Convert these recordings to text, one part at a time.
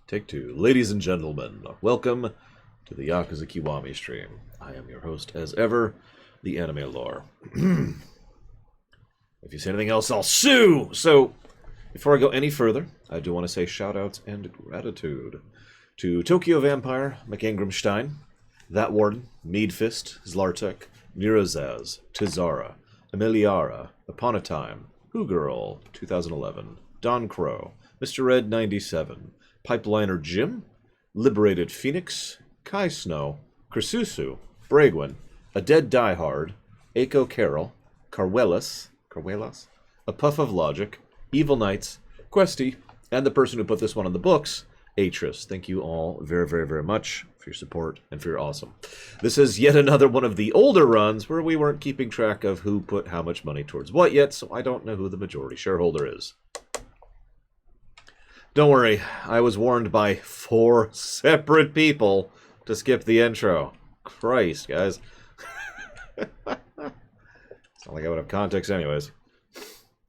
Take two. Ladies and gentlemen, welcome to the Yakuza Kiwami stream. I am your host, as ever, the Anime Lore. If you say anything else, I'll sue! So, before I go any further, I do want to say shoutouts and gratitude to Tokyo Vampire, McAngramstein, That Warden, Meadfist, Zlartek, Mirazaz, Tizara, Emiliara, Upon a Time, Who Girl, 2011, Don Crow, Mr. Red 97, Pipeliner Jim, Liberated Phoenix, Kai Snow, Krasusu, Bragwin, A Dead Diehard, Aiko Carroll, Carwelas, A Puff of Logic, Evil Knights, Questy, and the person who put this one on the books, Atris. Thank you all very, very, very much for your support and for your awesome. This is yet another one of the older runs where we weren't keeping track of who put how much money towards what yet, so I don't know who the majority shareholder is. Don't worry, I was warned by 4 separate people to skip the intro. Christ, guys. It's not like I would have context anyways.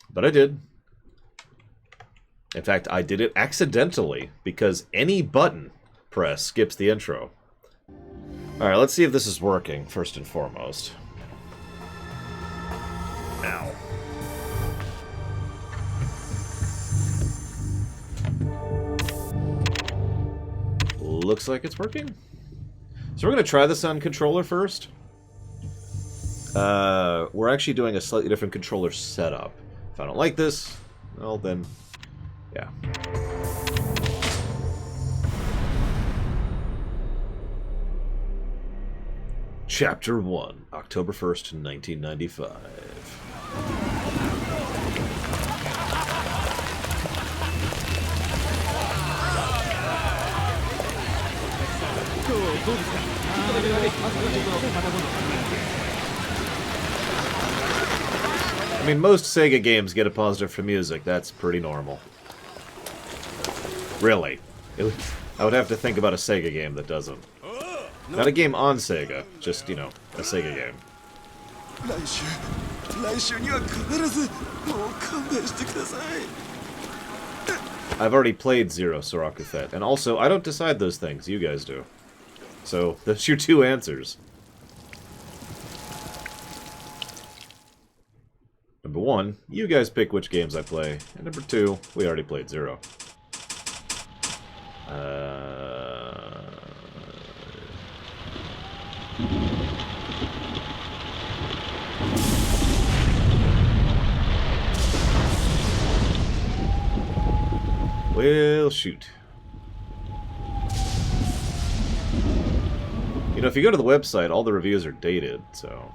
But I did. In fact, I did it accidentally, because any button press skips the intro. Alright, let's see if this is working, first and foremost. Ow. Looks like it's working. So we're going to try this on controller first. We're actually doing a slightly different controller setup. If I don't like this, well then, yeah. Chapter 1, October 1st, 1995. I mean, most Sega games get a positive for music. That's pretty normal. Really. I would have to think about a Sega game that doesn't. Not a game on Sega, just, you know, a Sega game. I've already played Zero Sorakuthet, and also, I don't decide those things, you guys do. So, that's your 2 answers. Number 1, you guys pick which games I play. And number 2, we already played Zero. Well, shoot. You know, if you go to the website, all the reviews are dated, so...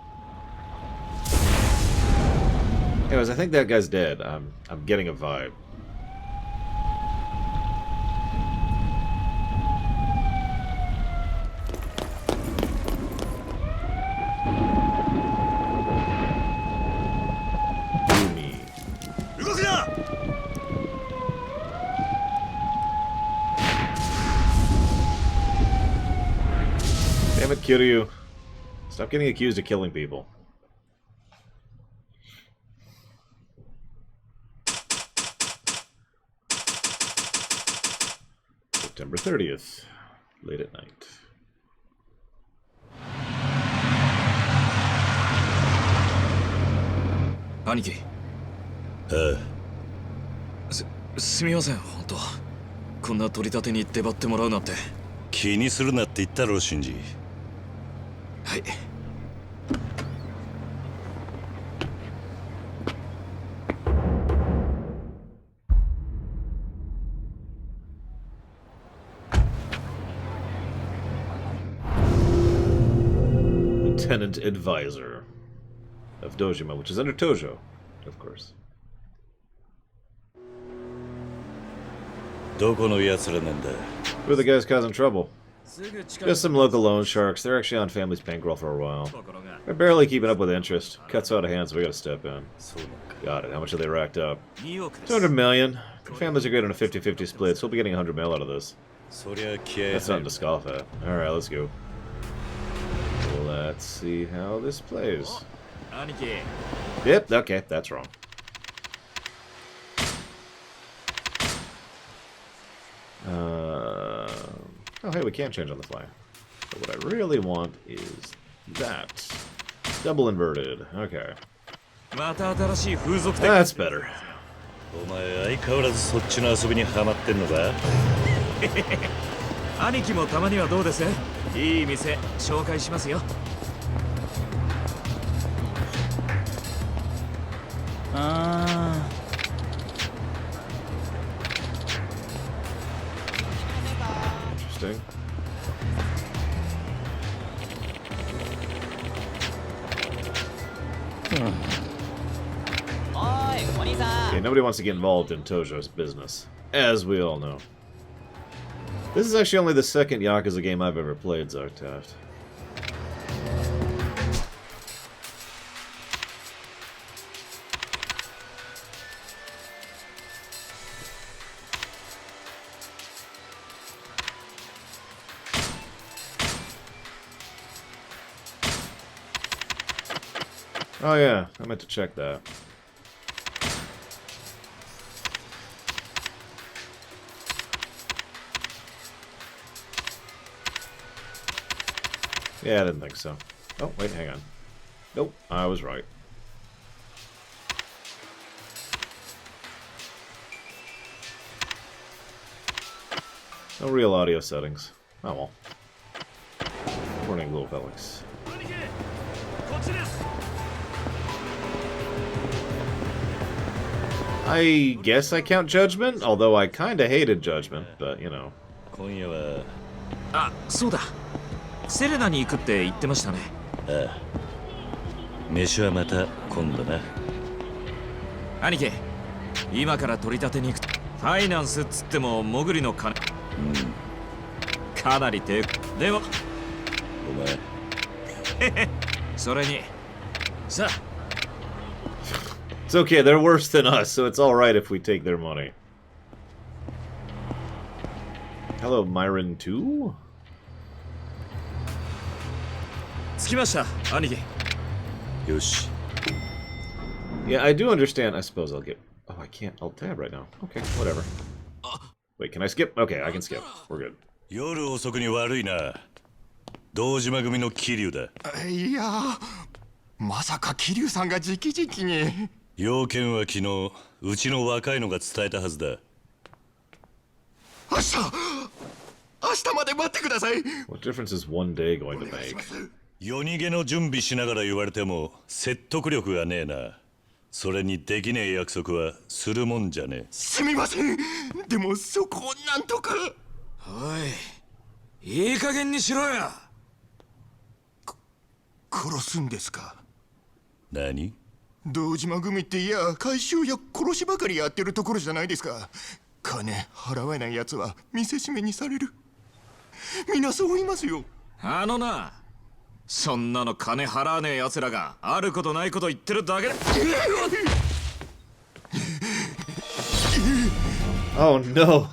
Anyways, I think that guy's dead. I'm getting a vibe. Damn it, Kiryu. Stop getting accused of killing people. September 30th. Late at night. Aniki. すみません、本当。こんな取り立てに出張ってもらうなんて。気にするなって言ったろ、シンジ。はい。Lieutenant Advisor of Dojima, which is under Tojo, of course. どこの奴らなんだ? Who are the guys causing trouble? Just some local loan sharks. They're actually on family's bankroll for a while. They're barely keeping up with interest. Cuts out of hand, so we gotta step in. Got it. How much have they racked up? 200 million. Families are good on a 50-50 split, so we'll be getting 100 mil out of this. That's nothing to scoff at. Alright, let's go. Let's see how this plays. Yep, okay, that's wrong. Oh, hey, we can change on the fly. But what I really want is that. Double inverted. Okay. また新しい風俗店 That's better. お前相変わらずそっちの遊びにハマってんのか？兄貴もたまにはどうです？いい店紹介しますよ。ああ。Interesting. Okay, nobody wants to get involved in Tojo's business, as we all know. This is actually only the second Yakuza game I've ever played, Zartaft. Oh yeah, I meant to check that. Yeah, I didn't think so. Oh, wait, hang on. Nope, I was right. No real audio settings. Oh well. Morning, little Felix. I guess I count Judgment, although I kinda hated Judgment, but you know. 今夜はあ、そうだ。セレナに行くって言ってましたね。ああ飯はまた今度な。兄貴、今から取り立てに行く。ファイナンスっつっても潜りの金。かなり低。でも、お前。それに、さあ。It's okay, they're worse than us, so it's alright if we take their money. Hello, Myron 2? 着きました、兄貴。よし。 Yeah, I do understand. I suppose I'll get... Oh, I can't alt tab right now. Okay, whatever. Wait, can I skip? Okay, I can skip. We're good. 夜遅くに悪いな。堂島組の桐生だ。いやまさか桐生さんが直々に。要件は昨日うちの若いのが伝えたはずだ。明日まで待ってください。 What difference is one day going to make? 夜逃げの準備しながら言われても説得力がねえな。それにできねえ約束はするもんじゃねえ。すみません。でもそこをなんとか。おい、いい加減にしろよ。殺すんですか？何？堂島組っていや回収や殺しばかりやってるところじゃないですか。金払えないやつは見せしめにされる。みんなそう言いますよ。あのな、そんなの金払わねえ奴らがあることないこと言ってるだけだ。Oh no!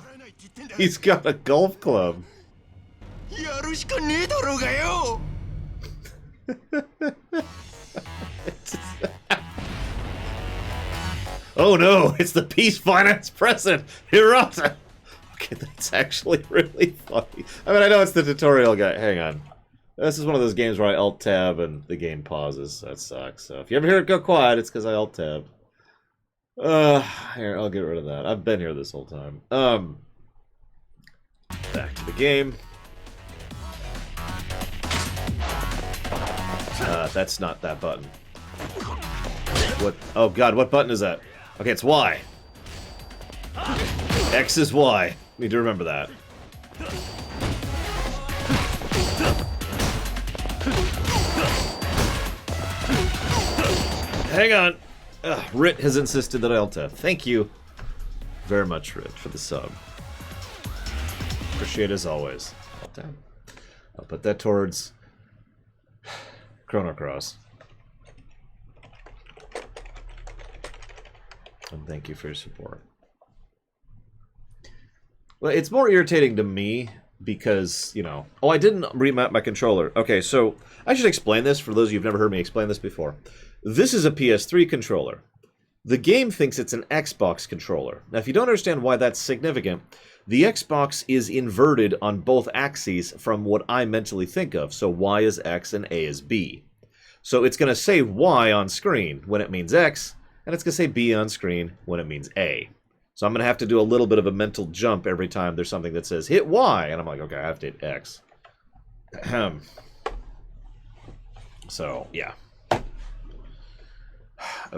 He's got a golf club! やるしかねえだろうがよ。Oh no! It's the Peace Finance President, Hirata! Okay, that's actually really funny. I mean, I know it's the tutorial guy. Hang on. This is one of those games where I alt-tab and the game pauses. That sucks. So if you ever hear it go quiet, it's because I alt-tabbed. Here, I'll get rid of that. I've been here this whole time. Back to the game. That's not that button. What? Oh god, what button is that? Okay, it's Y. X is Y. Need to remember that. Hang on. Rit has insisted that I alt-tab. Thank you very much, Rit, for the sub. Appreciate it as always. Alt-tab. I'll put that towards Chrono Cross. And thank you for your support. Well, it's more irritating to me because, you know... Oh, I didn't remap my controller. Okay, so I should explain this for those of you who've never heard me explain this before. This is a PS3 controller. The game thinks it's an Xbox controller. Now, if you don't understand why that's significant, The Xbox is inverted on both axes from what I mentally think of. So Y is X and A is B. So it's going to say Y on screen when it means X, and it's going to say B on screen when it means A. So I'm going to have to do a little bit of a mental jump every time there's something that says hit Y, and I'm like, okay, I have to hit X. So, yeah.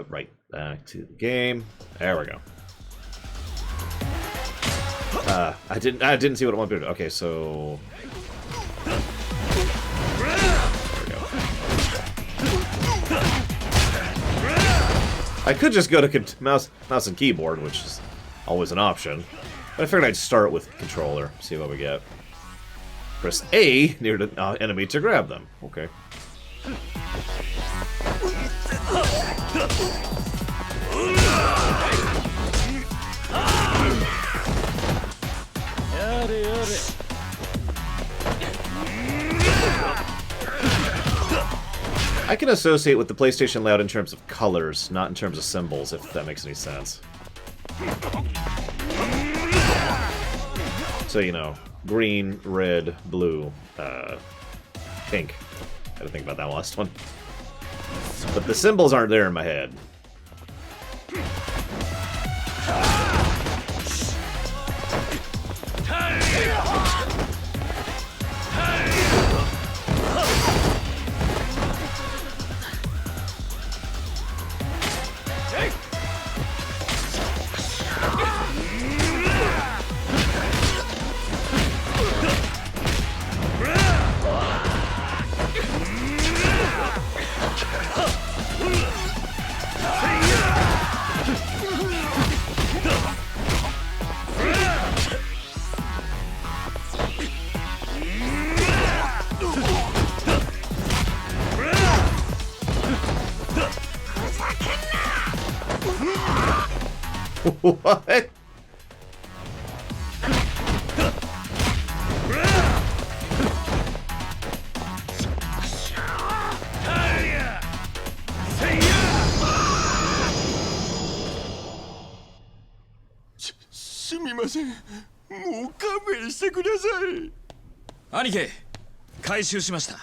Right back to the game. There we go. I didn't see what I wanted to do. Okay, so there we go. I could just go to mouse and keyboard, which is always an option. But I figured I'd start with controller, see what we get. Press A near the enemy to grab them. Okay. I can associate with the PlayStation layout in terms of colors, not in terms of symbols, if that makes any sense. So, you know, green, red, blue, pink. I had to think about that last one. But the symbols aren't there in my head. What?すみません。もう勘弁してください。兄貴、回収しました。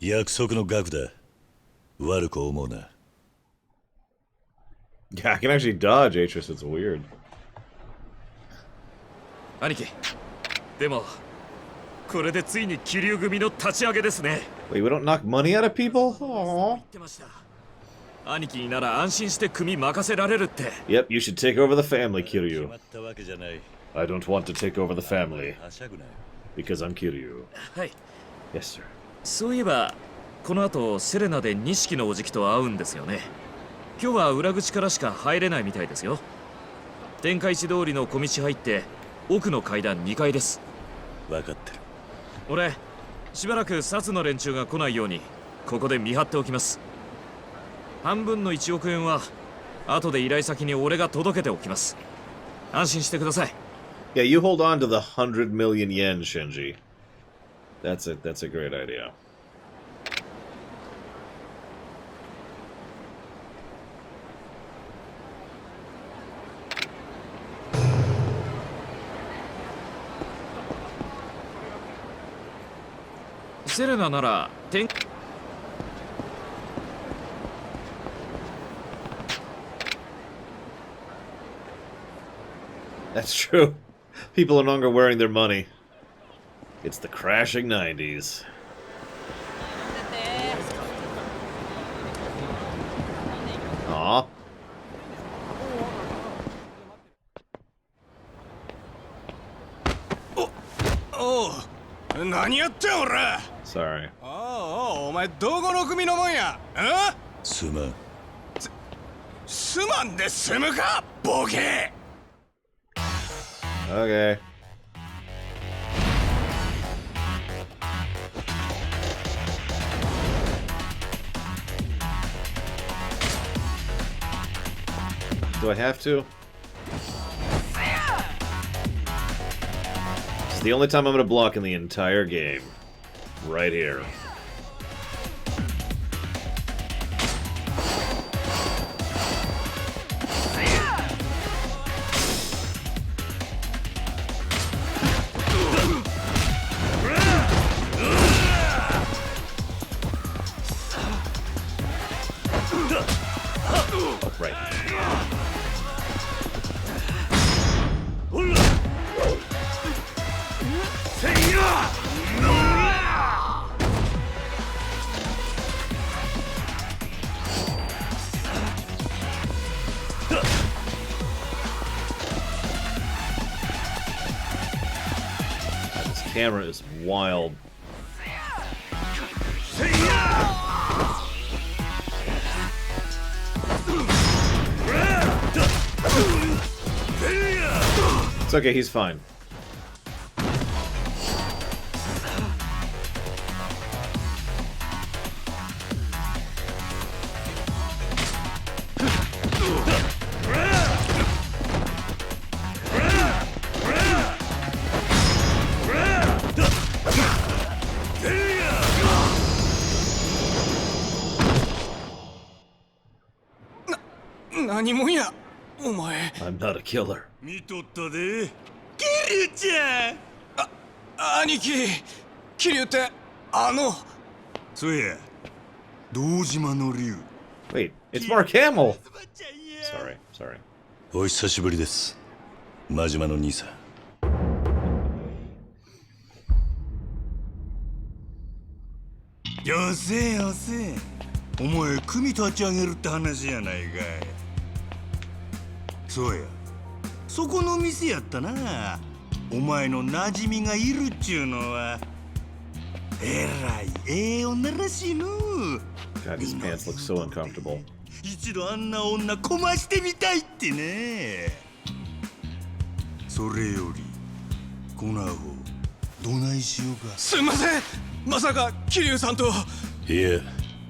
約束の額だ。悪く思うな。Yeah, I can actually dodge Atris, it's weird. 兄貴、でもこれでついに気流組の立ち上げですね。Wait, we don't knock money out of people? Aww. 言ってました。兄貴になら安心して組任せられるって。Yep, you should take over the family, Kiryu. 決まったわけじゃない。 I don't want to take over the family はしゃぐなよ。 because I'm Kiryu. はい。 Yes, sir. そういえばこの後セレナで錦のおじきと会うんですよね。今日は裏口からしか入れないみたいですよ。天下一通りの小道入って奥の階段2階です。分かってる。俺しばらく薩の連中が来ないようにここで見張っておきます。半分の1億円は後で依頼先に俺が届けておきます。安心してください。Yeah, you hold on to the 100 million yen, Shinji. That's a great idea. Serena なら天 That's true. People are no longer wearing their money. It's the crashing 90s. Aw. Oh, 何やってん俺。 Sorry. おお前どこの組のもんや。すまん。すまんで済むかボケ。 Okay. Do I have to? It's the only time I'm gonna block in the entire game. Right here. camera is wild. It's okay, he's fine.何もんやお前。 I'm not a killer. 見とったでキリュウちゃん。兄貴、桐生ってそうや堂島の竜。 Wait, it's Mark Hamill! Sorry. お久しぶりです、真島の兄さん。よせよせ、お前組立ち上げるって話やないかい。そうや、そこの店やったな。お前の馴染みがいるっちゅうのはえらいええ女らしいの。 God, his pants look so uncomfortable. 一度あんな女こましてみたいってね。それよりこのアホどないしようか。すんません、まさか桐生さんと。いや、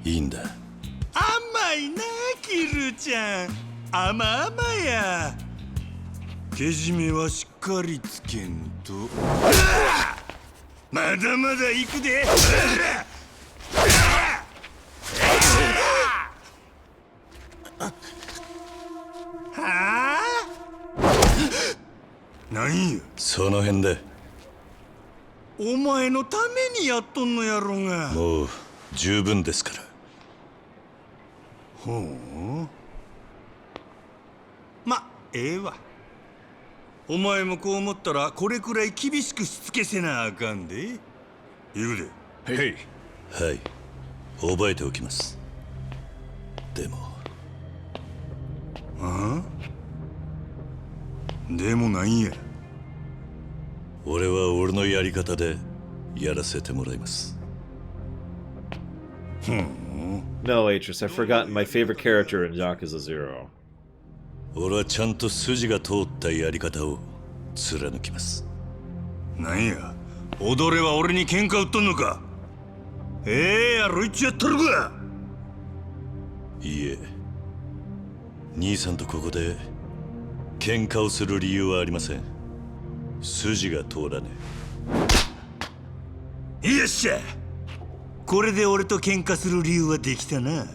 いいんだ。甘いなキルちゃん、甘々や。けじめはしっかりつけんと。まだまだ行くで。はあ？なんやその辺で。お前のためにやっとんのやろが。もう十分ですから。ほう。ま、ええわ。お前もこう思ったらこれくらい厳しくしつけせなあかんで。言うで。へい。はい、覚えておきます。でも。ああ？でもなんや。俺は俺のやり方でやらせてもらいます。No, Atris, I've forgotten my favorite character in Yakuza 0. 俺はちゃんと筋が通ったやり方を貫きます。なんや、踊れは俺に喧嘩売っとんのか。やろいちやっとるか。いいえ、兄さんとここで喧嘩をする理由はありません。筋が通らねえ。よっしゃ、これで俺と喧嘩する理由はできたな。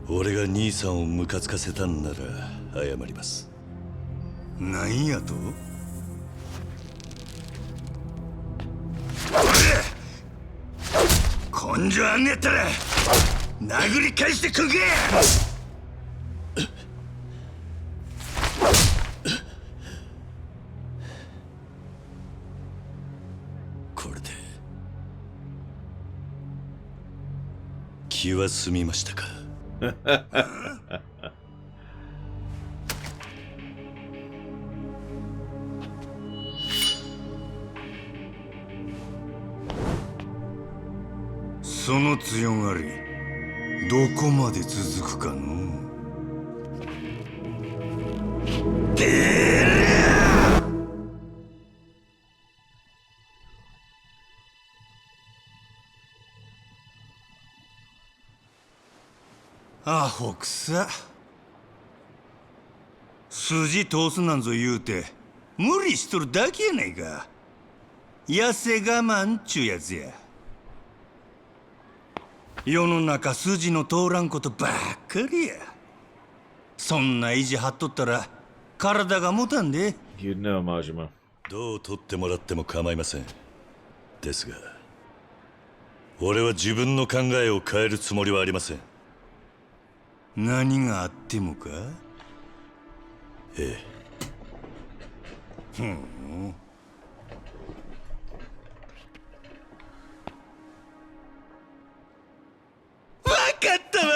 俺が兄さんをムカつかせたんなら謝ります。なんやと？根性あんねやったら殴り返してくんけ。これで気は済みましたか？その強がりどこまで続くかの。アホくさ。筋通すなんぞ言うて無理しとるだけやないか。痩せ我慢っちゅうやつや。世の中筋の通らんことばっかりや。そんな意地張っとったら体が持たんで。 You know, Majima. どう取ってもらっても構いません。ですが俺は自分の考えを変えるつもりはありません。何があってもか。ええ。わかったわ。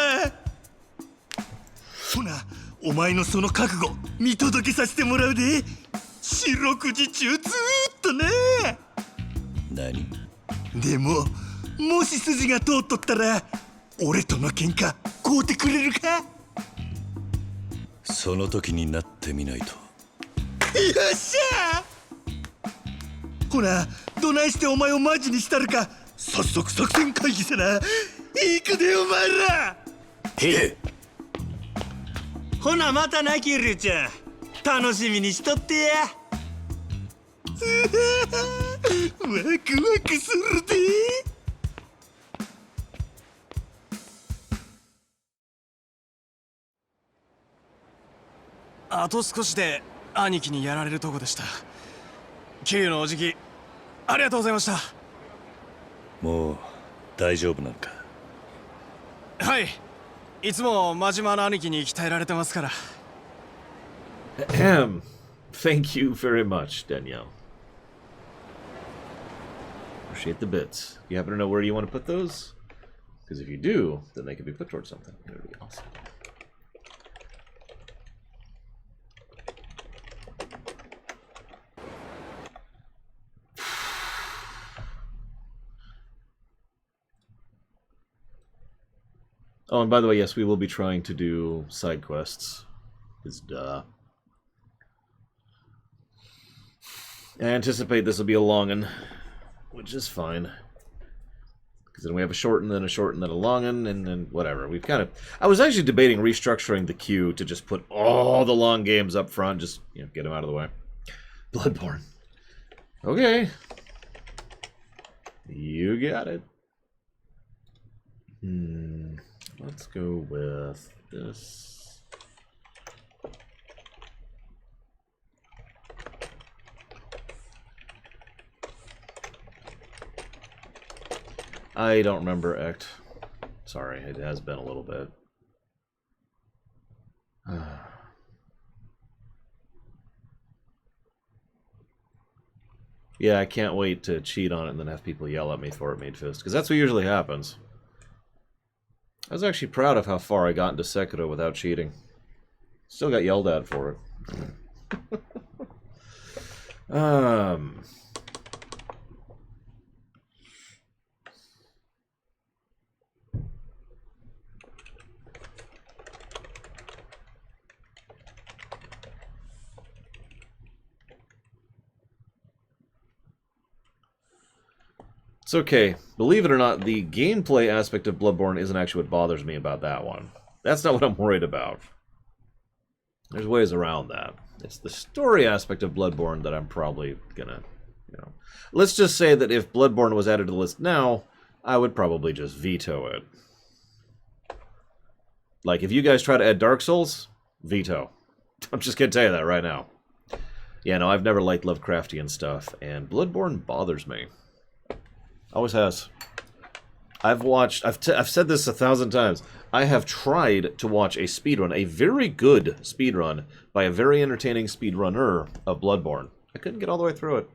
ほな、お前のその覚悟見届けさせてもらうで。四六時中ずーっとね。何？でも、もし筋が通っとったら、俺との喧嘩買うてくれるか？その時になってみないと。よっしゃー！ほな、どないしてお前をマジにしたるか、早速作戦会議せな。行くでお前ら。へえ。ほなまたなキリュウちゃん、楽しみにしとってや。ワクワクするで。あと少しで兄貴にやられるとこでした。桐生のおじきありがとうございました。もう大丈夫なのか？はい、いつも真島の兄貴に鍛えられてますから。Thank you very much, Danielle. Appreciate the bits. You happen to know where you want to put those? Because if you do, then they can be put towards something. That would be awesome. Oh, and by the way, yes, we will be trying to do side quests. Because, duh. I anticipate this will be a long one, which is fine. Because then we have a short and then a short and then a long one, and then whatever. We've kind of... I was actually debating restructuring the queue to just put all the long games up front, just, you know, get them out of the way. Bloodborne. Okay. You got it. Let's go with this. I don't remember Ect. Sorry, it has been a little bit. Yeah, I can't wait to cheat on it and then have people yell at me for it mid-fist, because that's what usually happens. I was actually proud of how far I got into Sekiro without cheating. Still got yelled at for it. It's okay. Believe it or not, the gameplay aspect of Bloodborne isn't actually what bothers me about that one. That's not what I'm worried about. There's ways around that. It's the story aspect of Bloodborne that I'm probably gonna, you know... Let's just say that if Bloodborne was added to the list now, I would probably just veto it. Like, if you guys try to add Dark Souls, veto. I'm just gonna tell you that right now. Yeah, no, I've never liked Lovecraftian stuff, and Bloodborne bothers me. Always has. I've said this 1,000 times. I have tried to watch a speedrun, a very good speedrun, by a very entertaining speedrunner of Bloodborne. I couldn't get all the way through it.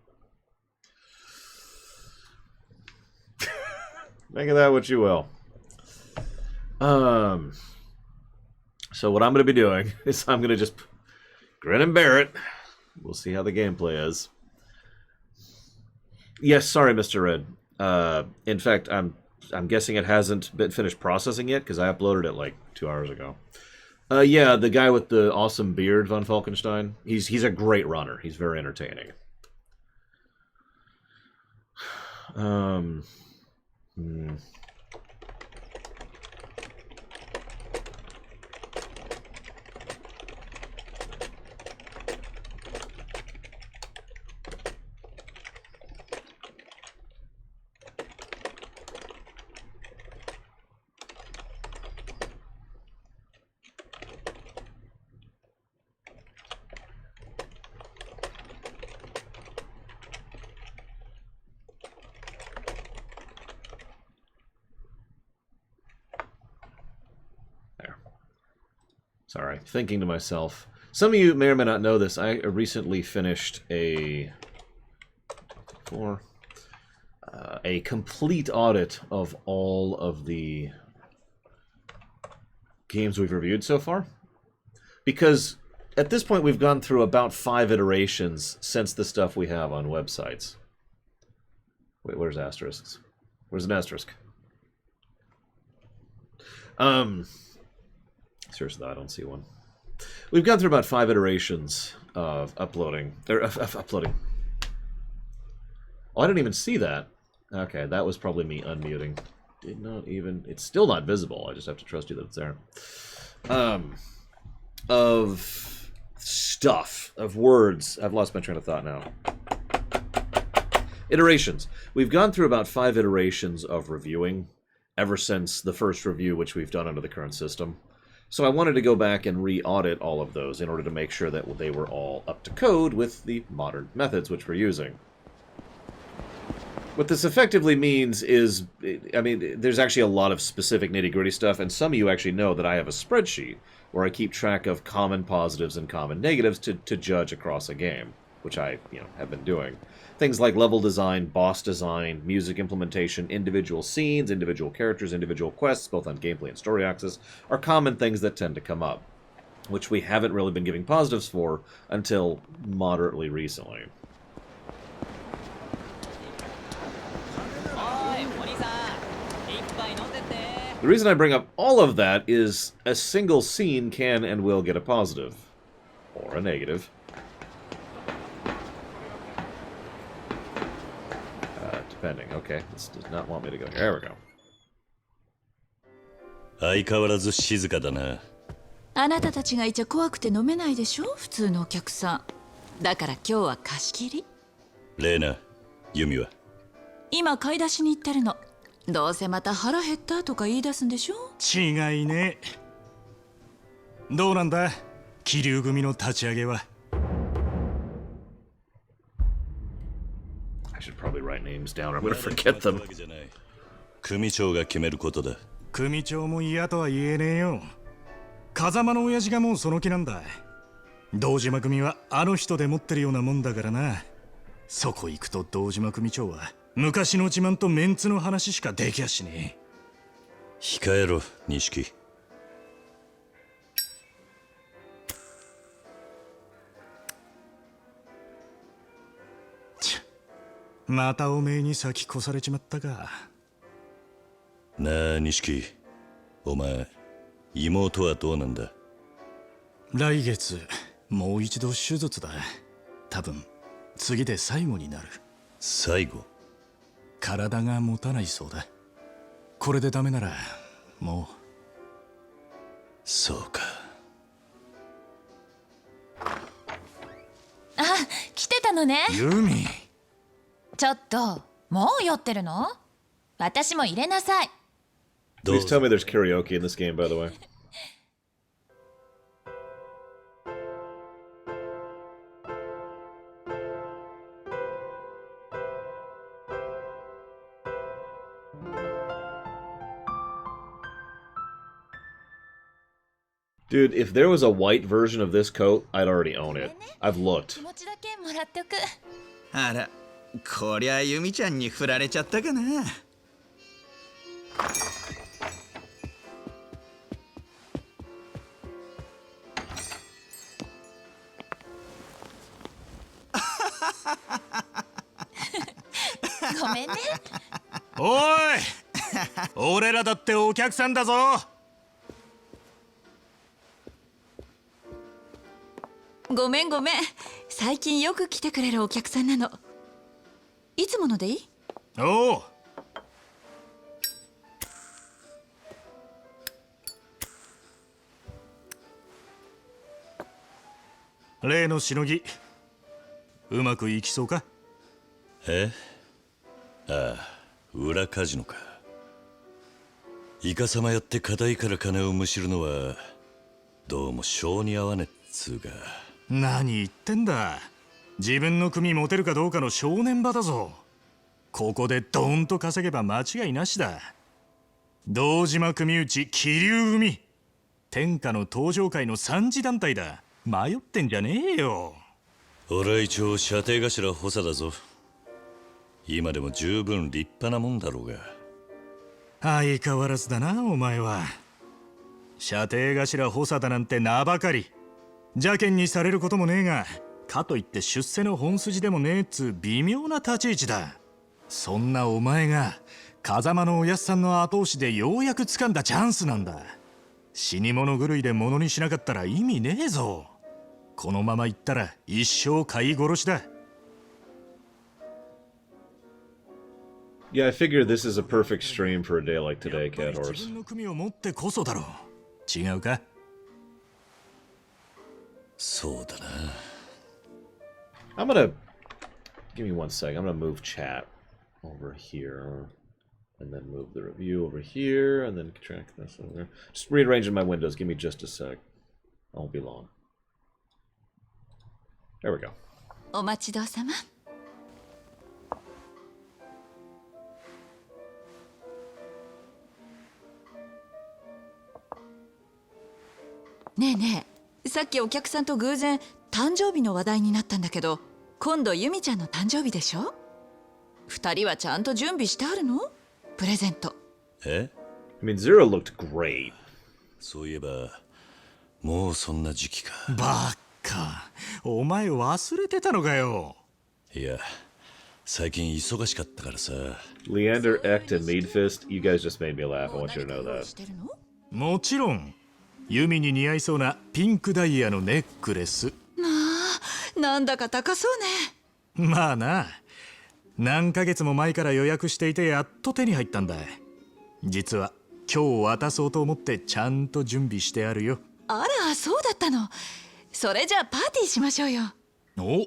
Make of that what you will. So what I'm going to be doing is I'm going to just grin and bear it. We'll see how the gameplay is. Yes, sorry, Mr. Red. In fact, I'm guessing it hasn't been finished processing yet, because I uploaded it like 2 hours ago. Yeah, the guy with the awesome beard, Von Falkenstein. He's a great runner. He's very entertaining. Sorry, thinking to myself. Some of you may or may not know this. I recently finished a complete audit of all of the games we've reviewed so far. Because at this point, we've gone through about 5 iterations since the stuff we have on websites. Wait, where's asterisks? Where's an asterisk? Seriously, I don't see one. We've gone through about 5 iterations of uploading. Uploading. Oh, I didn't even see that. Okay, that was probably me unmuting. Did not even... It's still not visible. I just have to trust you that it's there. Of stuff. Of words. I've lost my train of thought now. Iterations. We've gone through about 5 iterations of reviewing ever since the first review, which we've done under the current system. So I wanted to go back and re-audit all of those in order to make sure that they were all up to code with the modern methods which we're using. What this effectively means is, I mean, there's actually a lot of specific nitty-gritty stuff, and some of you actually know that I have a spreadsheet where I keep track of common positives and common negatives to judge across a game, which I, have been doing. Things like level design, boss design, music implementation, individual scenes, individual characters, individual quests, both on gameplay and story axis, are common things that tend to come up, which we haven't really been giving positives for until moderately recently. The reason I bring up all of that is a single scene can and will get a positive, or a negative. Depending. Okay, this does not want me to go here. There we go. 相変わらず静かだな。あなたたちがいちゃ怖くて飲めないでしょ、普通のお客さん。だから今日は貸し切り。レーナ、ユミは今買い出しに行ってるの。どうせまた腹減ったとか言い出すんでしょ。違いね。どうなんだ、気流組の立ち上げは。I should probably write names down or I'm going to forget them. 組長が決めることだ。組長も嫌とは言えねえよ。風間の親父がもうその気なんだ。堂島組はあの人で持ってるようなもんだからな。そこ行くと堂島組長は昔の自慢とメンツの話しかできやしねえ。控えろ、錦。またおめえに先越されちまったか。なあ、錦。お前、妹はどうなんだ？来月、もう一度手術だ。多分、次で最後になる。最後？体が持たないそうだ。これでダメなら、もう。そうか。あ、来てたのね。ユミ。ちょっと、もう酔ってるの？私も入れなさい。Please tell me there's karaoke in this game, by the way. Dude, if there was a white version of this coat, I'd already own it. I've looked. 気持ちだけもらっておく。あら、こりゃユミちゃんに振られちゃったかな。ごめんね。おい俺らだってお客さんだぞ。ごめんごめん。最近よく来てくれるお客さんなの。いつものでいい？おう。例のしのぎ、うまくいきそうか？え？ああ、裏カジノか。イカサマやって硬いから金をむしるのはどうも性に合わねっつうか。何言ってんだ。自分の組持てるかどうかの正念場だぞ。ここでドーンと稼げば間違いなしだ。堂島組内気流組、天下の登場界の三次団体だ。迷ってんじゃねえよ。俺は一応射程頭補佐だぞ。今でも十分立派なもんだろうが。相変わらずだなお前は。射程頭補佐だなんて名ばかり。邪険にされることもねえが、かといって出世の本筋でもねえっつ微妙な立ち位置だ。そんなお前が風間のおやっさんの後押しでようやく掴んだチャンスなんだ。死に物狂いで物にしなかったら意味ねえぞ。このまま行ったら一生飼い殺しだ。Yeah, I figure this is a perfect stream for a day like today, Cat 自 Horse. 分の組を持ってこそだろう。違うか？そうだな。I'm gonna give me 1 second. I'm gonna move chat over here, and then move the review over here, and then track this over there. Just rearranging my windows. Give me just a sec. I won't be long. There we go. お待ちどうさま。ねえねえ、さっきお客さんと偶然誕生日の話題になったんだけど、今度ユミちゃんの誕生日でしょ。2人はちゃんと準備してあるの？プレゼント。え？ I mean, Zero looked great. そういえばもうそんな時期か。バカ、お前忘れてたのかよ。いや、最近忙しかったからさ。Leander, Echt, and Meadfist, you guys just made me laugh. I want you to know that. もちろんユミに似合いそうなピンクダイヤのネックレス。なんだか高そうね。まあな、何ヶ月も前から予約していてやっと手に入ったんだ。実は今日渡そうと思ってちゃんと準備してあるよ。あら、そうだったの。それじゃあパーティーしましょうよ。お、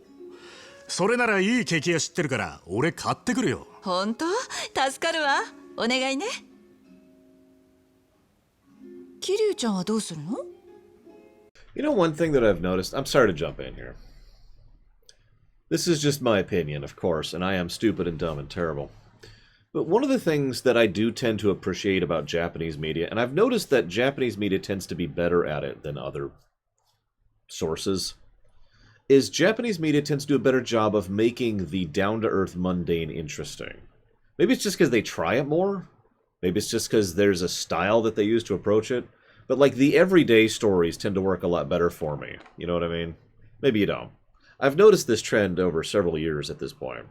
それならいいケーキ屋知ってるから俺買ってくるよ。本当？助かるわ。お願いね。キリュウちゃんはどうするの？ You know, one thing that I've noticed, I'm sorry to jump in here. This is just my opinion, of course, and I am stupid and dumb and terrible. But one of the things that I do tend to appreciate about Japanese media, and I've noticed that Japanese media tends to be better at it than other sources, is Japanese media tends to do a better job of making the down-to-earth mundane interesting. Maybe it's just because they try it more. Maybe it's just because there's a style that they use to approach it. But, like, the everyday stories tend to work a lot better for me. You know what I mean? Maybe you don't. I've noticed this trend over several years at this point.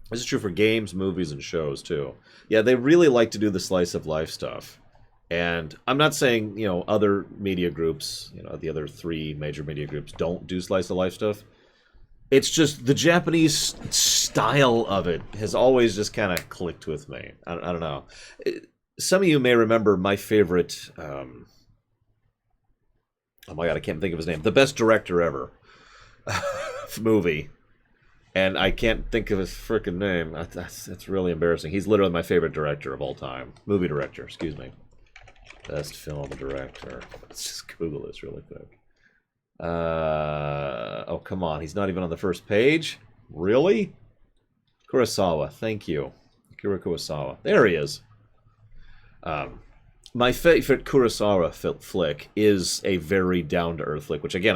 This is true for games, movies, and shows, too. Yeah, they really like to do the slice of life stuff. And I'm not saying, you know, other media groups, you know, the other 3 major media groups don't do slice of life stuff. It's just the Japanese style of it has always just kind of clicked with me. I don't know. Some of you may remember my favorite... oh my god, I can't think of his name. The best director ever. Movie. And I can't think of his freaking name. That's really embarrassing. He's literally my favorite director of all time. Movie director, excuse me. Best film director. Let's just Google this really quick. Oh, come on. He's not even on the first page? Really? Kurosawa. Thank you. Akira Kurosawa. There he is. My favorite Kurosawa flick is a very down-to-earth flick, which again,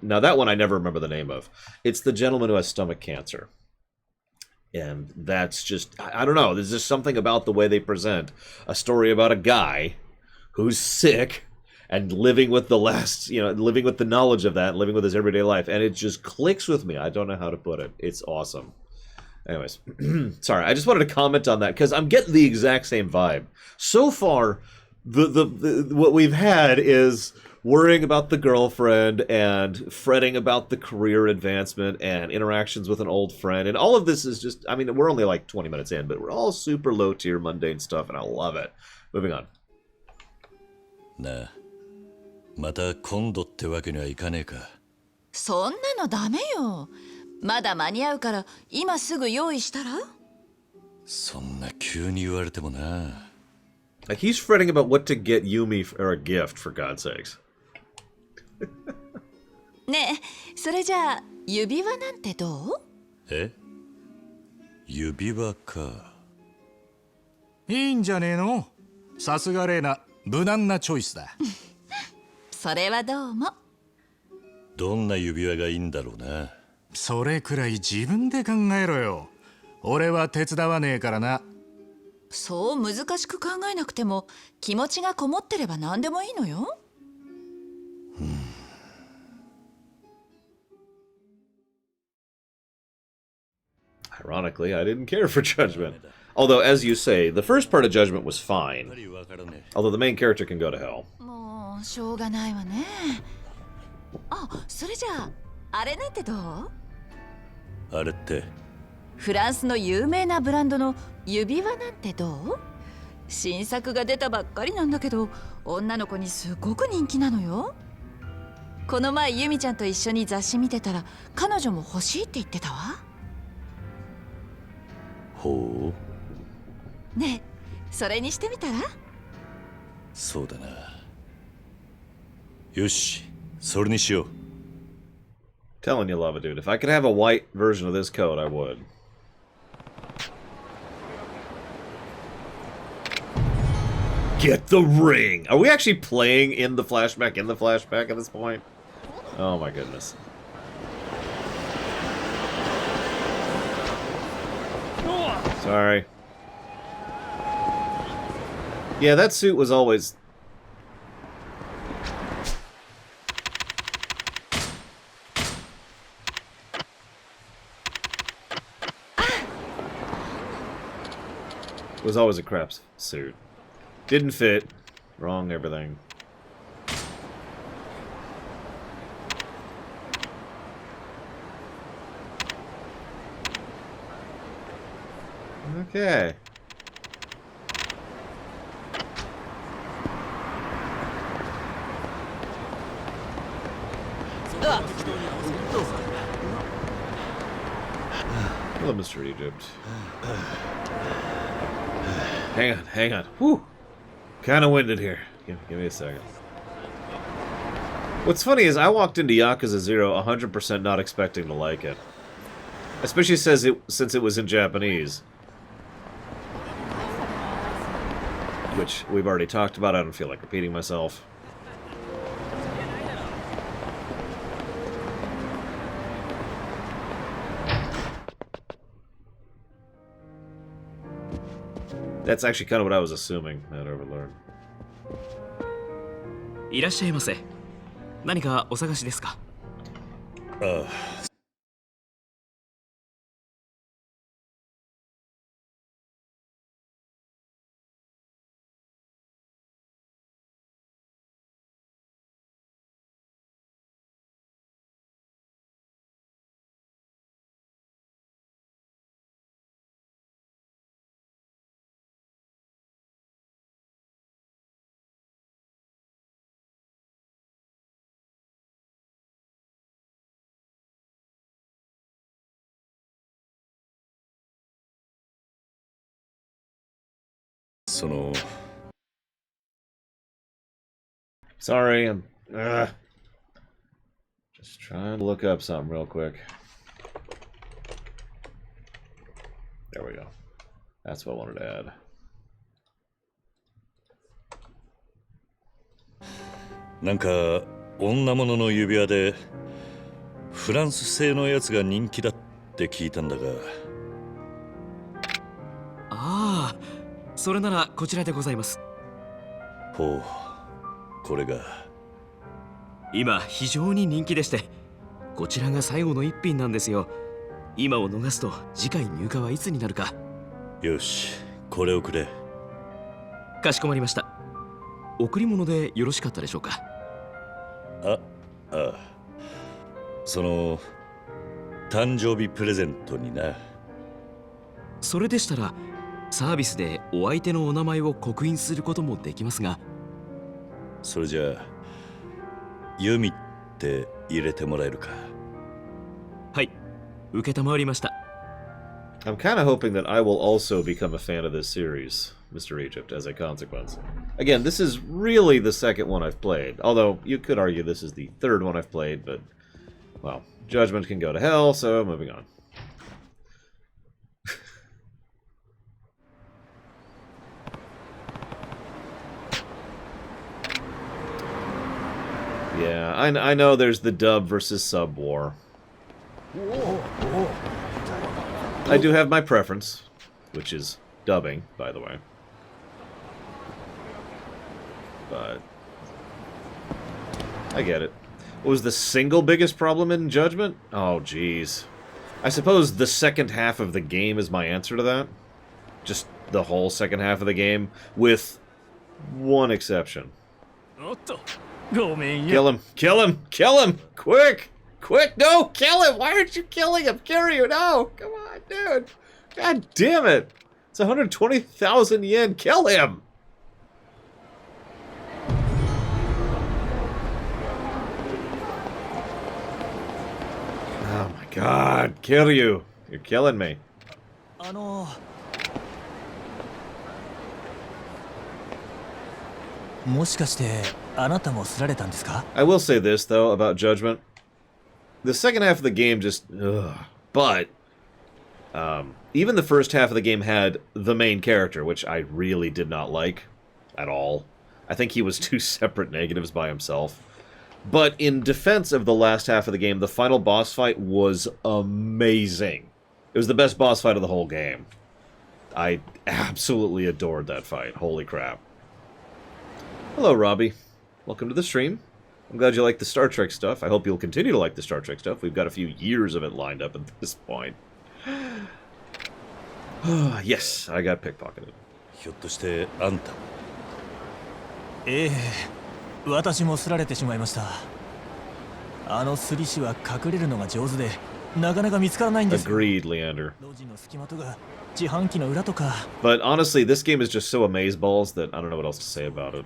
now that one I never remember the name of. It's The Gentleman Who Has Stomach Cancer. And that's just, I don't know, there's just something about the way they present a story about a guy who's sick and living with the living with the knowledge of that, living with his everyday life, and it just clicks with me. I don't know how to put it. It's awesome. Anyways, sorry, I just wanted to comment on that because I'm getting the exact same vibe. So far, the what we've had is worrying about the girlfriend and fretting about the career advancement and interactions with an old friend, and all of this is just, I mean, we're only like 20 minutes in, but we're all super low tier mundane stuff, and I love it. Moving on. なあ、また今度ってわけにはいかねえか。そんなのダメよ。まだ間に合うから今すぐ用意したら？そんな急に言われてもな。Like, he's fretting about what to get Yumi or a gift, for God's sakes. ねえ、それじゃあ指輪なんてどう？え？指輪か。いいんじゃねえの？さすがレイナ、無難なチョイスだ。それはどうも。どんな指輪がいいんだろうな。それくらい自分で考えろよ。俺は手伝わねえからな。そう難しく考えなくても気持ちがこもってれば何でもいいのよ。Ironically, I didn't care for Judgment. Although, as you say, the first part of Judgment was fine. Although the main character can go to hell. もうしょうがないわね。あ、それじゃああれなんてどう？あれって？フランスの有名なブランドの指輪なんてどう？新作が出たばっかりなんだけど、女の子にすごく人気なのよ。この前ユミちゃんと一緒に雑誌見てたら、彼女も欲しいって言ってたわ。ほう。ねえ、それにしてみたら？そうだな。よし、それにしよう。Telling you, Lava Dude, if I could have a white version of this coat, I would. Get the ring! Are we actually playing in the flashback at this point? Oh my goodness. Sorry. Yeah, that suit was always... It was always a crap suit. Didn't fit. Wrong everything. Okay. Hello, Mr. Egypt. Hang on. Whew. Kind of winded here. Give me a second. What's funny is I walked into Yakuza 0 100% not expecting to like it. Especially since it was in Japanese. Which we've already talked about. I don't feel like repeating myself. That's actually kind of what I was assuming. I'd overlearn. いらっしゃいませ。何かお探しですか？ああ。その Sorry, I'm just trying to look up something real quick. There we go. That's what I wanted to add. なんか女物の指輪でフランス製のやつが人気だって聞いたんだが。ああ、それならこちらでございます。ほう、これが今非常に人気でして、こちらが最後の一品なんですよ。今を逃すと次回入荷はいつになるか。よし、これをくれ。かしこまりました。贈り物でよろしかったでしょうか？ああ、その誕生日プレゼントにな。それでしたらサービスでお相手のお名前を刻印することもできますが。それじゃあユミって入れてもらえるか？はい、承りました。I'm kind of hoping that I will also become a fan of this series, Mr. Egypt, as a consequence. Again, this is really the second one I've played, although you could argue this is the third one I've played, but, well, Judgment can go to hell, so moving on. Yeah, I know there's the dub versus sub war. I do have my preference, which is dubbing, by the way. But I get it. What was the single biggest problem in Judgment? Oh, jeez. I suppose the second half of the game is my answer to that. Just the whole second half of the game, with one exception. Kill him! Kill him! Kill him! Quick! Quick! No! Kill him! Why aren't you killing him? Kiryu, no! Come on, dude! God damn it! It's 120,000 yen! Kill him! Oh my god, Kiryu! You're killing me. もしかしてあなたもすられたんですか？ I will say this, though, about Judgment. The second half of the game just... Ugh. But... even the first half of the game had the main character, which I really did not like at all. I think he was two separate negatives by himself. But in defense of the last half of the game, the final boss fight was amazing. It was the best boss fight of the whole game. I absolutely adored that fight. Holy crap. Hello, Robbie. Welcome to the stream. I'm glad you like the Star Trek stuff. I hope you'll continue to like the Star Trek stuff. We've got a few years of it lined up at this point. Yes, I got pickpocketed. ひょっとしてあんたもええ、私もすられてしまいました。あのすり師は隠れるのが上手で、なかなか見つからないんですよ。 Agreed, Leander. 路地の隙間とか自販機の裏とか。 But honestly, this game is just so amazeballs that I don't know what else to say about it.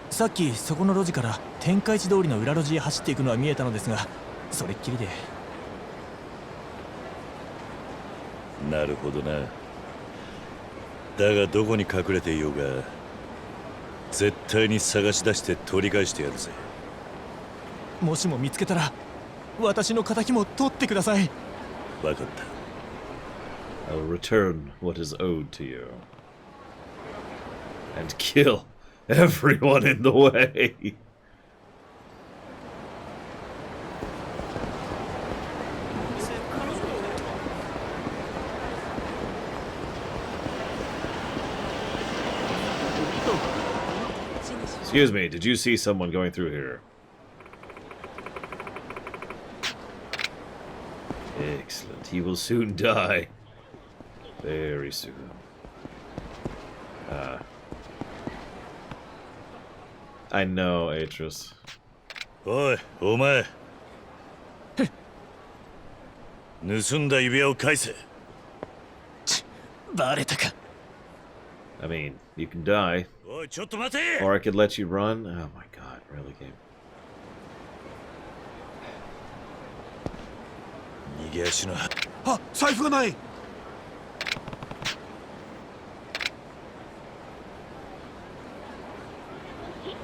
さっきそこの路地から天下一通りの裏路地へ走っていくのは見えたのですが、それっきりで。なるほどな。だがどこに隠れていようが絶対に探し出して取り返してやるぜ。もしも見つけたら私の仇も取ってください。わかった。 I'll return what is owed to you. And kill everyone in the way. Excuse me, did you see someone going through here? Excellent. He will soon die. Very soon. I know, Atris. おい、お前。盗んだ指輪を返せ。バレたか。 I mean, you can die. おい、ちょっと待て。 Or I could let you run. Oh my god, really, game. 逃げ足の。あ、財布がない。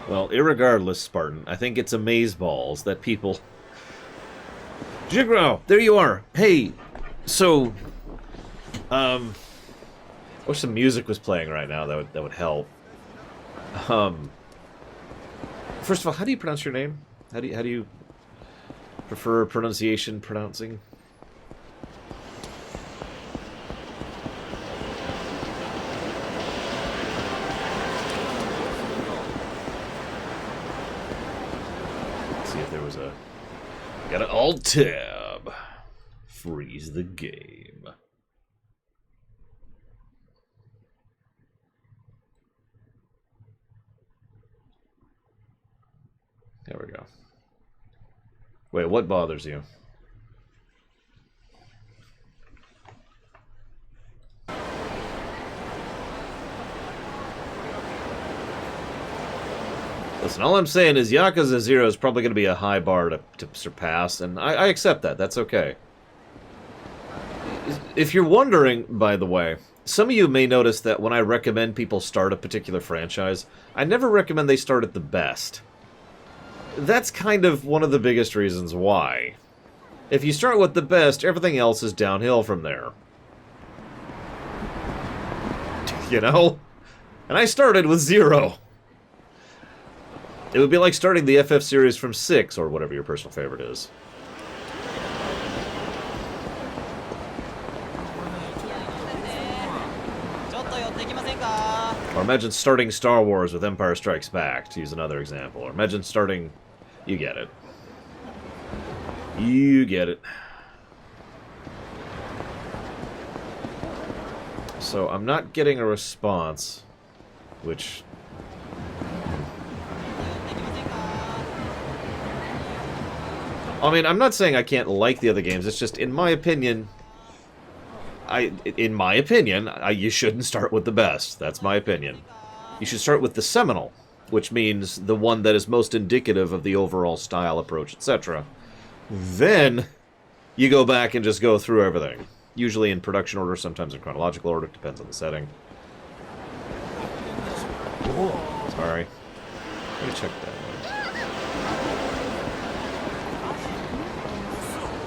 Well, irregardless, Spartan, I think it's amazeballs that people... Jigro! There you are! Hey! So... I wish some music was playing right now, that would help. First of all, how do you pronounce your name? How do you prefer pronouncing? Got an Alt-Tab. Freeze the game. There we go. Wait, what bothers you? Listen, all I'm saying is Yakuza 0 is probably going to be a high bar to surpass, and I accept that. That's okay. If you're wondering, by the way, some of you may notice that when I recommend people start a particular franchise, I never recommend they start at the best. That's kind of one of the biggest reasons why. If you start with the best, everything else is downhill from there. You know? And I started with 0. It would be like starting the FF series from 6, or whatever your personal favorite is. Or imagine starting Star Wars with Empire Strikes Back, to use another example. Or imagine starting... You get it. You get it. So I'm not getting a response, which... I mean, I'm not saying I can't like the other games, it's just, in my opinion, you shouldn't start with the best. That's my opinion. You should start with the seminal, which means the one that is most indicative of the overall style, approach, etc. Then, you go back and just go through everything. Usually in production order, sometimes in chronological order, depends on the setting. Sorry. Let me check that one.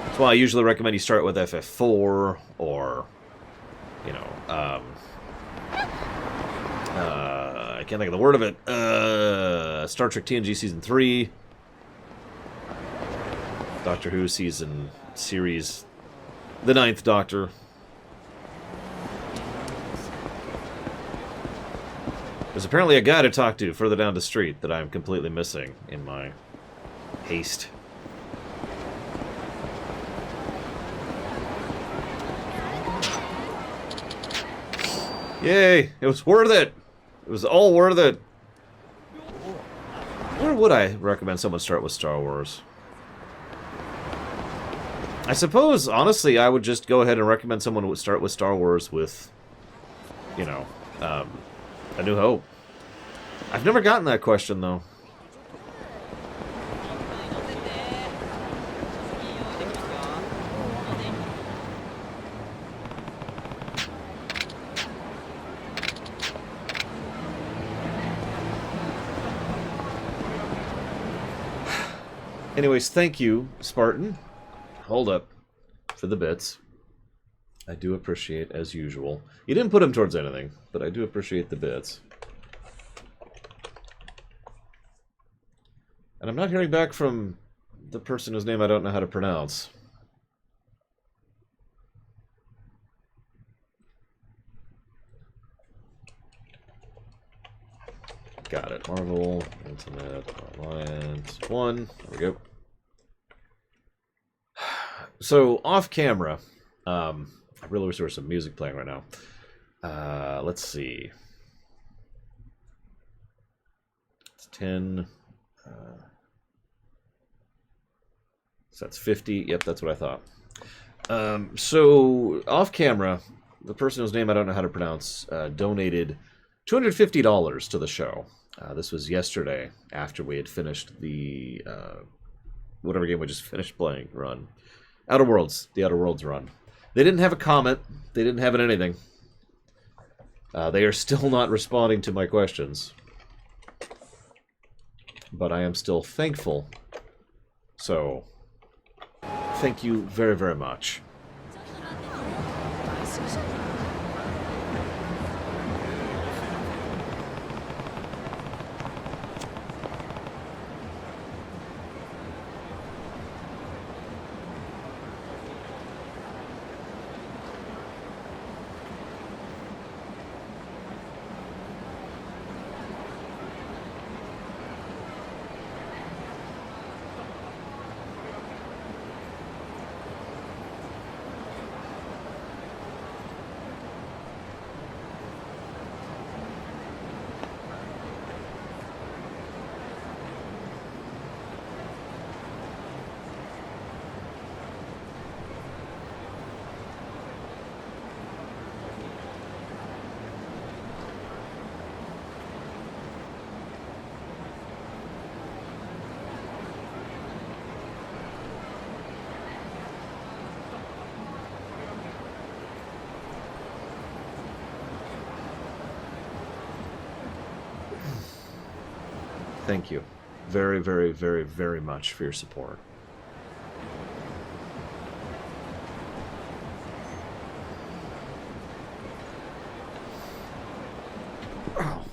That's why I usually recommend you start with FF4, or, you know, I can't think of the word of it, Star Trek TNG Season 3, Doctor Who Series, The Ninth Doctor. There's apparently a guy to talk to further down the street that I'm completely missing in my haste. Yay! It was worth it! It was all worth it! Where would I recommend someone start with Star Wars? I suppose, honestly, I would just go ahead and recommend someone would start with Star Wars with, you know, A New Hope. I've never gotten that question, though. Anyways, thank you, Spartan. Hold up. For the bits. I do appreciate, as usual. You didn't put them towards anything, but I do appreciate the bits. And I'm not hearing back from the person whose name I don't know how to pronounce. Got it. Marvel, Internet, Alliance, 1. There we go. So, off camera, I really wish there was some music playing right now. Let's see. It's 10. So that's 50. Yep, that's what I thought. So, off camera, the person whose name I don't know how to pronounce donated $250 to the show. This was yesterday, after we had finished the whatever game we just finished playing run. Outer Worlds, the Outer Worlds run. They didn't have a comment. They didn't have anything. They are still not responding to my questions. But I am still thankful. So, thank you very, very much. Thank you very, very, very, very much for your support. Oh.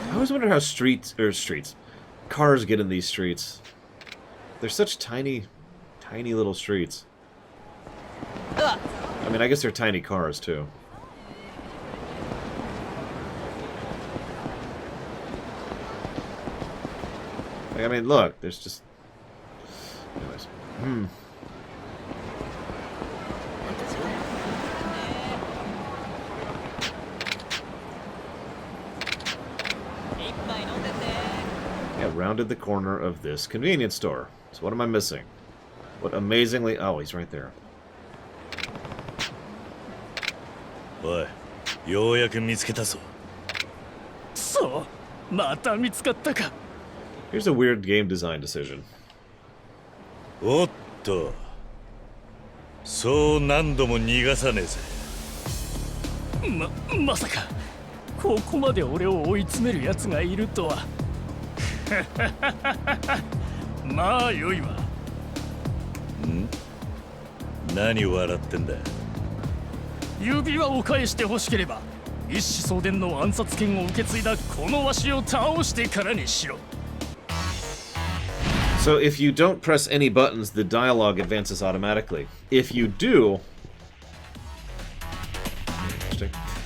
I always wonder how cars get in these streets. They're such tiny, tiny little streets. I mean, I guess they're tiny cars, too. Like, I mean, look, there's just... Anyways. Yeah, rounded the corner of this convenience store. So what am I missing? What amazingly... Oh, he's right there. おい、ようやく見つけたぞ。そう、また見つかったか。 Here's a weird game design decision. おっと、そう何度も逃がさねえぜ。まさかここまで俺を追い詰める奴がいるとは。まあよいわ。ん？何笑ってんだ。指輪を返して欲しければ一子相伝の暗殺権を受け継いだこのわしを倒してからにしろ。 So if you don't press any buttons, the dialogue advances automatically. If you do...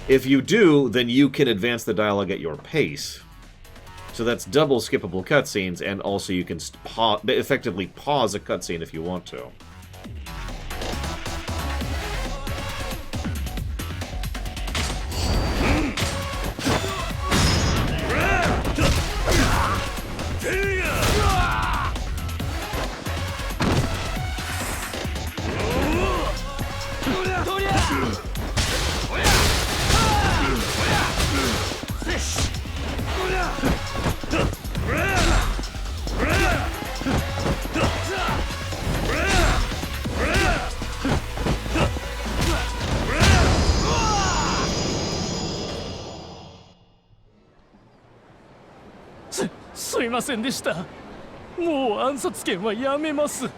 If you do, then you can advance the dialogue at your pace. So that's double skippable cutscenes, and also you can effectively pause a cutscene if you want to.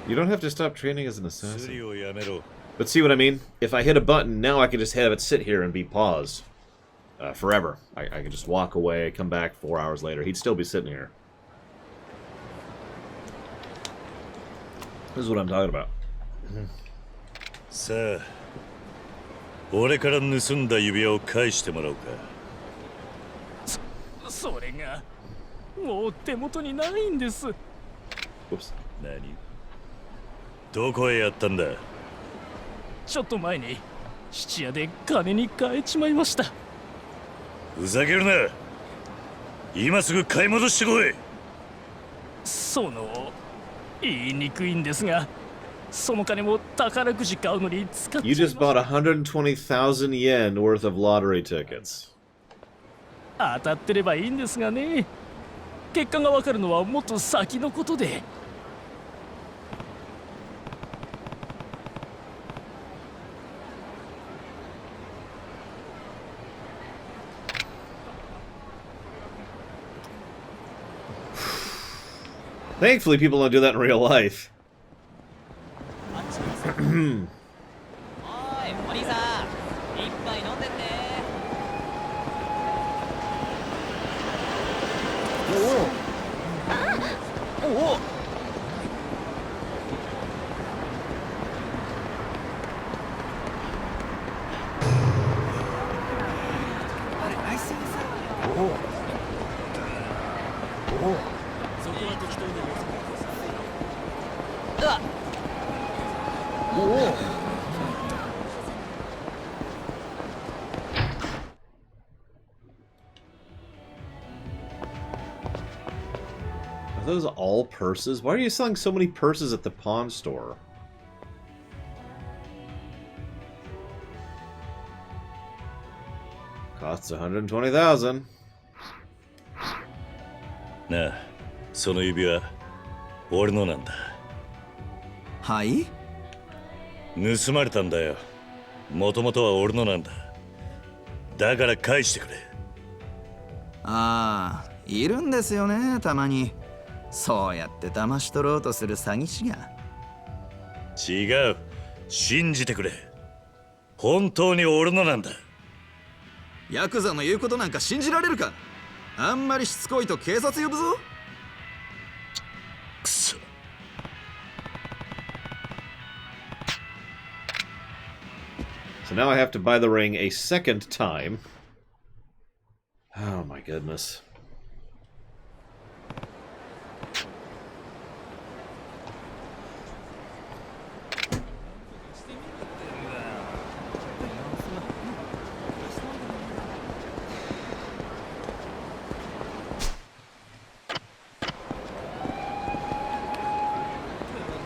You don't have to stop training as an assassin. But see what I mean? If I hit a button, now I can just have it sit here and be paused. Forever. I can just walk away, come back 4 hours later. He'd still be sitting here. This is what I'm talking about. さあ、俺から盗んだ指輪を返してもらおうか。それがもう手元にないんです。 Whoops. 何？どこへやったんだ？ちょっと前に質屋で金に変えちまいました。ふざけるな。今すぐ買い戻してこい。言いにくいんですが、その金も宝くじ買うのに使っちゃいま You した。 just bought 120,000 yen worth of lottery tickets. 当たってればいいんですがね。結果がわかるのはもっと先のことで。 Thankfully, people don't do that in real life. おい、お兄さん、一杯飲んでって。おお。Are those all purses? Why are you selling so many purses at the pawn store? Costs 120,000. なあ、その指輪、俺のなんだ。はい？盗まれたんだよ。もともとは俺のなんだ。だから返してくれ。ああ、いるんですよね、たまに。そうやって騙し取ろうとする詐欺師が。違う。信じてくれ。本当に俺のなんだ。ヤクザの言うことなんか信じられるか。あんまりしつこいと警察呼ぶぞ。くそ。So now I have to buy the ring a second time. Oh my goodness.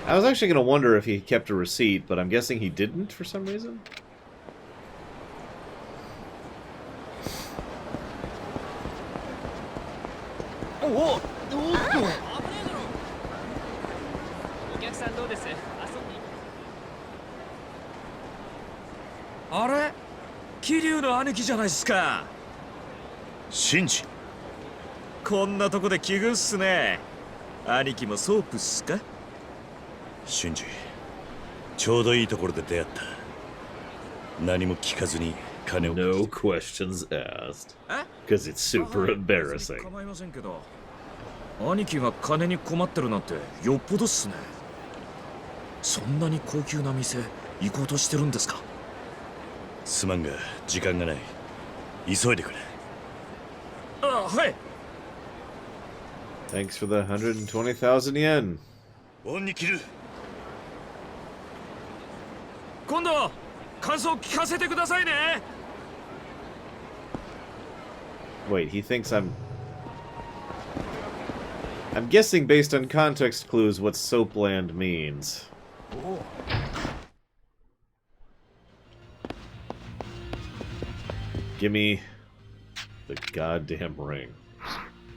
I was actually going to wonder if he kept a receipt, but I'm guessing he didn't for some reason. Oh! お客さんどうです？遊んでいい？あれ桐生の兄貴じゃないっすか。シンジ。こんなとこで奇遇っすね。兄貴もソープっすか？シンジ、ちょうどいいところで出会った。何も聞かずに金を。 No questions asked. Because it's super embarrassing. 構いませんけど、兄貴が金に困ってるなんてよっぽどっすね。そんなに高級な店行こうとしてるんですか？すまんが時間がない。急いでくれ。あ、はい。 Thanks for the 120,000 yen. 恩に切る。今度感想聞かせてくださいね。 Wait, he thinks I'm guessing based on context clues what Soapland means. Give me the goddamn ring.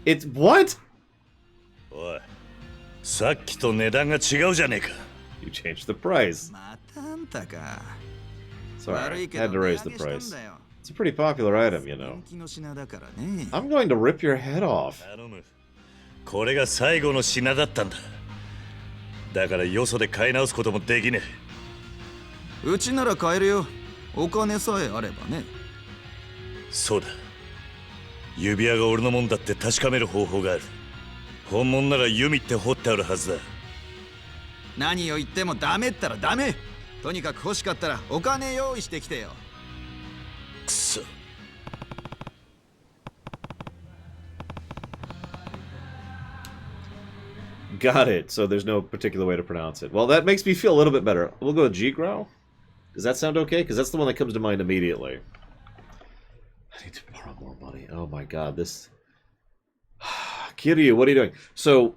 It's what? おい、さっきと値段が違うじゃねえか。You changed the price. またあんたか。 Sorry, I had to raise the price. It's a pretty popular item, you know. 人気の品だからね。 I'm going to rip your head off. 頼む。これが最後の品だったんだ。だからよそで買い直すこともできねえ。うちなら買えるよ。お金さえあればね。そうだ。指輪が俺のもんだって確かめる方法がある。本物なら弓って掘ってあるはずだ。何を言ってもダメったらダメ。とにかく欲しかったらお金用意してきてよ。くそ。Got it. So there's no particular way to pronounce it. Well, that makes me feel a little bit better. We'll go with G-Growl. Does that sound okay? Because that's the one that comes to mind immediately. I need to borrow more money. Oh my god, this... Kiryu, what are you doing? So,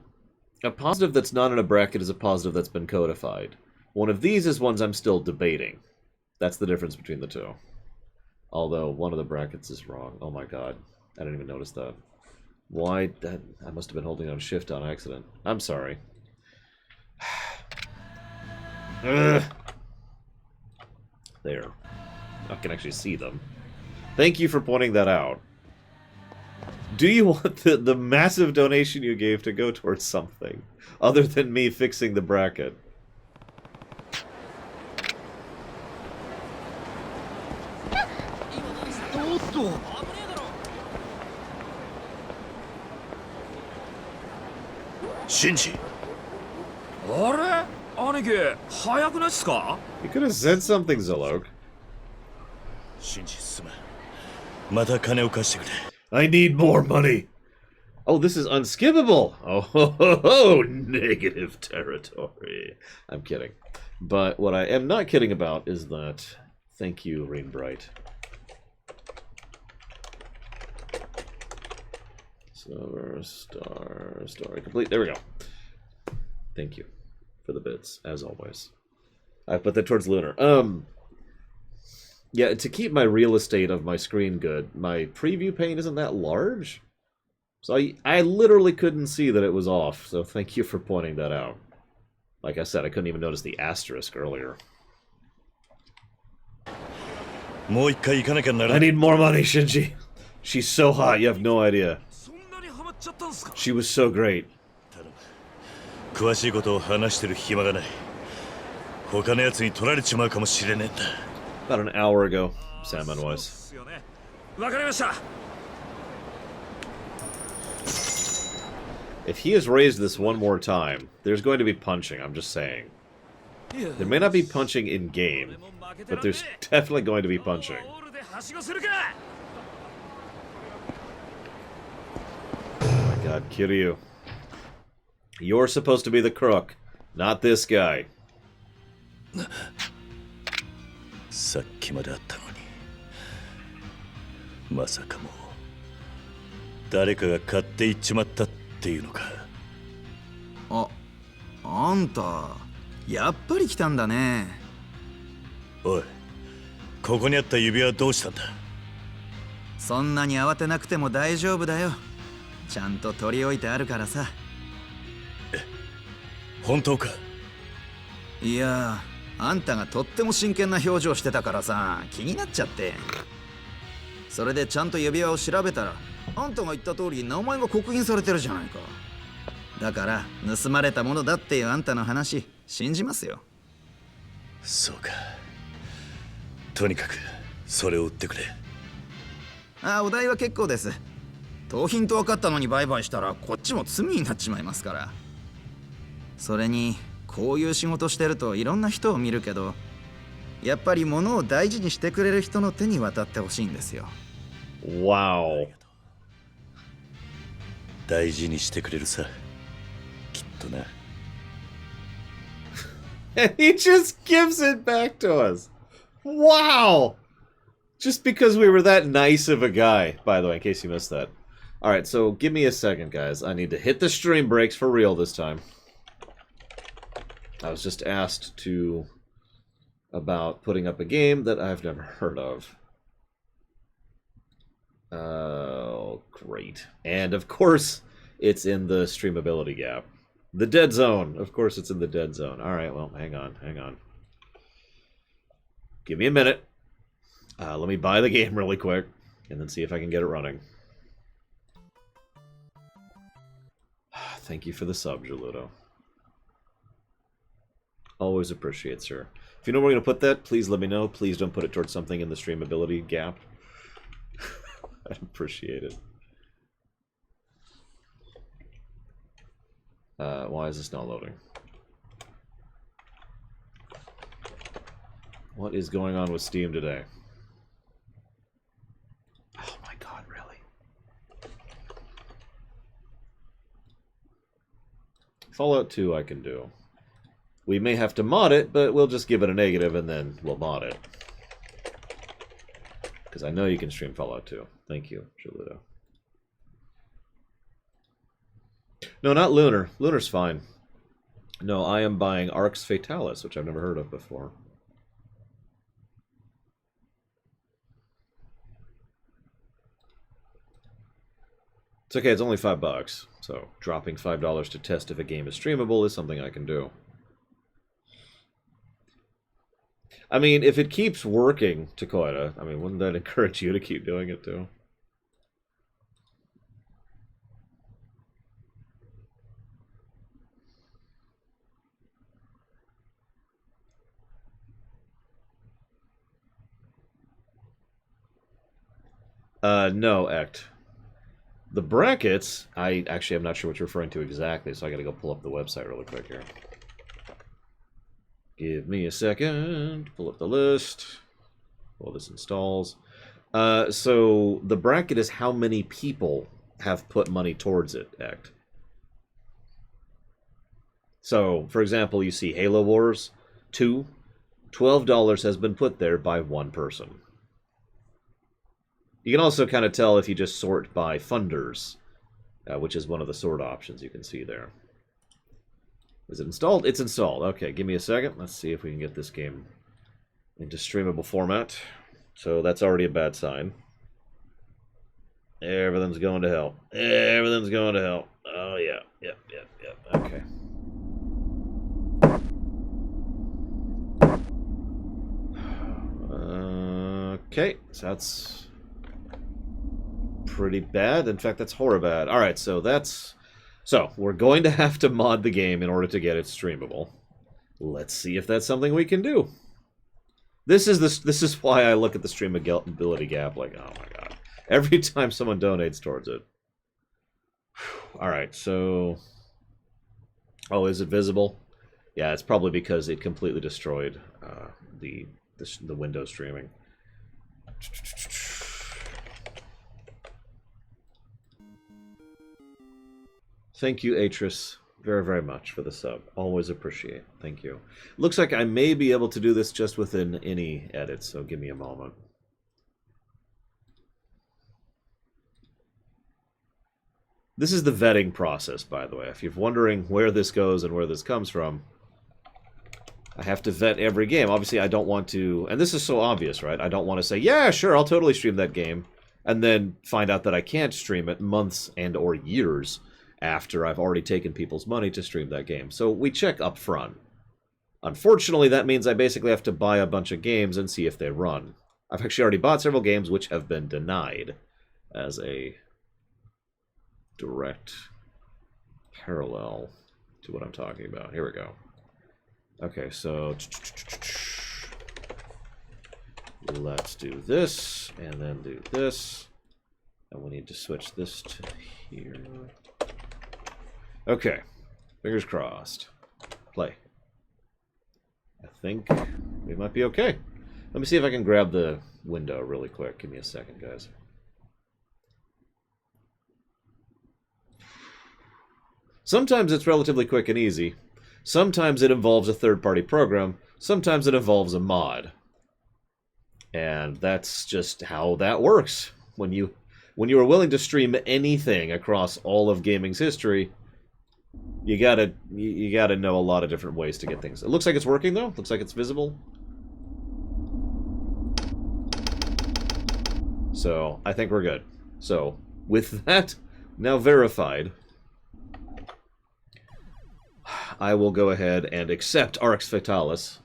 a positive that's not in a bracket is a positive that's been codified. One of these is ones I'm still debating. That's the difference between the two. Although, one of the brackets is wrong. Oh my god. I didn't even notice that. Why? I must have been holding on shift on accident. I'm sorry. Ugh. There. I can actually see them. Thank you for pointing that out. Do you want the massive donation you gave to go towards something other than me fixing the bracket? Shinji. あれ兄貴早くないっすか？ You could have said something, Zolok. シンジすまん。また金を貸してくれ。I need more money. Oh, this is unskippable. Oh, ho, ho, ho, negative territory. I'm kidding. But what I am not kidding about is that... Thank you, Rainbright. Silver Star story complete. There we go. Thank you for the bits, as always. I put that towards Lunar. Yeah, to keep my real estate of my screen good, my preview pane isn't that large. So I literally couldn't see that it was off, so thank you for pointing that out. Like I said, I couldn't even notice the asterisk earlier. I need more money, Shinji. She's so hot, you have no idea. She was so great. 詳しいことを話してる暇がない。他のやつに取られちまうかもしれねえんだ。About an hour ago, Sandman was. わかりました。 If he has raised this one more time, there's going to be punching, I'm just saying. There may not be punching in game, but there's definitely going to be punching. Oh my god, Kiryu. You're supposed to be the crook, not this guy. さっきまであったのにまさかもう誰かが買っていっちまったっていうのか。あんたやっぱり来たんだね。おい、ここにあった指輪はどうしたんだ。そんなに慌てなくても大丈夫だよ。ちゃんと取り置いてあるからさ。本当か。いやあんたがとっても真剣な表情してたからさ、気になっちゃって。それでちゃんと指輪を調べたら、あんたが言った通り名前が刻印されてるじゃないか。だから盗まれたものだっていうあんたの話信じますよ。そうか。とにかくそれを売ってくれ。お代は結構です。盗品と分かったのに売買したらこっちも罪になっちまいますから。それにこういう仕事してるといろんな人を見るけど、やっぱり物を大事にしてくれる人の手に渡ってほしいんですよ。Wow. 大事にしてくれるさ、きっとな。And he just gives it back to us. Wow! Just because we were that nice of a guy, by the way, in case you missed that. Alright, so give me a second, guys. I need to hit the stream brakes for real this time. I was just asked about putting up a game that I've never heard of. Oh, great. And of course, it's in the streamability gap. The dead zone. Of course, it's in the dead zone. Alright, well, hang on. Give me a minute. Let me buy the game really quick, and then see if I can get it running. Thank you for the sub, Geludo. Always appreciate, sir. If you know where we're going to put that, please let me know. Please don't put it towards something in the streamability gap. I'd appreciate it. Why is this not loading? What is going on with Steam today? Oh my god, really? Fallout 2 I can do. We may have to mod it, but we'll just give it a negative and then we'll mod it. Because I know you can stream Fallout 2. Thank you, Geludo. No, not Lunar. Lunar's fine. No, I am buying Arx Fatalis, which I've never heard of before. It's okay, it's only $5, so dropping $5 to test if a game is streamable is something I can do. I mean, if it keeps working, Takoida, I mean, wouldn't that encourage you to keep doing it too? No, Ect. The brackets, I'm not sure what you're referring to exactly, so I gotta go pull up the website really quick here. Give me a second, pull up the list while this installs. So the bracket is how many people have put money towards it, Ect. So, for example, you see Halo Wars 2, $12 has been put there by one person. You can also kind of tell if you just sort by funders, which is one of the sort options you can see there. Is it installed? It's installed. Okay, give me a second. Let's see if we can get this game into streamable format. So that's already a bad sign. Everything's going to hell. Everything's going to hell. Oh, yeah. Yep. Okay. Okay, so that's pretty bad. In fact, that's horror bad. All right, so we're going to have to mod the game in order to get it streamable. Let's see if that's something we can do. This is why I look at the streamability gap like, oh my god, every time someone donates towards it. All right, so is it visible? Yeah, it's probably because it completely destroyed the window streaming. Thank you, Atris, very, very much for the sub. Always appreciate. Thank you. Looks like I may be able to do this just within any edit, so give me a moment. This is the vetting process, by the way. If you're wondering where this goes and where this comes from, I have to vet every game. Obviously, I don't want to... And this is so obvious, right? I don't want to say, yeah, sure, I'll totally stream that game, and then find out that I can't stream it months and or years after I've already taken people's money to stream that game. So we check up front. Unfortunately, that means I basically have to buy a bunch of games and see if they run. I've actually already bought several games which have been denied as a direct parallel to what I'm talking about. Here we go. Okay, so let's do this, and then do this. And we need to switch this to here. Okay, fingers crossed. Play. I think we might be okay. Let me see if I can grab the window really quick. Give me a second, guys. Sometimes it's relatively quick and easy. Sometimes it involves a third-party program. Sometimes it involves a mod. And that's just how that works. When you are willing to stream anything across all of gaming's history, you gotta know a lot of different ways to get things. It looks like it's working though. Looks like it's visible. So I think we're good. So with that now verified, I will go ahead and accept Arx Fatalis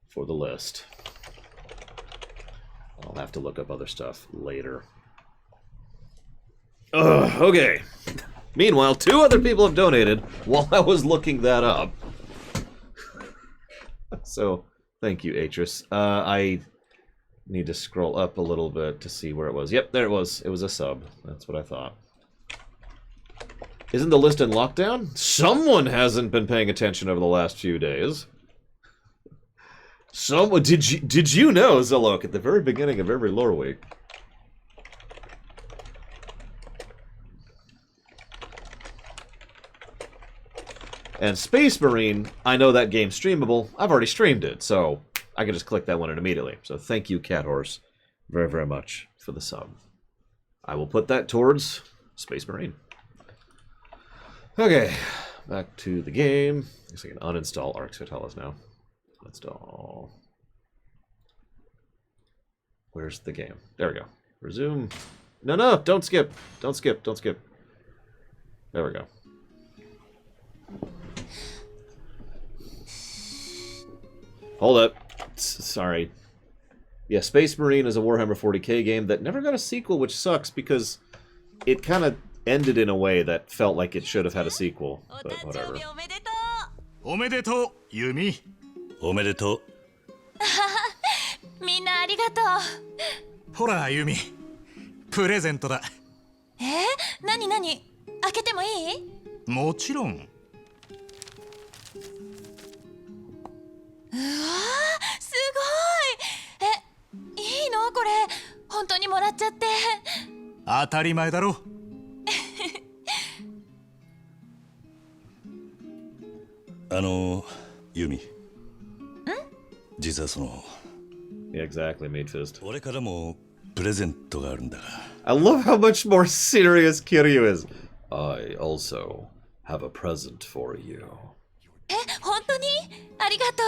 for the list. I'll have to look up other stuff later. Okay. Meanwhile, 2 other people have donated while I was looking that up. So, thank you, Atris. I need to scroll up a little bit to see where it was. Yep, there it was. It was a sub. That's what I thought. Isn't the list in lockdown? Someone hasn't been paying attention over the last few days. Someone did you know, Zalok, at the very beginning of every lore week? And Space Marine, I know that game's streamable. I've already streamed it, so I can just click that one in immediately. So thank you, Cat Horse, very, very much for the sub. I will put that towards Space Marine. Okay, back to the game. I guess I can uninstall Arx Fatalis now. Install. Where's the game? There we go. Resume. No, don't skip. Don't skip. There we go. Hold up. Sorry. Yeah, Space Marine is a Warhammer 40k game that never got a sequel, which sucks because it kind of ended in a way that felt like it should have had a sequel, but whatever. おめでとう、ユミ。おめでとう。みんなありがとう。ほら、ユミ。プレゼントだ。なになに？開けてもいい？もちろん。うわー、すごい。いいのこれ？本当にもらっちゃって。当たり前だろ。ユミ。実はその。Yeah, exactly, Meat Fist. 俺からもプレゼントがあるんだが。I love how much more serious Kiryu is. I also have a present for you. 本当に？ありがと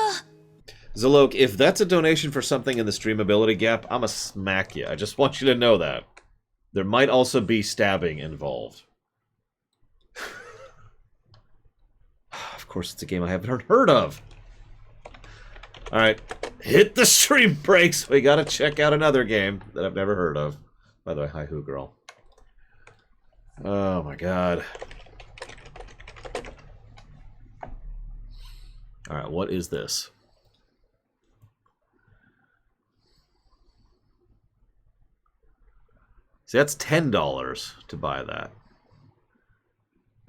う。 Zalok, if that's a donation for something in the streamability gap, I'ma smack you. I just want you to know that. There might also be stabbing involved. Of course, it's a game I haven't heard of. Alright, hit the stream brakes. We gotta check out another game that I've never heard of. By the way, hi, Who Girl. Oh my god. Alright, what is this? See, that's $10 to buy that.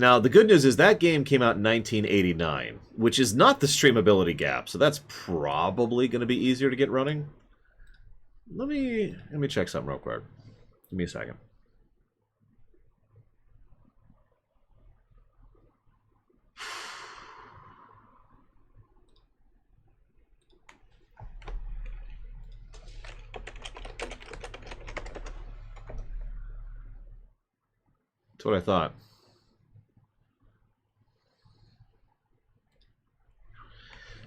Now, the good news is that game came out in 1989, which is not the streamability gap, so that's probably going to be easier to get running. Let me check something real quick. Give me a second. That's what I thought.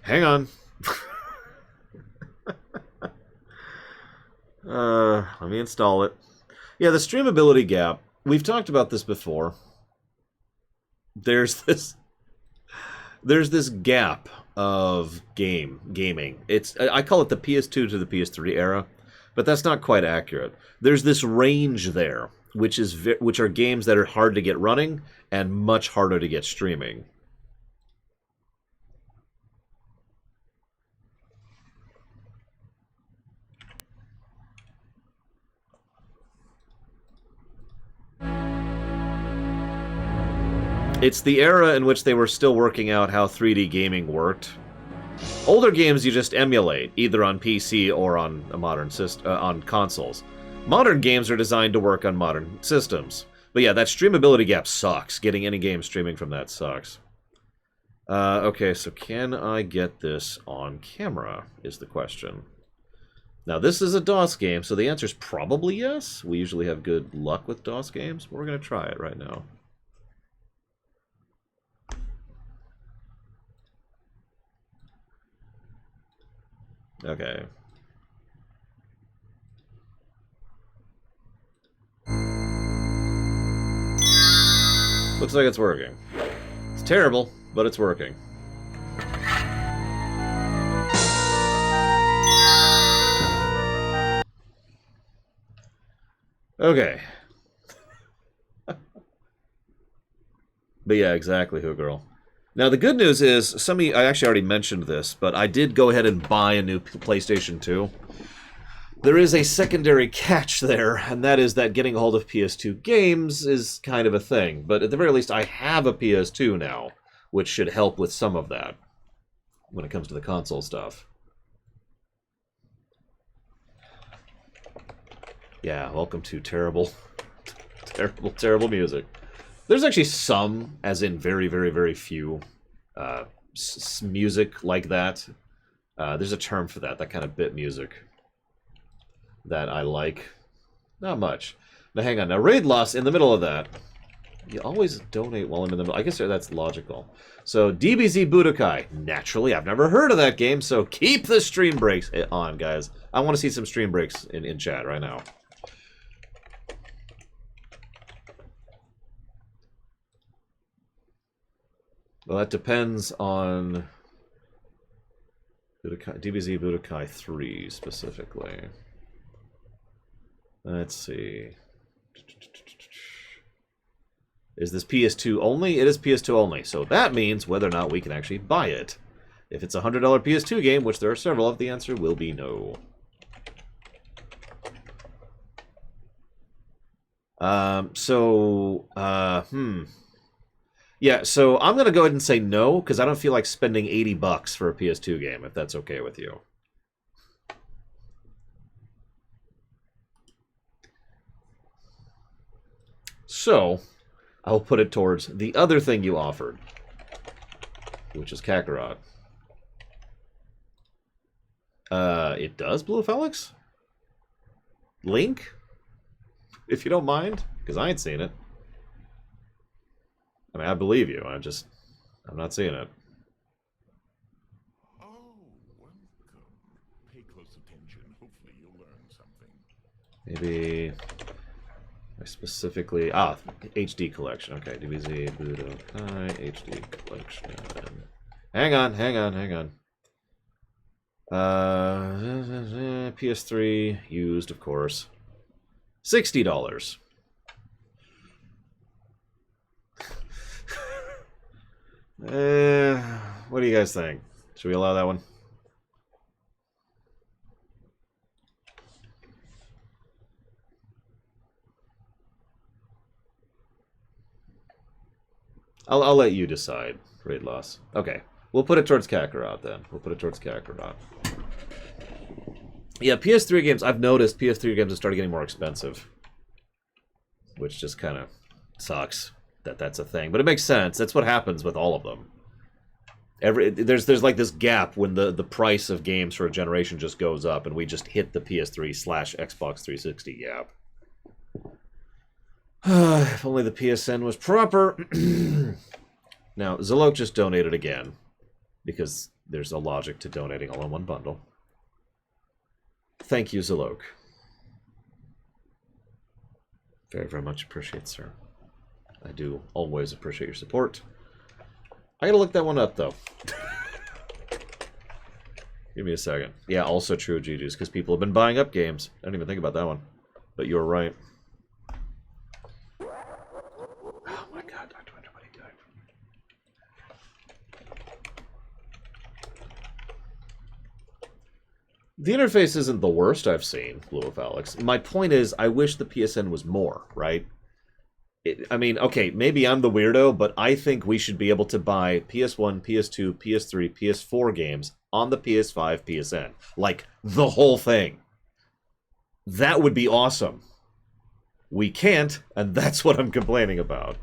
Hang on. Let me install it. Yeah, the streamability gap. We've talked about this before. There's this gap of gaming. I call it the PS2 to the PS3 era, but that's not quite accurate. There's this range there, which are games that are hard to get running and much harder to get streaming. It's the era in which they were still working out how 3D gaming worked. Older games you just emulate, either on PC or on a modern on consoles. Modern games are designed to work on modern systems. But yeah, that streamability gap sucks. Getting any game streaming from that sucks. Okay, so can I get this on camera, is the question. Now, this is a DOS game, so the answer is probably yes. We usually have good luck with DOS games, but we're going to try it right now. Okay. Looks like it's working. It's terrible, but it's working. Okay. But yeah, exactly, Who Girl. Now, the good news is, I actually already mentioned this, but I did go ahead and buy a new PlayStation 2. There is a secondary catch there, and that is that getting a hold of PS2 games is kind of a thing. But at the very least, I have a PS2 now, which should help with some of that when it comes to the console stuff. Yeah, welcome to terrible, terrible music. There's actually some, as in very, very, very few, music like that. There's a term for that kind of bit music that I like. Not much. Now, hang on. Now, Raid Loss, in the middle of that, you always donate while I'm in the middle. I guess that's logical. So, DBZ Budokai. Naturally, I've never heard of that game, so keep the stream breaks on, guys. I want to see some stream breaks in chat right now. Well, that depends on DBZ Budokai 3 specifically. Let's see. Is this PS2 only? It is PS2 only, so that means whether or not we can actually buy it. If it's a $100 PS2 game, which there are several of, the answer will be no. Yeah, so I'm going to go ahead and say no, because I don't feel like spending $80 for a PS2 game, if that's okay with you. So, I'll put it towards the other thing you offered, which is Kakarot. It does, Blue Felix? Link? If you don't mind, because I ain't seen it. I mean, I believe you. I'm not seeing it. Oh, welcome. Pay close attention. Hopefully you'll learn something. Maybe I specifically HD collection. Okay, DBZ Budokai HD collection. Hang on. PS3 used, of course. $60. What do you guys think? Should we allow that one? I'll let you decide. Raid loss. Okay. We'll put it towards Kakarot then. We'll put it towards Kakarot. Yeah, PS3 games, I've noticed PS3 games have started getting more expensive. Which just kind of sucks that that's a thing. But it makes sense. That's what happens with all of them. There's like this gap when the price of games for a generation just goes up, and we just hit the PS3/Xbox 360 gap. If only the PSN was proper. Now, Zalok just donated again, because there's a logic to donating all in one bundle. Thank you, Zalok. Very, very much appreciate, sir. I do always appreciate your support. I gotta look that one up, though. Give me a second. Yeah, also true, GG's, because people have been buying up games. I didn't even think about that one. But you were right. Oh my god, Dr. Winterbody died. The interface isn't the worst I've seen, Blue of Alex. My point is, I wish the PSN was more, right? I mean, okay, maybe I'm the weirdo, but I think we should be able to buy PS1, PS2, PS3, PS4 games on the PS5 PSN. Like, the whole thing. That would be awesome. We can't, and that's what I'm complaining about.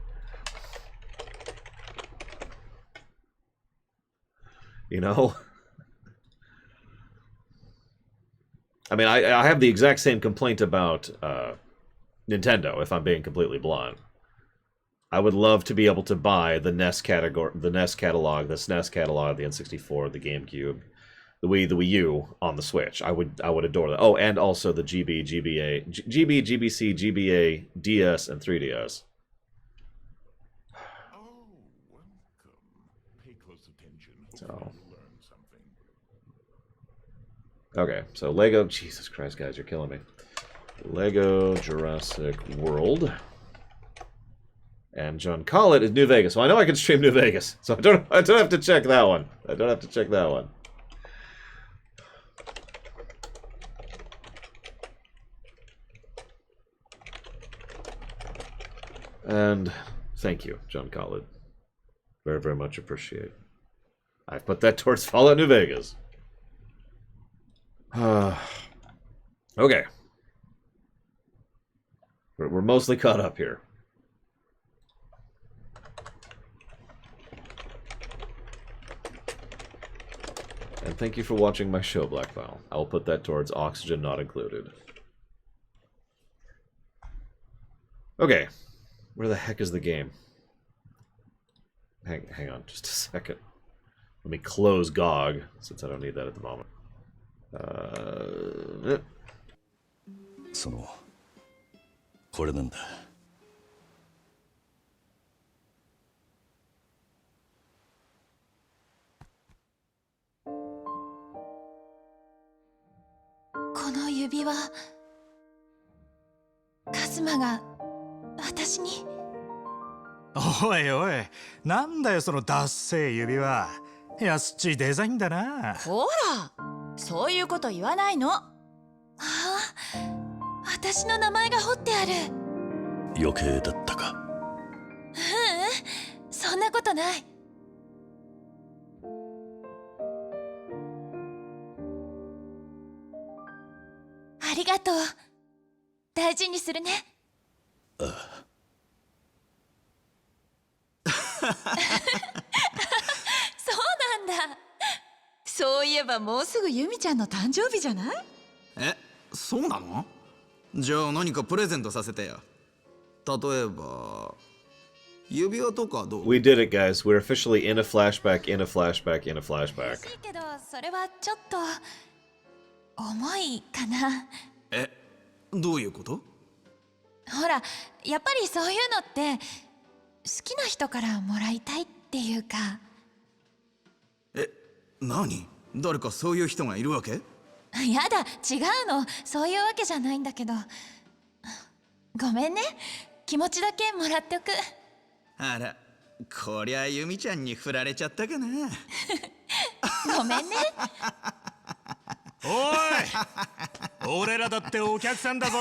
You know? I mean, I have the exact same complaint about Nintendo, if I'm being completely blunt. I would love to be able to buy the NES category, the NES catalog, the SNES catalog, the N64, the GameCube, the Wii U on the Switch. I would adore that. Oh, and also the GB, GBC, GBA, DS, and 3DS. Oh, welcome. Pay close attention. So. You'll learn something. Okay, so Lego... Jesus Christ, guys, you're killing me. Lego Jurassic World. And John Collett is New Vegas. Well, I know I can stream New Vegas, so I don't have to check that one. I don't have to check that one. And thank you, John Collett. Very, very much appreciate. I put that towards Fallout New Vegas. Okay. We're mostly caught up here. And thank you for watching my show, Black File. I'll put that towards oxygen not included. Okay. Where the heck is the game? Hang on just a second. Let me close GOG, since I don't need that at the moment. これなんだ。この指輪、カズマが私に。おいおい、なんだよそのダッセー指輪。安っちいデザインだな。ほら、そういうこと言わないの。ああ、私の名前が彫ってある。余計だったか。そんなことない。ありがとう。大事にするね。ああ。そうなんだ。そういえばもうすぐユミちゃんの誕生日じゃない？え、そうなの？じゃあ何かプレゼントさせてよ。例えば指輪とかどう？ We did it, guys. We're officially in a flashback, in a flashback, in a flashback. 嬉しいけど、それはちょっと重いかな。え、どういうこと？ほら、やっぱりそういうのって好きな人からもらいたいっていうか。え、何？誰かそういう人がいるわけ？やだ、違うの。そういうわけじゃないんだけど。ごめんね。気持ちだけもらっておく。あら、こりゃユミちゃんに振られちゃったかな。ごめんね。おい、俺らだってお客さんだぞ。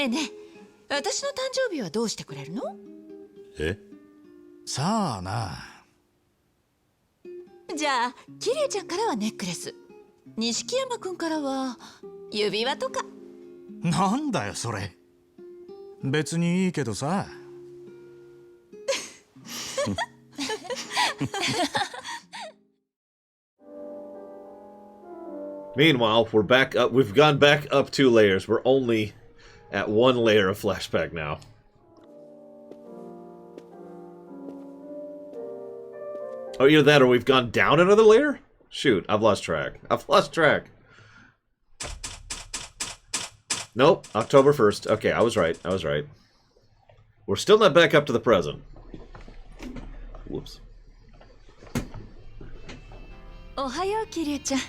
ねえねえ、私の誕生日はどうしてくれるの？え？さあな。じゃあキリュウちゃんからはネックレス、錦山くんからは指輪とか。なんだよそれ。別にいいけどさ。Meanwhile, we're back up. We've gone back up 2 layers. We're only at 1 layer of flashback now. Oh, either that or we've gone down another layer? Shoot, I've lost track. I've lost track. Nope, October 1st. Okay, I was right. I was right. We're still not back up to the present. Whoops. おはようキリュウちゃん。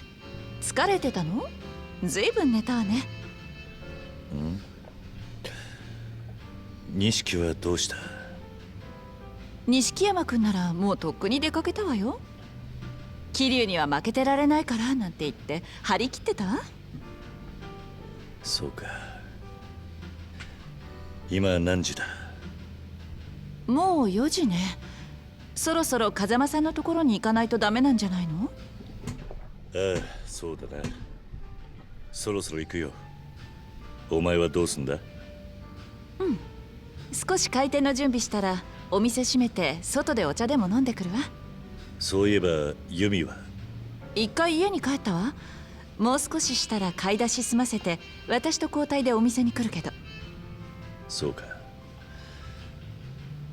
疲れてたの？ずいぶん寝たわね。錦はどうした？錦山くんならもうとっくに出かけたわよ。桐生には負けてられないからなんて言って張り切ってたわ。そうか。今何時だ？もう4時ね。そろそろ風間さんのところに行かないとダメなんじゃないの？ああ、そうだな。そろそろ行くよ。お前はどうすんだ？うん。少し開店の準備したらお店閉めて外でお茶でも飲んでくるわ。そういえばユミは？一回家に帰ったわ。もう少ししたら買い出し済ませて私と交代でお店に来るけど。そうか。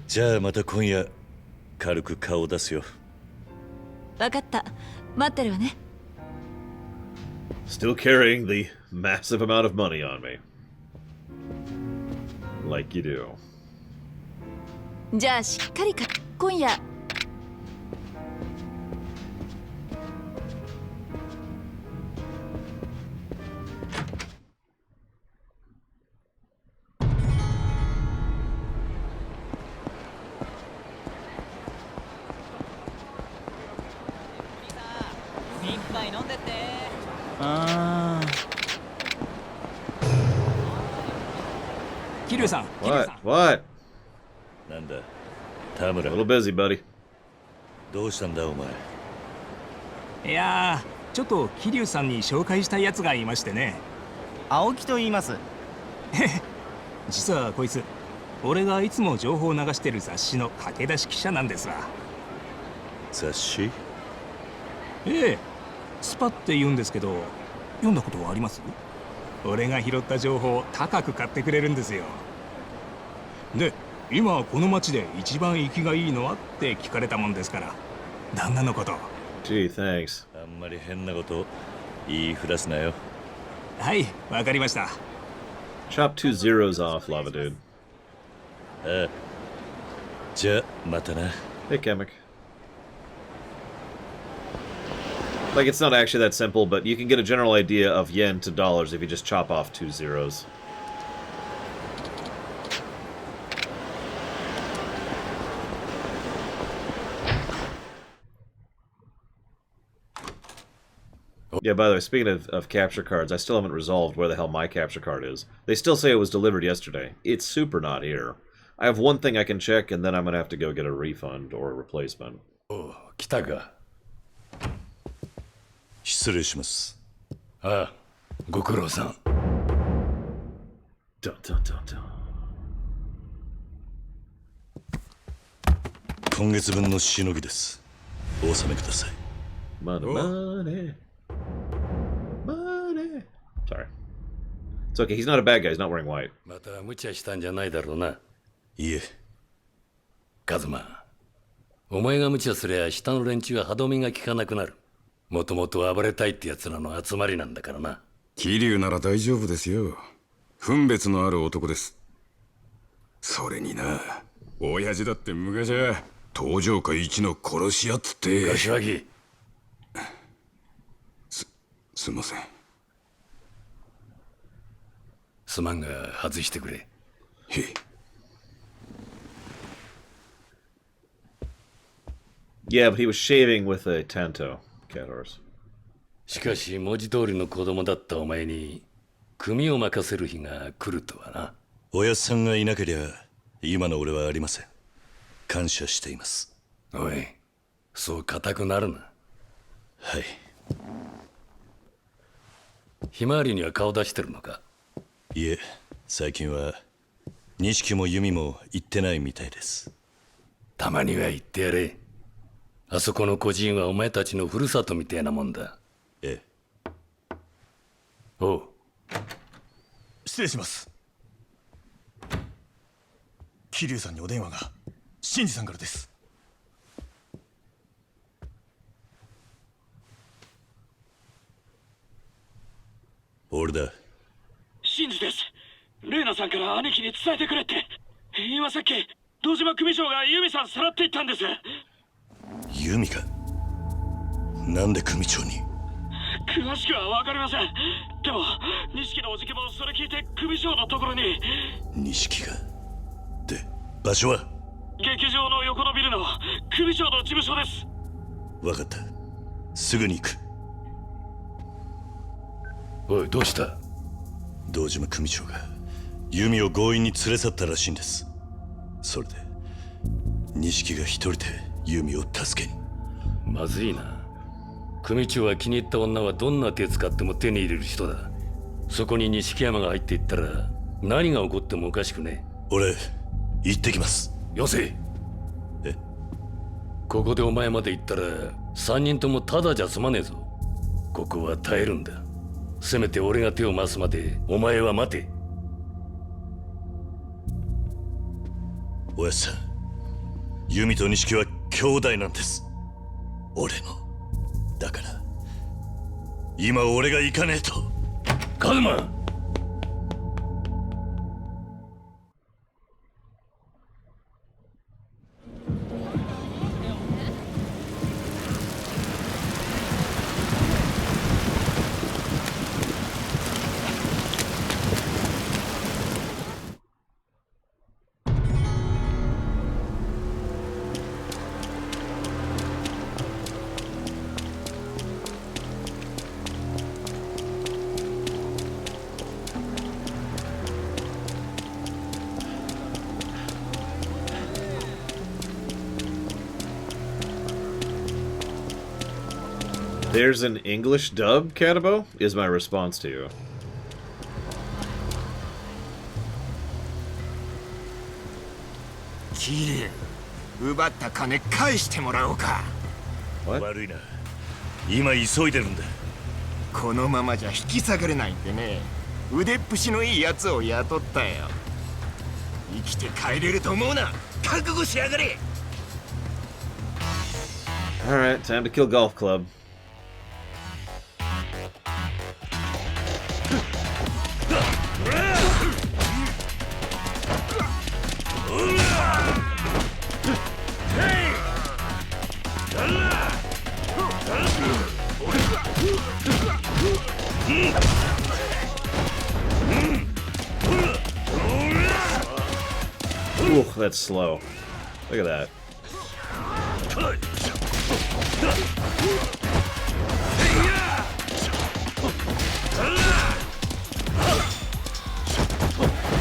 じゃあまた今夜軽く顔を出すよ。わかった。待ってるわね。Still carrying the massive amount of money on me. Like you do. じゃあしっかり今夜。一杯飲んでって。ああ。桐生さん、桐生さん。 What? What? なんだ田村。 A little busy, buddy. どうしたんだお前。いやー、ちょっと桐生さんに紹介したいやつがいましてね。青木と言います。実はこいつ、俺がいつも情報を流してる雑誌の駆け出し記者なんですわ。雑誌？ええ、スパって言うんですけど、読んだことはあります？俺が拾った情報を高く買ってくれるんですよ。で、今この町で一番生きがいいのはって聞かれたもんですから、旦那のこと。Gee, thanks. あんまり変なこと言いふらすなよ。はい、わかりました。Chop 2 zeros off, Lava Dude. ああ、じゃあまたな。 Hey, Kamek. Like, it's not actually that simple, but you can get a general idea of yen to dollars if you just chop off 2 zeros. Yeah, by the way, speaking of capture cards, I still haven't resolved where the hell my capture card is. They still say it was delivered yesterday. It's super not here. I have one thing I can check, and then I'm going to have to go get a refund or a replacement. おう、来たか。失礼します。ああ、ご苦労さん。Dun, dun, dun, dun. 今月分のしのぎです。お納めください。Money, money. Money. Sorry. It's okay, he's not a bad guy, he's not wearing white. また無茶したんじゃないだろうな。いえ。カズマ、お前が無茶すりゃ下の連中は歯止めが効かなくなる。もともと暴れたいってやつらの集まりなんだからな。桐生なら大丈夫ですよ。分別のある男です。それにな、親父だって昔は東条家一の殺し屋っつって。柏木。すいません。すまんが外してくれ。へい。Yeah, but he was shaving with a Tanto cat horse. しかし文字通りの子供だったお前に組を任せる日が来るとはな。おやっさんがいなけりゃ今の俺はありません。感謝しています。おい、そう固くなるな。はい。ひまわりには顔出してるのか？いえ、最近は錦も弓も行ってないみたいです。たまには言ってやれ。あそこの孤児院はお前たちのふるさとみたいなもんだ。ええ。おう。失礼します。桐生さんにお電話が。新次さんからです。俺だ。新次です。レイナさんから兄貴に伝えてくれって。今さっき堂島組長がユミさんさらっていったんです。弓か。なんで組長に？詳しくは分かりません。でも錦のおじけもそれ聞いて組長のところに。錦が。で、場所は？劇場の横のビルの組長の事務所です。分かった。すぐに行く。おい、どうした？堂島組長が弓を強引に連れ去ったらしいんです。それで錦が一人で弓を助けに。まずいな。組長は気に入った女はどんな手使っても手に入れる人だ。そこに錦山が入っていったら何が起こってもおかしくねえ。俺行ってきます。よせ。え？ここでお前まで行ったら3人ともただじゃ済まねえぞ。ここは耐えるんだ。せめて俺が手を回すまでお前は待て。おやっさん、弓と錦は兄弟なんです。俺の。だから今俺が行かねえと。カズマ。There's an English dub, Katabo? Is my response to you. キリ奪った金返してもらおうか。悪いな。今急いでるんだ。このままじゃ引き下がれないんでね。腕っぷしのいいやつを雇ったよ。生きて帰れると思うな。覚悟しやがれ。 Alright, time to kill Golf Club. Ooh, that's slow. Look at that.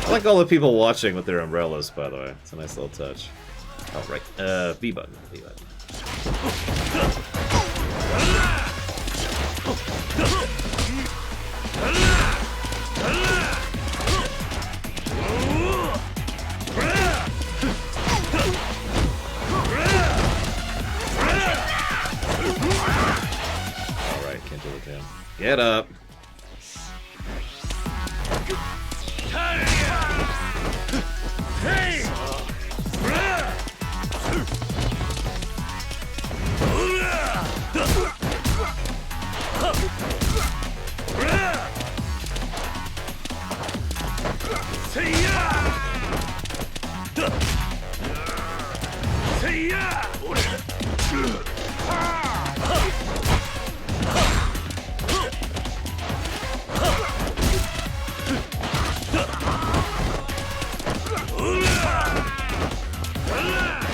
I like all the people watching with their umbrellas, by the way. It's a nice little touch. Oh, right. B button. B button. Alright, can't do it again. Get up!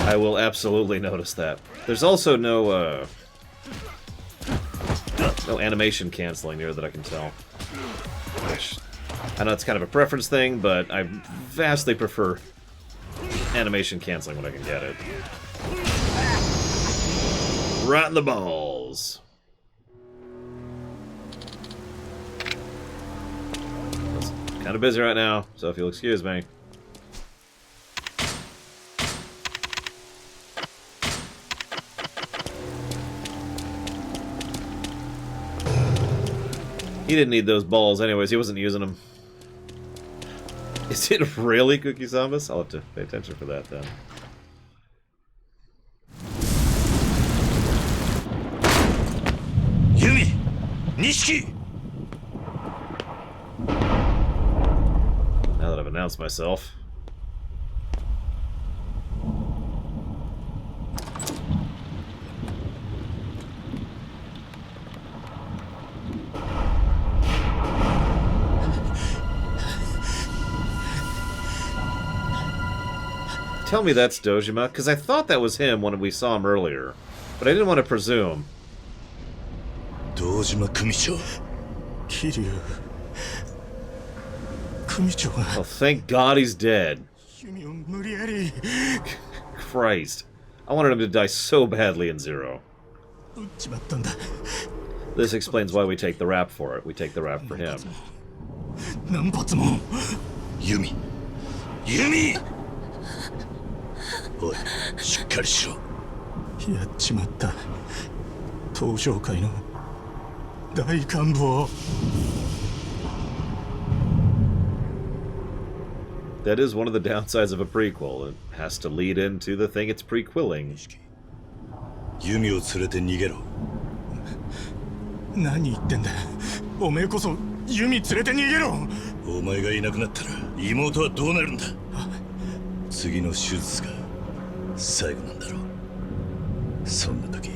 I will absolutely notice that. There's also no animation canceling here that I can tell. Gosh. I know it's kind of a preference thing, but I vastly prefer animation canceling when I can get it. Right in the balls. It's kind of busy right now, so if you'll excuse me. He didn't need those balls anyways, he wasn't using them. Is it really Cookie Zambas? I'll have to pay attention for that then. Yumi! Nishiki! Now that I've announced myself. Tell me that's Dojima, because I thought that was him when we saw him earlier, but I didn't want to presume. Dojima Kumicho. Kiryu. Kumichoが Oh, thank God he's dead. 弓を無理やり Christ. I wanted him to die so badly in Zero. 撃っちまったんだ。 This explains why we take the rap for it. We take the rap for him. 何発も。Yumi! Yumi! おい、しっかりしろ。やっちまった。東上界の大幹部を。 That is one of the downsides of a prequel. It has to lead into the thing it's prequeling. 弓を連れて逃げろ。何言ってんだ。おめえこそ弓連れて逃げろ。お前がいなくなったら妹はどうなるんだ。次の手術が最後なんだろう。そんな時、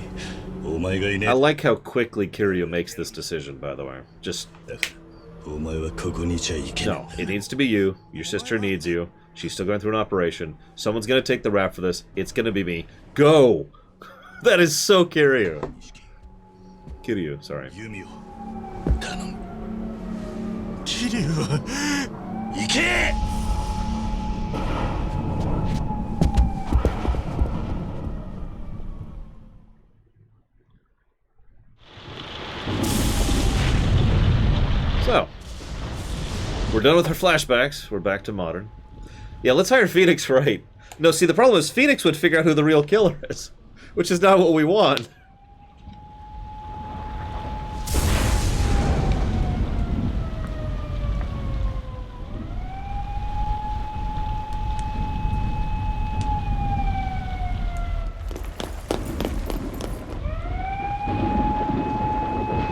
お前がいねえ。 I like how quickly Kiryu makes this decision, by the way. Just... お前はここにいちゃいけない。 No, it needs to be you. Your sister needs you. She's still going through an operation. Someone's gonna take the rap for this. It's gonna be me. Go! That is so Kiryu. Kiryu, sorry. 弓を頼む。桐生は行け！ So, we're done with our flashbacks. We're back to modern. Yeah, let's hire Phoenix, right? No, see, the problem is Phoenix would figure out who the real killer is, which is not what we want.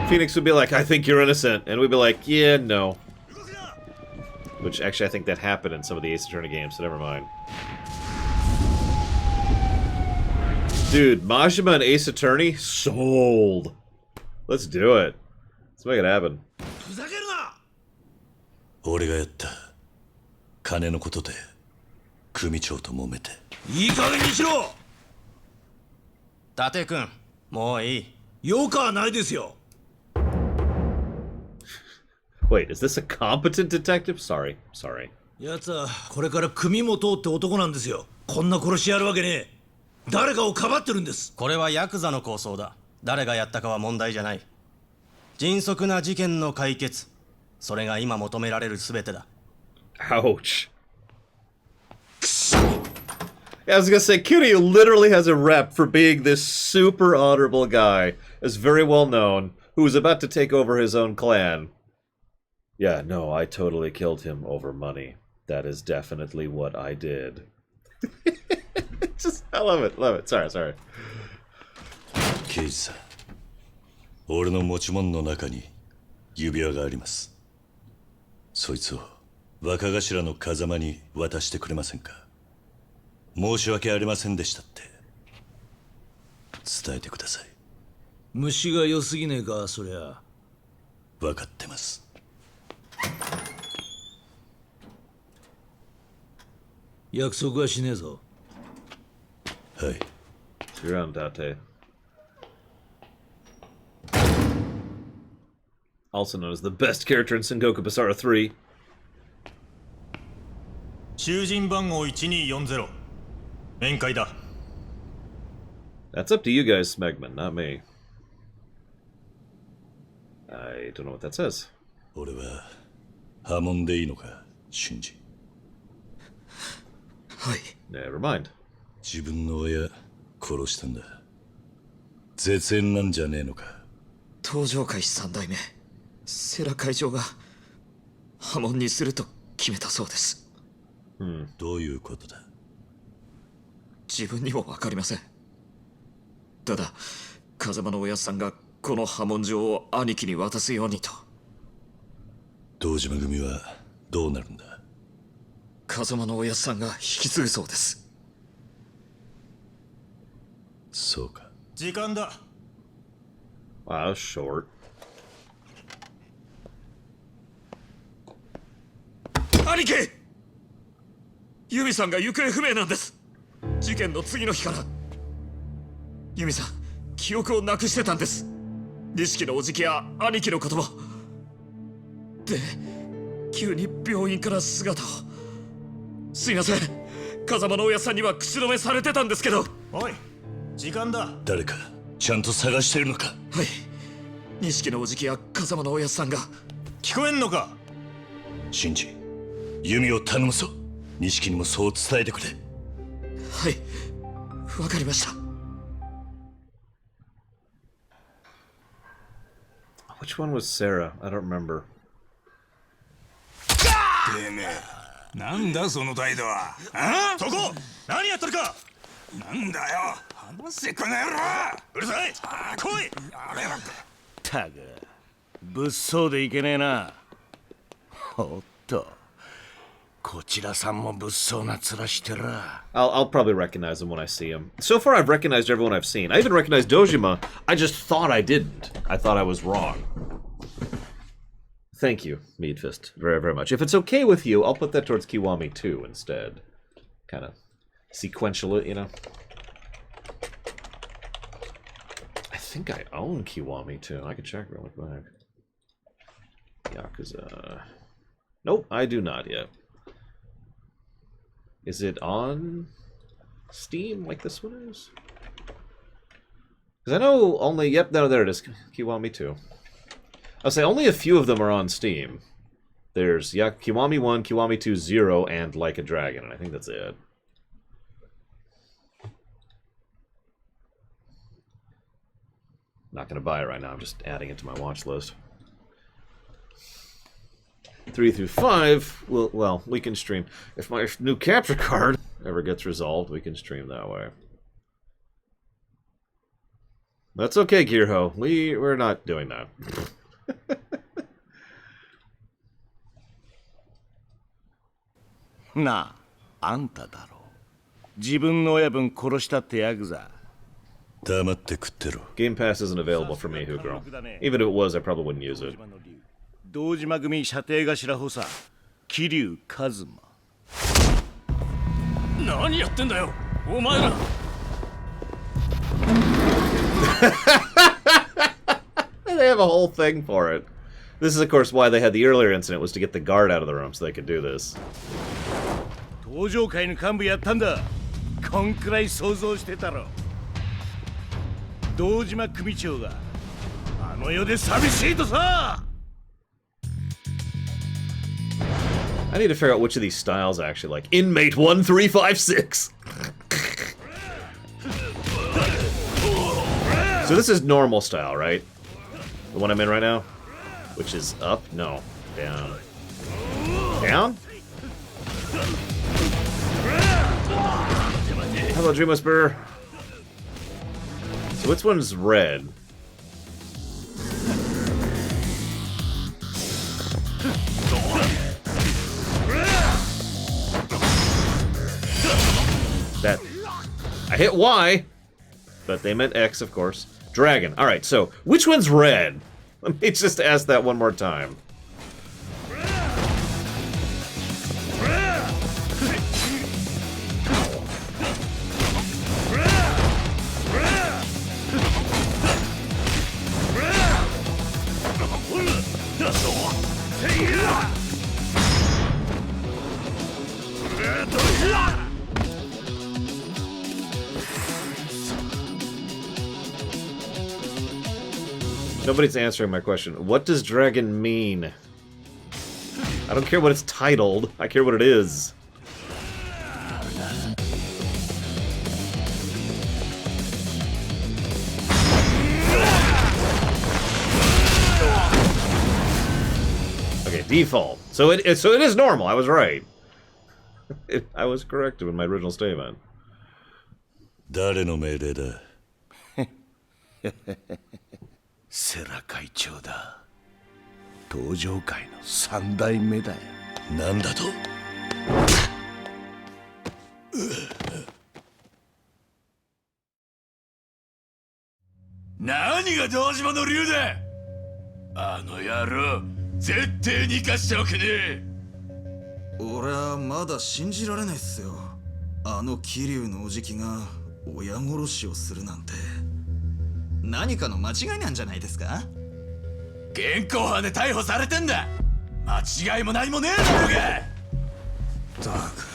Phoenix would be like, I think you're innocent. And we'd be like, yeah, no. Which, actually, I think that happened in some of the Ace Attorney games, so never mind. Dude, Majima and Ace Attorney? Sold. Let's do it. Let's make it happen. ふざけるな！俺がやった。金のことで組長と揉めて。いい加減にしろ！伊達君、もういい。よかはないですよ。 Wait, is this a competent detective? Sorry. 奴はこれから組元って男なんですよ。こんな殺しやるわけねえ。誰かをかばってるんです。これはヤクザの構想だ。誰がやったかは問題じゃない。迅速な事件の解決。それが今求められる全てだ。 Ouch. Yeah, I was gonna say, Kiryu literally has a rep for being this super honorable guy, is very well known, who is about to take over his own clan. Yeah, no, I totally killed him over money. That is definitely what I did. Just, I love it. Sorry. 刑事さん、俺の持ち物の中に指輪があります。そいつを若頭の風間に渡してくれませんか。申し訳ありませんでしたって伝えてください。虫が良すぎねえか、そりゃ。分かってます。 約束はしねえぞ。はい。You're on, Date. Also known as the best character in Sengoku Basara 3. 囚人番号1240面会だ。 That's up to you guys, Smegman, not me. I don't know what that says. 俺は破門でいいのか、シンジ。はい。 Never mind. 自分の親殺したんだ。絶縁なんじゃねえのか。東上会三代目世良会長が破門にすると決めたそうです。どういうことだ。自分にも分かりません。ただ風間のおやっさんがこの破門状を兄貴に渡すようにと。堂島組はどうなるんだ。風間のおやっさんが引き継ぐそうです。そうか。時間だ。 Wow, short. 兄貴、ユミさんが行方不明なんです。事件の次の日からユミさん記憶をなくしてたんです。錦のおじきや兄貴の言葉で急に病院から姿を。すいません、風間のおやさんには口止めされてたんですけど。おい、時間だ。誰かちゃんと探してるのか。はい、錦のおじきや風間のおやさんが。聞こえんのか。シンジ、弓を頼むぞ。錦にもそう伝えてくれ。はい、わかりました。 Which one was Sarah? I don't remember. てめえ、なんだその態度は。ああ、そこ何やってるか。なんだよ、話せこの野郎。うるさい、来い。あれはたく物騒でいけねえな。おっと、こちらさんも物騒な面してら。 I'll probably recognize him when I see him. So far, I've recognized everyone I've seen. I even recognized Dojima. I just thought I didn't. I thought I was wrong. Thank you, Meadfist, very, very much. If it's okay with you, I'll put that towards Kiwami 2 instead. Kind of sequential it, you know? I think I own Kiwami 2. I could check real quick. Yakuza. Nope, I do not yet. Is it on Steam like this one is? Because I know only... Yep, no, there it is. Kiwami 2. I'll say only a few of them are on Steam. There's Kiwami 1, Kiwami 2, 0, and Like a Dragon, and I think that's it. Not going to buy it right now, I'm just adding it to my watch list. 3 through 5, well, we can stream. If my new capture card ever gets resolved, we can stream that way. That's okay, Kirho. We're not doing that. なあ、あんただろう。自分の親分殺したってヤクザ。黙って食ってろ。 Game Pass isn't available for me, Who Girl. Even if it was, I probably wouldn't use it. 堂島組射程頭補佐、桐生一馬。何やってんだよ、お前ら。They have a whole thing for it. This is, of course, why they had the earlier incident, was to get the guard out of the room so they could do this. 東上会の幹部やったんだ。こんくらい想像してたろ。堂島組長があの世で寂しいとさ。 I need to figure out which of these styles I actually like. Inmate 1356! So this is normal style, right? The one I'm in right now? Which is up? No. Down. Down? How about Dream Whisperer? So which one's red? That... I hit Y, but they meant X, of course. Dragon. Alright, so, which one's red? Let me just ask that one more time. Nobody's answering my question. What does dragon mean? I don't care what it's titled. I care what it is. Okay, default. So it is normal. I was right. I was correct in my original statement. 誰の命令だセラ会長だ登場界の三代目だよなんだと何が堂島の竜だあの野郎絶対に生かしておけねえ俺はまだ信じられないっすよ。あの桐生のおじきが親殺しをするなんて何かの間違いなんじゃないですか。現行犯で逮捕されてんだ間違いも何もねえだろうがったく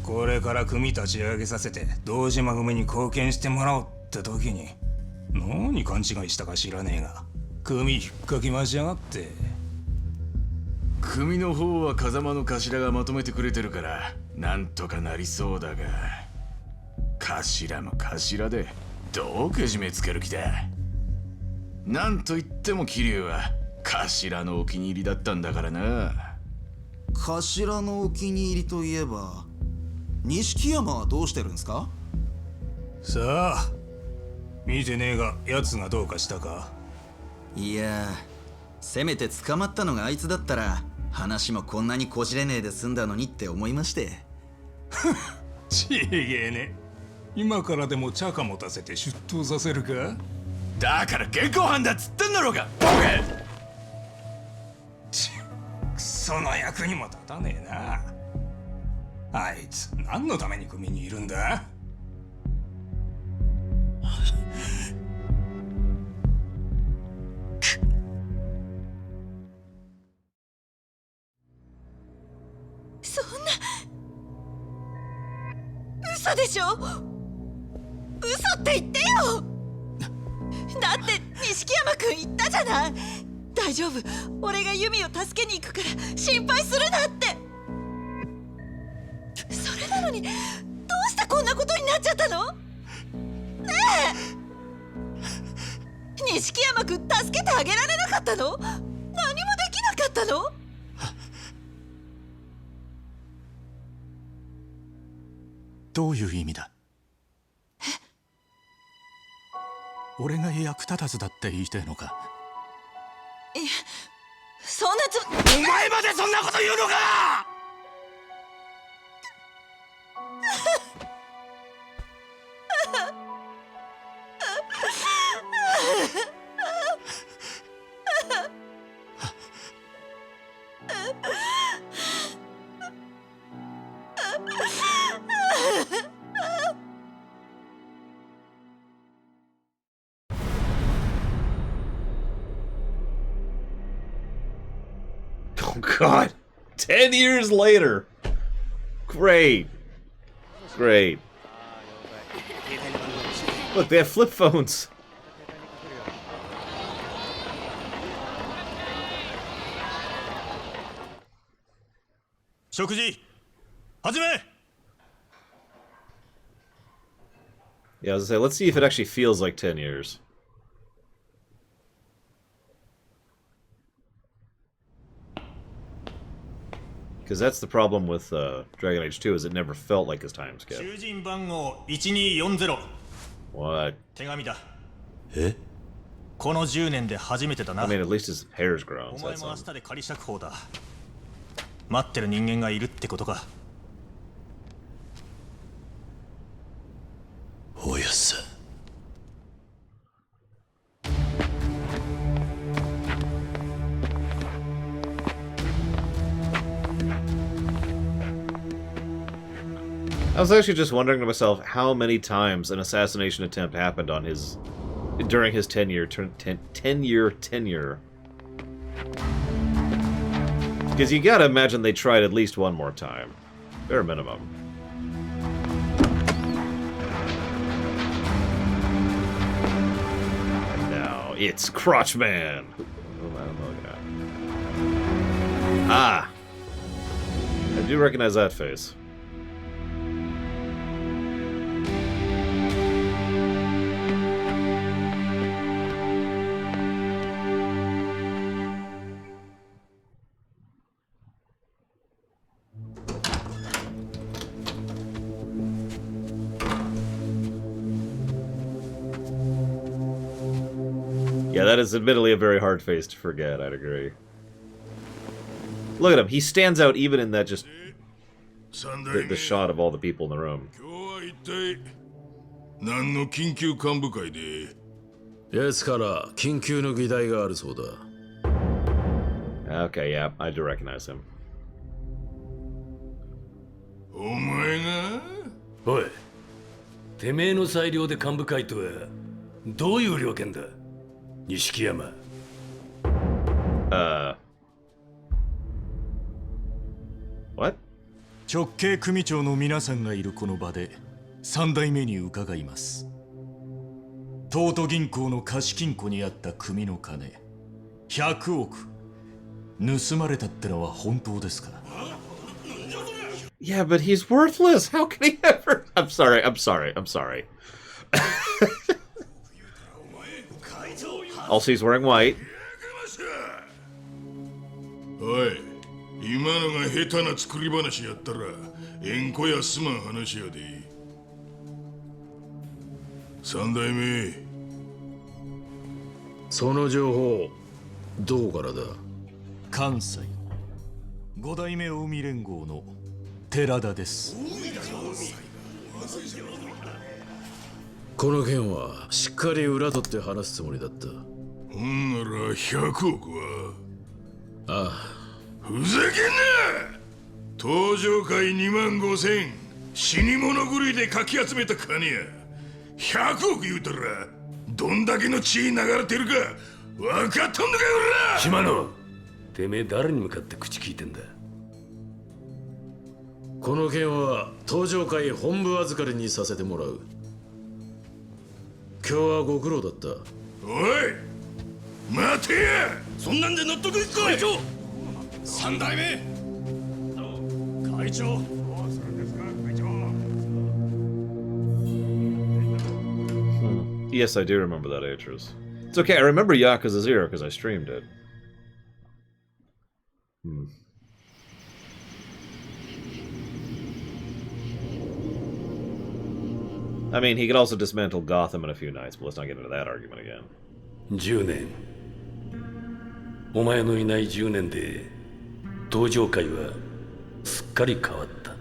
これから組立ち上げさせて堂島組に貢献してもらおうって時に何勘違いしたか知らねえが組引っかき回しやがって組の方は風間の頭がまとめてくれてるからなんとかなりそうだが頭も頭でどうけじめつける気だなんといっても桐生は頭のお気に入りだったんだからな頭のお気に入りといえば錦山はどうしてるんですかさあ見てねえが奴がどうかしたかいやせめて捕まったのがあいつだったら話もこんなにこじれねえで済んだのにって思いましてちげえね今からでも茶化持たせて出頭させるかだから現行犯だっつってんだろうがボケクソの役にも立たねえなあいつ何のために組にいるんだそんな嘘でしょ嘘って言ってよだって錦山くん言ったじゃない大丈夫俺がユミを助けに行くから心配するなってそれなのにどうしてこんなことになっちゃったのねえ錦山くん助けてあげられなかったの何もできなかったのどういう意味だ俺が役立たずだって言いたいのかいやそんなお前までそんなこと言うのかOh God! 10 years later! Great. Great. Look, they have flip phones. Yeah, I was gonna say, let's see if it actually feels like 10 years. Because that's the problem with Dragon Age 2, is it never felt like his time skip. What? 手紙だえこの10年で初めてだな I mean, at least his hair's grown. お So 前 that's も明 something. 日で仮釈放だ待ってる人間がいるってことかおやっさ I was actually just wondering to myself how many times an assassination attempt happened on his during his 10-year tenure. Because you gotta imagine they tried at least one more time, bare minimum. it's Crotchman. Who am I looking at? Ah! I do recognize that face. Yeah, that is admittedly a very hard face to forget, I'd agree. Look at him, he stands out even in that just... the shot of all the people in the room. Okay, yeah, I do recognize him. お前がおい、てめえの裁量で幹部会とはどういう了見だ、錦山。What? 直系組長の皆さんがいるこの場で3代目に伺います。東都銀行の貸金庫にあった組の金100億盗まれたってのは本当ですか？ Yeah, but he's worthless. How can he ever? I'm sorry. Also, he's wearing white. おい、今のが下手な作り話やったら縁故やすまん話やで。三代目、その情報どこからだ？関西5代目近江連合の寺田です。この件はしっかり裏取って話すつもりだった。ほんなら100億は？ああ。ふざけんな！登場会2万5千死に物狂いでかき集めた金や。100億言うたらどんだけの血流れてるか分かっとんのかよ、おら！島野、てめえ誰に向かって口聞いてんだ？この件は登場会本部預かりにさせてもらう。今日はご苦労だった。おい待てや、そんなんで納得いくか？会長、3代目会長。Yes, I do remember that, Atros. It's okay, I remember Yakuza 0 because I streamed it. I mean, he could also dismantle Gotham in a few nights, but let's not get into that argument again. 10年。お前のいない10年で登場会はすっかり変わった。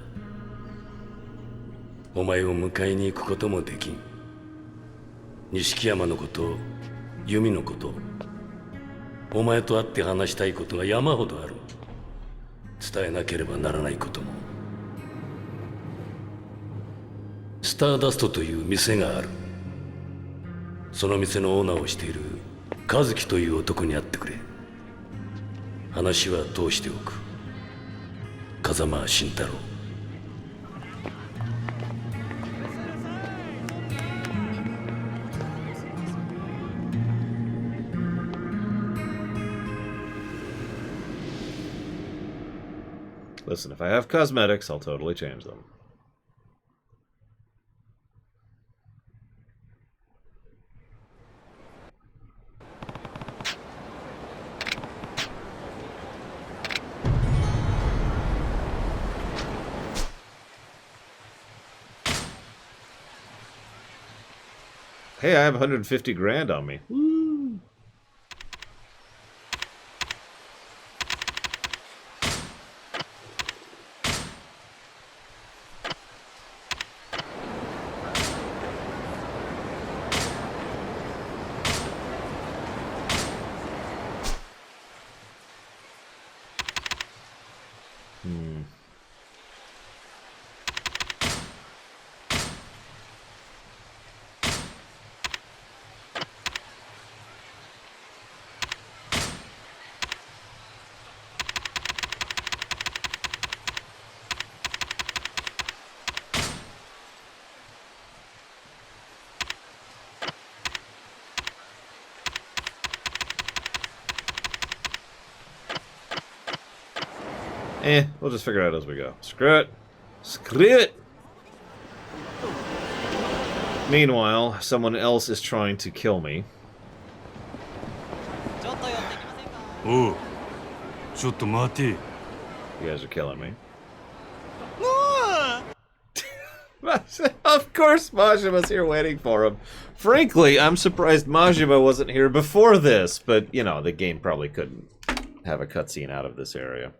お前を迎えに行くこともできん。錦山のこと、由美のこと、お前と会って話したいことが山ほどある。伝えなければならないことも。スターダストという店がある。その店のオーナーをしている和樹という男に会ってくれ。話は通しておく。風間慎太郎。Listen, if I have cosmetics, I'll totally change them. Hey, I have 150 grand on me. Woo! We'll just figure it out as we go. Screw it. Screw it! Meanwhile, someone else is trying to kill me. ちょっと寄ってきませんか。おう、ちょっと待て。 You guys are killing me. Of course Majima's here waiting for him. Frankly, I'm surprised Majima wasn't here before this, but, you know, the game probably couldn't have a cutscene out of this area.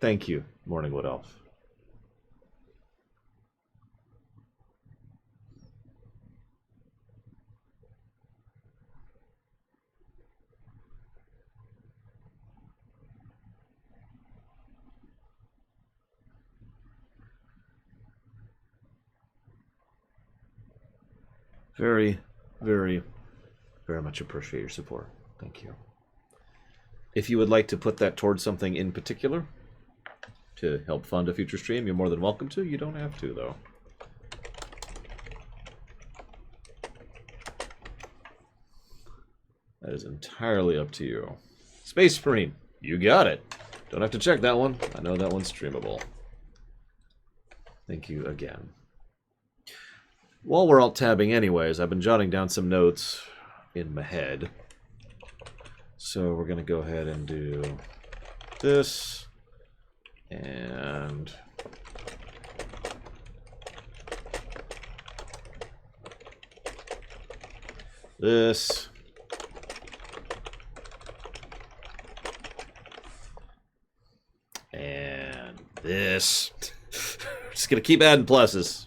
Thank you, Morningwood Elf. Very, very, very much appreciate your support. Thank you. If you would like to put that towards something in particular to help fund a future stream, you're more than welcome to. You don't have to, though. That is entirely up to you. Space Marine, you got it. Don't have to check that one. I know that one's streamable. Thank you again. While we're alt-tabbing anyways, I've been jotting down some notes in my head. So we're going to go ahead and do this. And this. And this. Just going to keep adding pluses.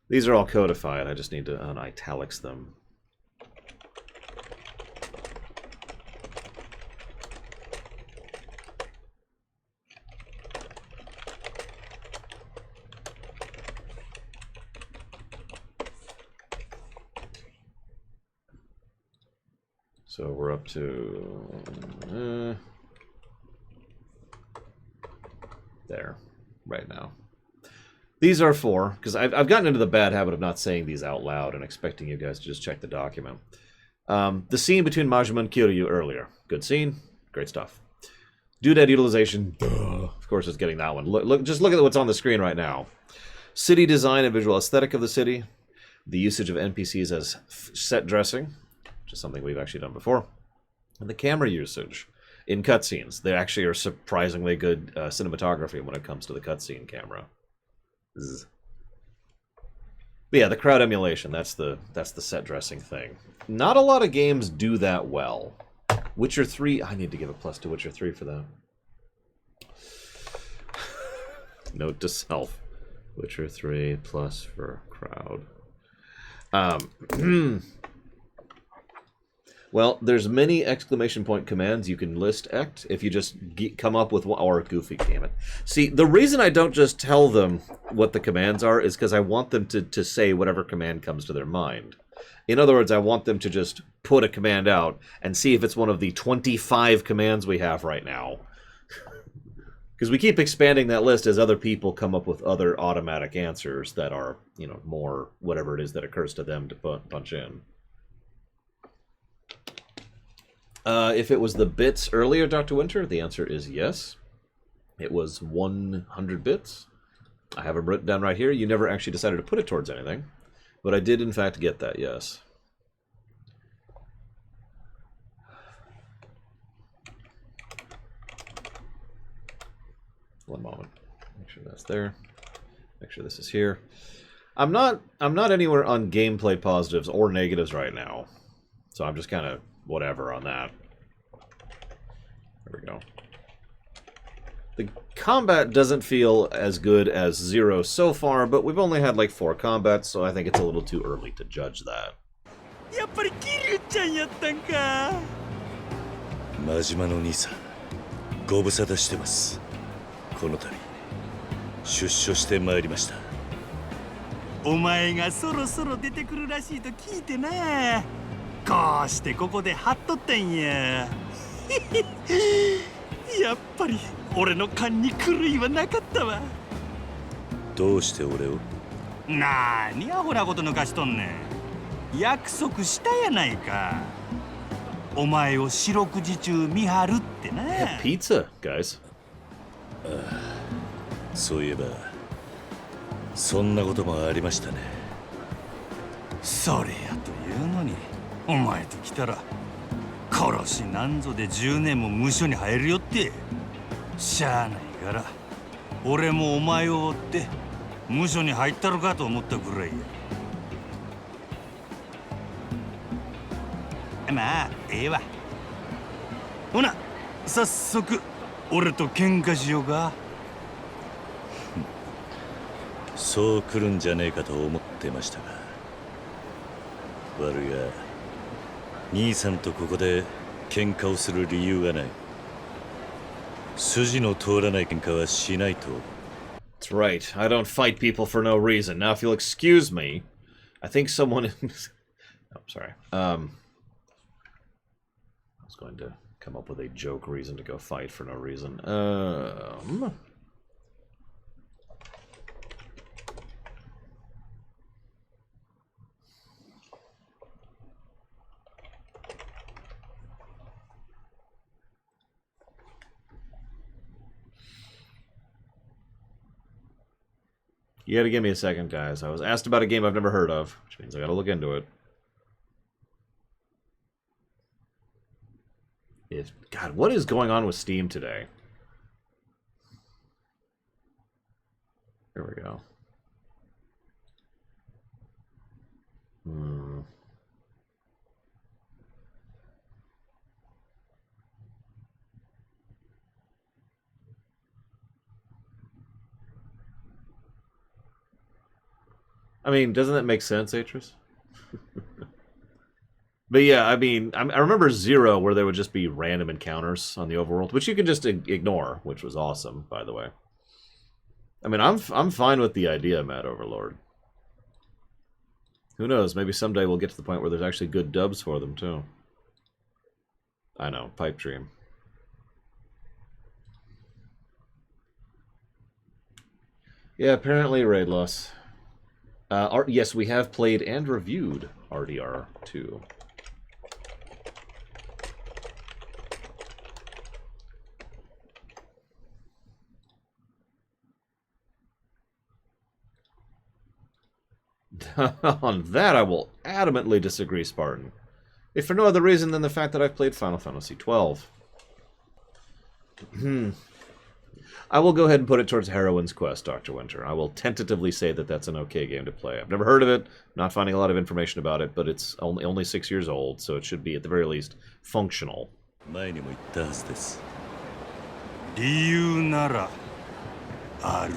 These are all codified. I just need to un-italics them. So we're up to there right now. These are for, because I've gotten into the bad habit of not saying these out loud and expecting you guys to just check the document. The scene between Majima and Kiryu earlier. Good scene. Great stuff. Doodad utilization. Of course it's getting that one. Just look at what's on the screen right now. City design and visual aesthetic of the city. The usage of NPCs as set dressing, which is something we've actually done before. And the camera usage in cutscenes. They actually are surprisingly good cinematography when it comes to the cutscene camera. But yeah, the crowd emulation, that's the set dressing thing. Not a lot of games do that well. Witcher 3, I need to give a plus to Witcher 3 for that. Note to self. Witcher 3 plus for crowd. Well, there's many exclamation point commands you can list ect if you just come up with one, or goofy, damn it. See, the reason I don't just tell them what the commands are is because I want them to say whatever command comes to their mind. In other words, I want them to just put a command out and see if it's one of the 25 commands we have right now. Because we keep expanding that list as other people come up with other automatic answers that are, you know, more whatever it is that occurs to them to punch in. If it was the bits earlier, Dr. Winter, the answer is yes. It was 100 bits. I have it written down right here. You never actually decided to put it towards anything. But I did, in fact, get that, yes. One moment. Make sure that's there. Make sure this is here. I'm not anywhere on gameplay positives or negatives right now. So I'm just kind of whatever on that. There we go. The combat doesn't feel as good as 0 so far, but we've only had like 4 combats, so I think it's a little too early to judge that. やっぱり桐生ちゃんやったんか。真島の兄さん、ご無沙汰してます。この度出所してまいりました。お前がそろそろ出てくるらしいと聞いてな。こうしてここで張っとったんや。やっぱり俺の勘に狂いはなかったわ。どうして俺を？なーにアホなこと抜かしとんねん。約束したやないか。お前を四六時中見張るってな。Yeah, pizza, guys. そういえばそんなこともありましたね。それやというのにお前と来たら殺しなんぞで10年も無所に入るよって。しゃあないから俺もお前を追って無所に入ったのかと思ったぐらいや。まあええわ。ほな早速俺と喧嘩しようか。そう来るんじゃねえかと思ってましたが、悪いが兄さんとここで喧嘩をする理由がない。筋の通らない喧嘩はしないと。That's right. I don't fight people for no reason. Now, if you'll excuse me, I think someone. Oh, sorry. I was going to come up with a joke reason to go fight for no reason. You gotta give me a second, guys. I was asked about a game I've never heard of, which means I gotta look into it. God, what is going on with Steam today? There we go. I mean, doesn't that make sense, Atris? But yeah, I mean, I remember Zero, where there would just be random encounters on the overworld, which you could just ignore, which was awesome, by the way. I mean, I'm fine with the idea, Mad Overlord. Who knows? Maybe someday we'll get to the point where there's actually good dubs for them too. I know, pipe dream. Yeah, apparently raid loss. Yes, we have played and reviewed RDR 2. On that, I will adamantly disagree, Spartan. If for no other reason than the fact that I've played Final Fantasy XII. I will go ahead and put it towards Heroine's Quest, Dr. Winter. I will tentatively say that that's an okay game to play. I've never heard of it, not finding a lot of information about it, but it's only 6 years old, so it should be, at the very least, functional. 前にも言ったはずです。理由ならある。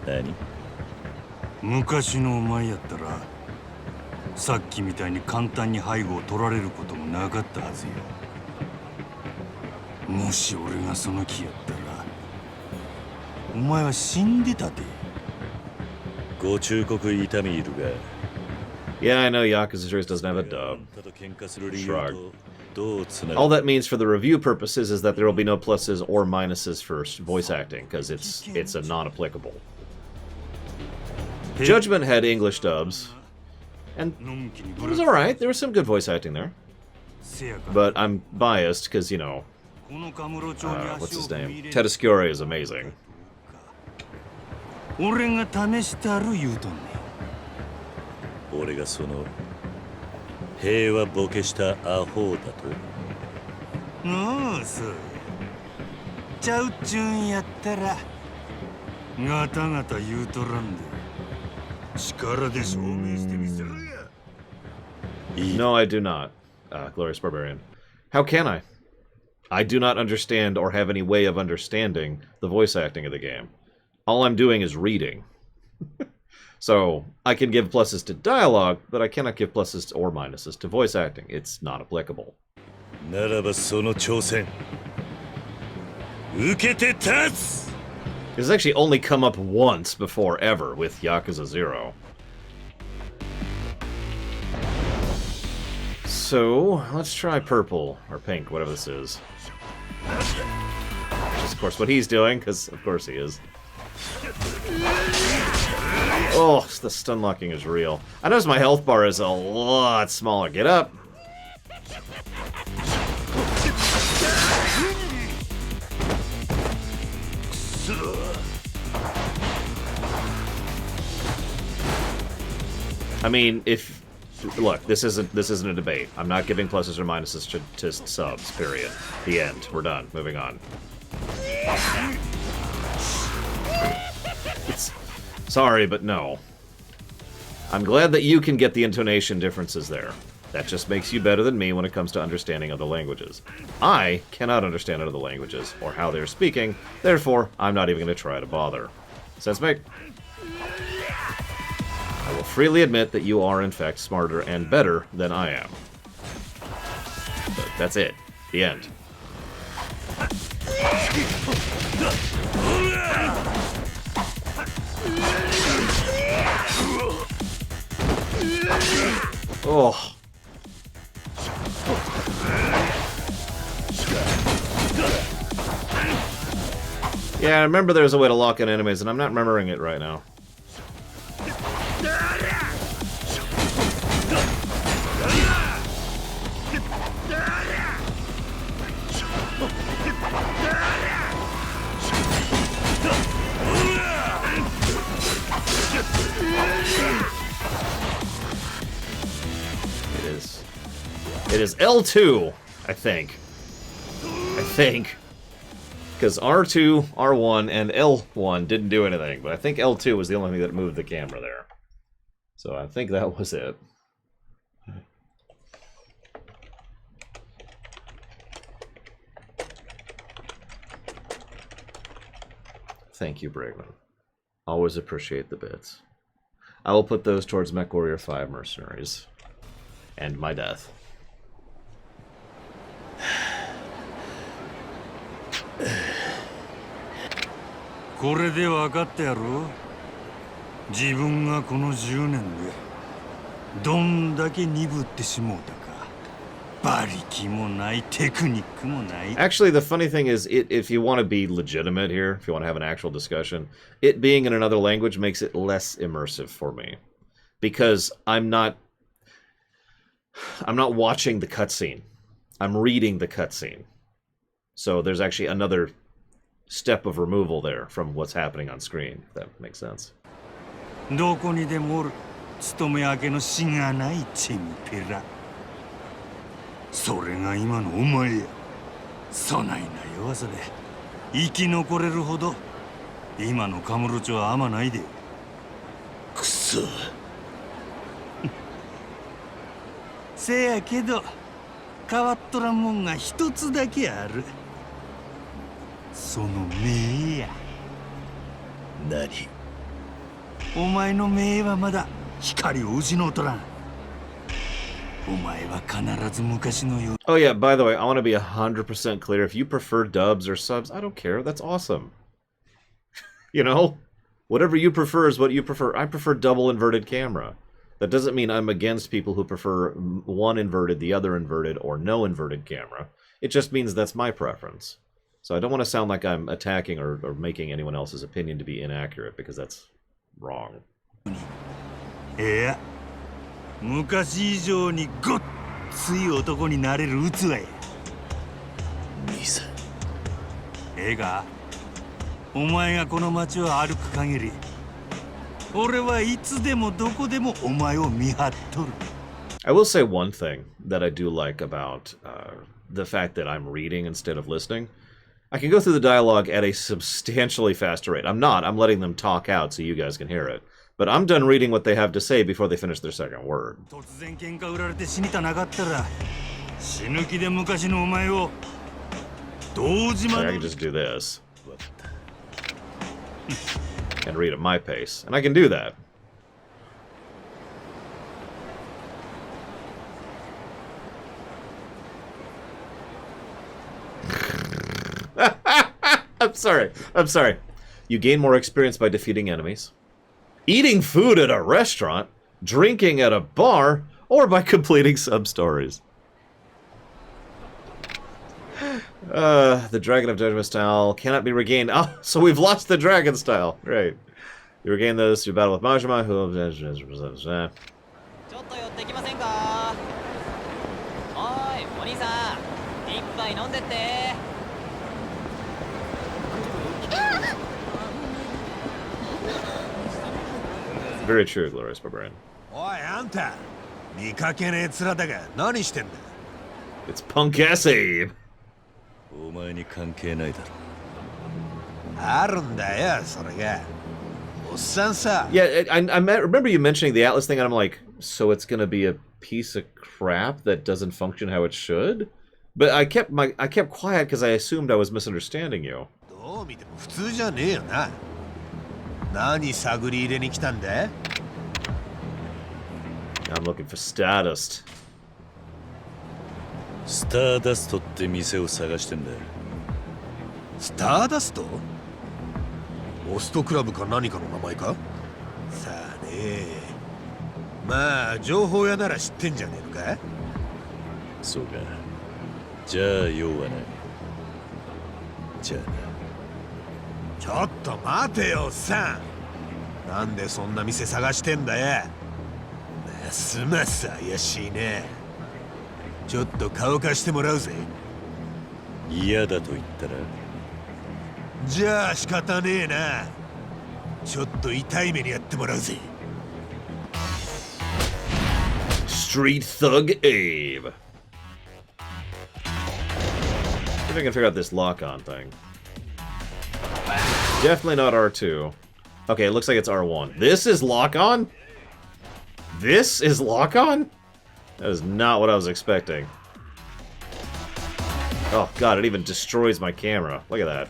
何？昔のお前やったらさっきみたいに簡単に背後を取られることもなかったはずよ。もし俺がその気やったらお前は死んでたで。ご忠告痛みいるが。Yeah, I know Yakuza series doesn't have a dub. Shrug. All that means for the review purposes is that there will be no pluses or minuses for voice acting, because it's a non-applicable. Judgment had English dubs, and it was alright. There was some good voice acting there. But I'm biased, because, you know, what's his name? Tedeschiore is amazing. 俺が試したる言うとんねん。俺がその平和ボケしたアホだと。おう、そうちゃうっちゅうんやったらガタガタ言うとらんで力で証明してみせるや。 No, I do not, Glorious Barbarian. How can I? I do not understand or have any way of understanding the voice acting of the game. All I'm doing is reading. So, I can give pluses to dialogue, but I cannot give pluses or minuses to voice acting. It's not applicable. ならばその挑戦受けて立つ! It's actually only come up once before ever with Yakuza 0. So, let's try purple, or pink, whatever this is. Which is, of course, what he's doing, because of course he is. Oh, the stun locking is real. I notice my health bar is a lot smaller. Get up. I mean, if look, this isn't a debate. I'm not giving pluses or minuses to subs. Period. The end. We're done. Moving on. It's sorry, but no. I'm glad that you can get the intonation differences there. That just makes you better than me when it comes to understanding other languages. I cannot understand other languages or how they're speaking. Therefore, I'm not even going to try to bother. Sense make? I will freely admit that you are, in fact, smarter and better than I am. But that's it. The end. Oh. Yeah, I remember there's a way to lock in enemies, and I'm not remembering it right now. It is L2, I think. Because R2, R1, and L1 didn't do anything, but I think L2 was the only thing that moved the camera there. So I think that was it. Thank you, Brigman. Always appreciate the bits. I will put those towards MechWarrior 5 Mercenaries. And my death.これで分かったやろ。自分がこの10年でどんだけ鈍ってしもうたか。馬力もないテクニックもない。 Actually, the funny thing is, if you want to be legitimate here, if you want to have an actual discussion, it being in another language makes it less immersive for me. Because I'm not watching the cutscene. I'm reading the cutscene. So there's actually another step of removal there from what's happening on screen, if that makes sense. どこにでもおる勤め明けのしがないチンピラ。それが今のお前や。そないな弱さで生き残れるほど今のカムロ町は甘ないで。くそ。せやけど変わっとらんもんが一つだけある。その目や。何？お前の目はまだ光を失うとらん。お前は必ず昔のよう。 Oh yeah, by the way, I want to be 100% clear. If you prefer dubs or subs, I don't care. That's awesome. You know? Whatever you prefer is what you prefer. I prefer double inverted camera. That doesn't mean I'm against people who prefer one inverted, the other inverted, or no inverted camera. It just means that's my preference. So I don't want to sound like I'm attacking or making anyone else's opinion to be inaccurate, because that's wrong. いや、昔以上にごっつい男になれる器や。兄さん。ええか、お前がこの街を歩く限り、俺はいつでもどこでもお前を見張っとる。I will say one thing that I do like about the fact that I'm reading instead of listening. I can go through the dialogue at a substantially faster rate. I'm letting them talk out so you guys can hear it. But I'm done reading what they have to say before they finish their second word. 突然喧嘩売られて死にたなかったら、死ぬ気で昔のお前を堂島 I can just do this. And read at my pace. And I can do that. I'm sorry. You gain more experience by defeating enemies, eating food at a restaurant, drinking at a bar, or by completing sub-stories. The Dragon of Judgment style cannot be regained. Oh, so we've lost the dragon style. Right. You regain those through battle with Majima, who... ちょっと寄ってきませんか。おーいお兄さん、一杯飲んでって。 Very true, Glorious Barbarian. おいあんた、見かけねえ面だが何してんだ。 It's Punk Ass Abe. お前に関係ないだろ。あるんだよ、それが。おっさんさ。 Yeah, I remember you mentioning the Atlas thing, and I'm like, so it's gonna be a piece of crap that doesn't function how it should? But I kept quiet because I assumed I was misunderstanding you. どう見ても普通じゃねえよな。何探り入れに来たんだ。 I'm looking for Stardust. スターダストって店を探してんだよ。スターダスト？ホストクラブか何かの名前か？さあね。まあ情報屋なら知ってんじゃねえのか？そうか。じゃあ用はない。じゃあな。ちょっと待てよおっさん。なんでそんな店探してんだよ。ますます怪しいね。ちょっと顔貸してもらうぜ。嫌だと言ったら？じゃあ仕方ねえな。ちょっと痛い目にやってもらうぜ。 Street Thug Abe. See if I can figure out this lock-on thing. Definitely not R2. Okay, it looks like it's R1. This is lock-on? This is lock-on? That is not what I was expecting. Oh god, it even destroys my camera. Look at that.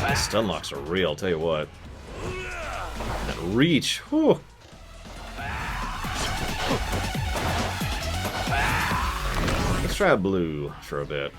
The stun locks are real, I'll tell you what. That reach, whew. Let's try blue for a bit.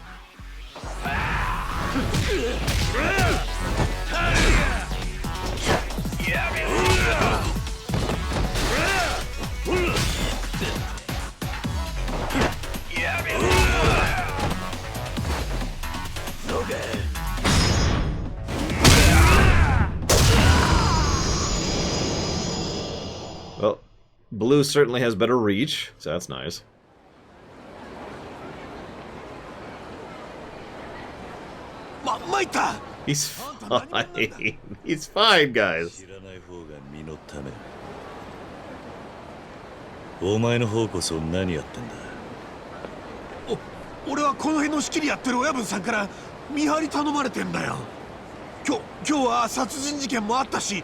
Well, blue certainly has better reach, so that's nice. He's fine. He's fine, guys. お前の方こそ何やってんだ。俺はこの辺の仕切りやってる親分さんから見張り頼まれてんだよ。今日は殺人事件もあったし、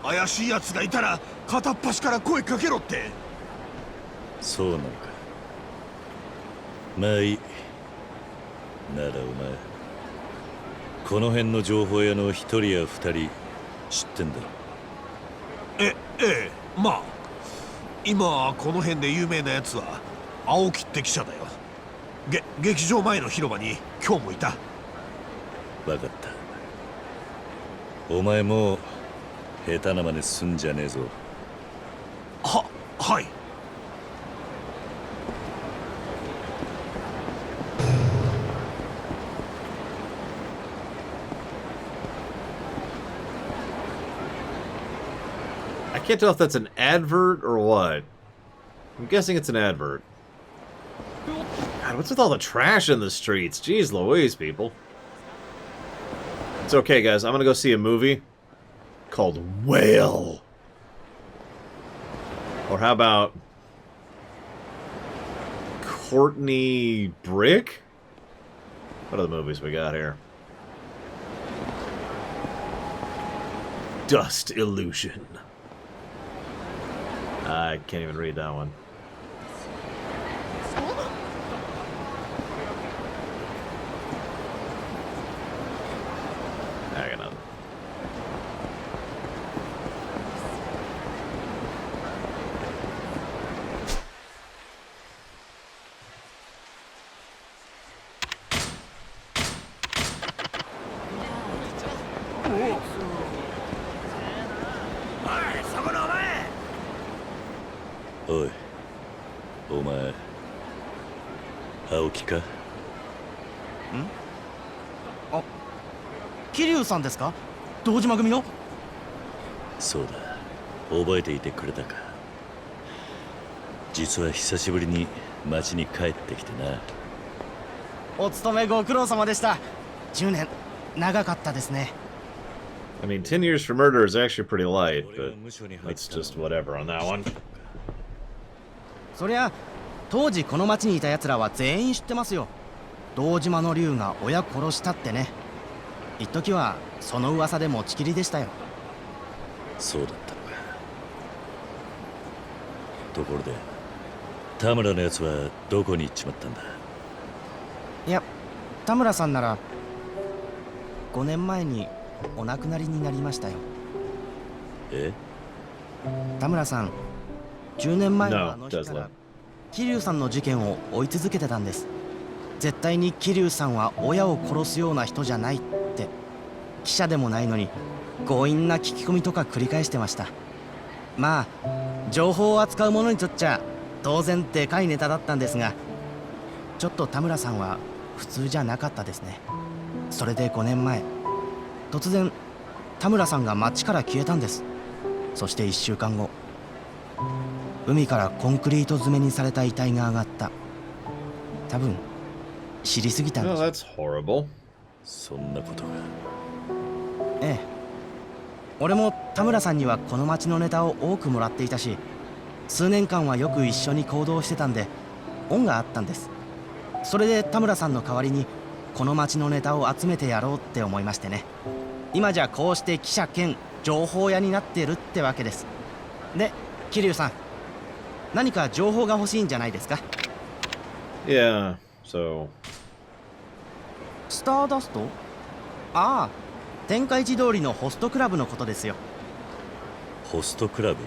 怪しい奴がいたら片っ端から声かけろって。そうなのか。まあいい。ならお前、この辺の情報屋の一人や二人知ってんだろ。ええ、まあ今この辺で有名なやつは青木って記者だよ。劇場前の広場に今日もいた。分かった。お前もう下手な真似すんじゃねえぞ。はい。I can't tell if that's an advert or what. I'm guessing it's an advert. God, what's with all the trash in the streets? Jeez Louise, people. It's okay, guys. I'm gonna go see a movie called Whale. Or how about Courtney Brick? What are the movies we got here? Dust Illusion. I can't even read that one. I got nothing. 気か？あ、桐生さんですか？堂島組の？そうだ、覚えていてくれたか。実は久しぶりに町に帰ってきてな。お勤めご苦労様でした。10年長かったですね。I mean, 10 years for murder is actually pretty light, but that's just whatever on that one. そりゃ当時この町にいた奴らは全員知ってますよ。堂島の竜が親殺したってね。一時はその噂で持ちきりでしたよ。そうだったのか。ところで田村のやつはどこに行っちまったんだ？いや、田村さんなら5年前にお亡くなりになりましたよ。え？田村さん、10年前の No, あの日か does ら not. 桐生さんの事件を追い続けてたんです。絶対に桐生さんは親を殺すような人じゃないって。記者でもないのに強引な聞き込みとか繰り返してました。まあ情報を扱う者にとっちゃ当然でかいネタだったんですが、ちょっと田村さんは普通じゃなかったですね。それで5年前突然田村さんが町から消えたんです。そして1週間後、海からコンクリート詰めにされた遺体が上がった。多分知りすぎたんで Oh, す。 that's horrible. そんなことが。ええ、俺も田村さんにはこの町のネタを多くもらっていたし、数年間はよく一緒に行動してたんで恩があったんです。それで田村さんの代わりにこの町のネタを集めてやろうって思いましてね。今じゃこうして記者兼情報屋になってるってわけです。で、桐生さん、何か情報が欲しいんじゃないですか？ Yeah, so... スターダスト？ああ、天下一通りのホストクラブのことですよ。ホストクラブ？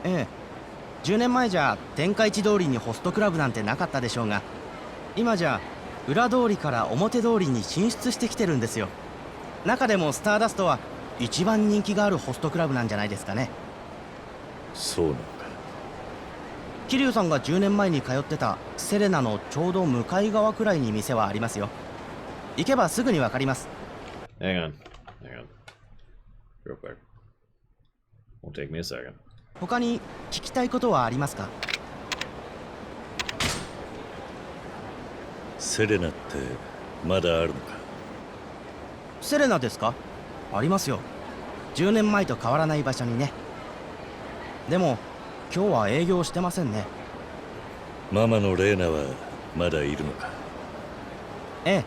ええ、10年前じゃ天下一通りにホストクラブなんてなかったでしょうが、今じゃ裏通りから表通りに進出してきてるんですよ。中でもスターダストは一番人気があるホストクラブなんじゃないですかね。そうなのか。桐生さんが10年前に通ってたセレナのちょうど向かい側くらいに店はありますよ。行けばすぐにわかります。Hang on. Real quick. Won't take me a second. 他に聞きたいことはありますか？セレナってまだあるのか？セレナですか？ありますよ。10年前と変わらない場所にね。でも今日は営業してませんね。ママのレーナはまだいるのか？ええ、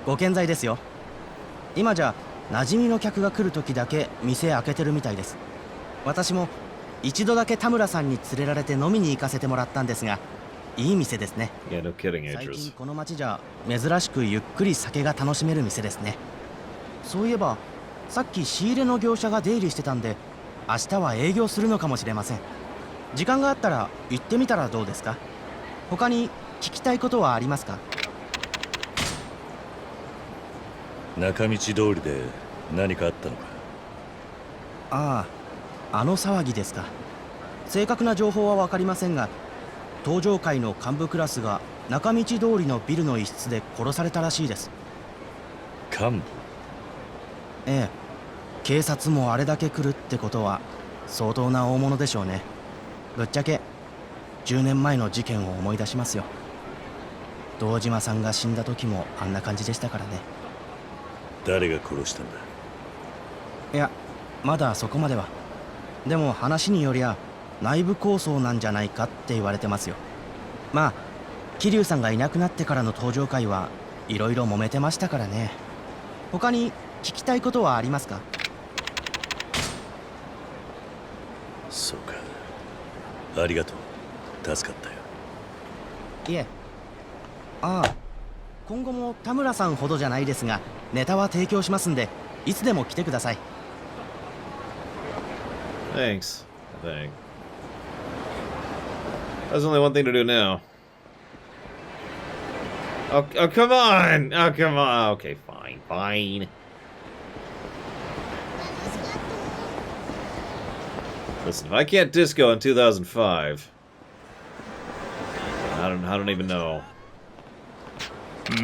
ご健在ですよ。今じゃ馴染みの客が来る時だけ店開けてるみたいです。私も一度だけ田村さんに連れられて飲みに行かせてもらったんですが、いい店ですね。Yeah, no kidding, 最近 Idris. この町じゃ珍しくゆっくり酒が楽しめる店ですね。そういえばさっき仕入れの業者が出入りしてたんで、明日は営業するのかもしれません。時間があったら行ってみたらどうですか？他に聞きたいことはありますか？中道通りで何かあったのか？ああ、あの騒ぎですか。正確な情報は分かりませんが、登場会の幹部クラスが中道通りのビルの一室で殺されたらしいです。幹部？ええ、警察もあれだけ来るってことは相当な大物でしょうね。ぶっちゃけ10年前の事件を思い出しますよ。堂島さんが死んだ時もあんな感じでしたからね。誰が殺したんだ？いや、まだそこまでは。でも話によりゃ内部抗争なんじゃないかって言われてますよ。まあ桐生さんがいなくなってからの登場会はいろいろ揉めてましたからね。他に聞きたいことはありますか？そうか。ありがとう。助かったよ。いえ。ああ、今後も田村さんほどじゃないですがネタは提供しますんで、いつでも来てください。Thanks, I think. There's only one thing to do now. Oh, come on! Oh, come on! Okay, fine. Listen, if I can't disco in 2005, I don't even know. If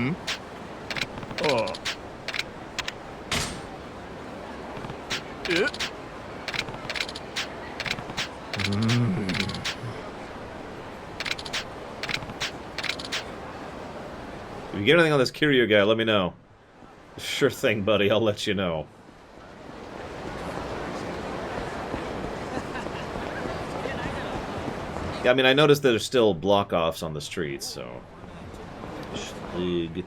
you get anything on this Kiryu guy, let me know. Sure thing, buddy. I'll let you know. Yeah, I mean, I noticed that there's still block-offs on the streets, so... Schlig.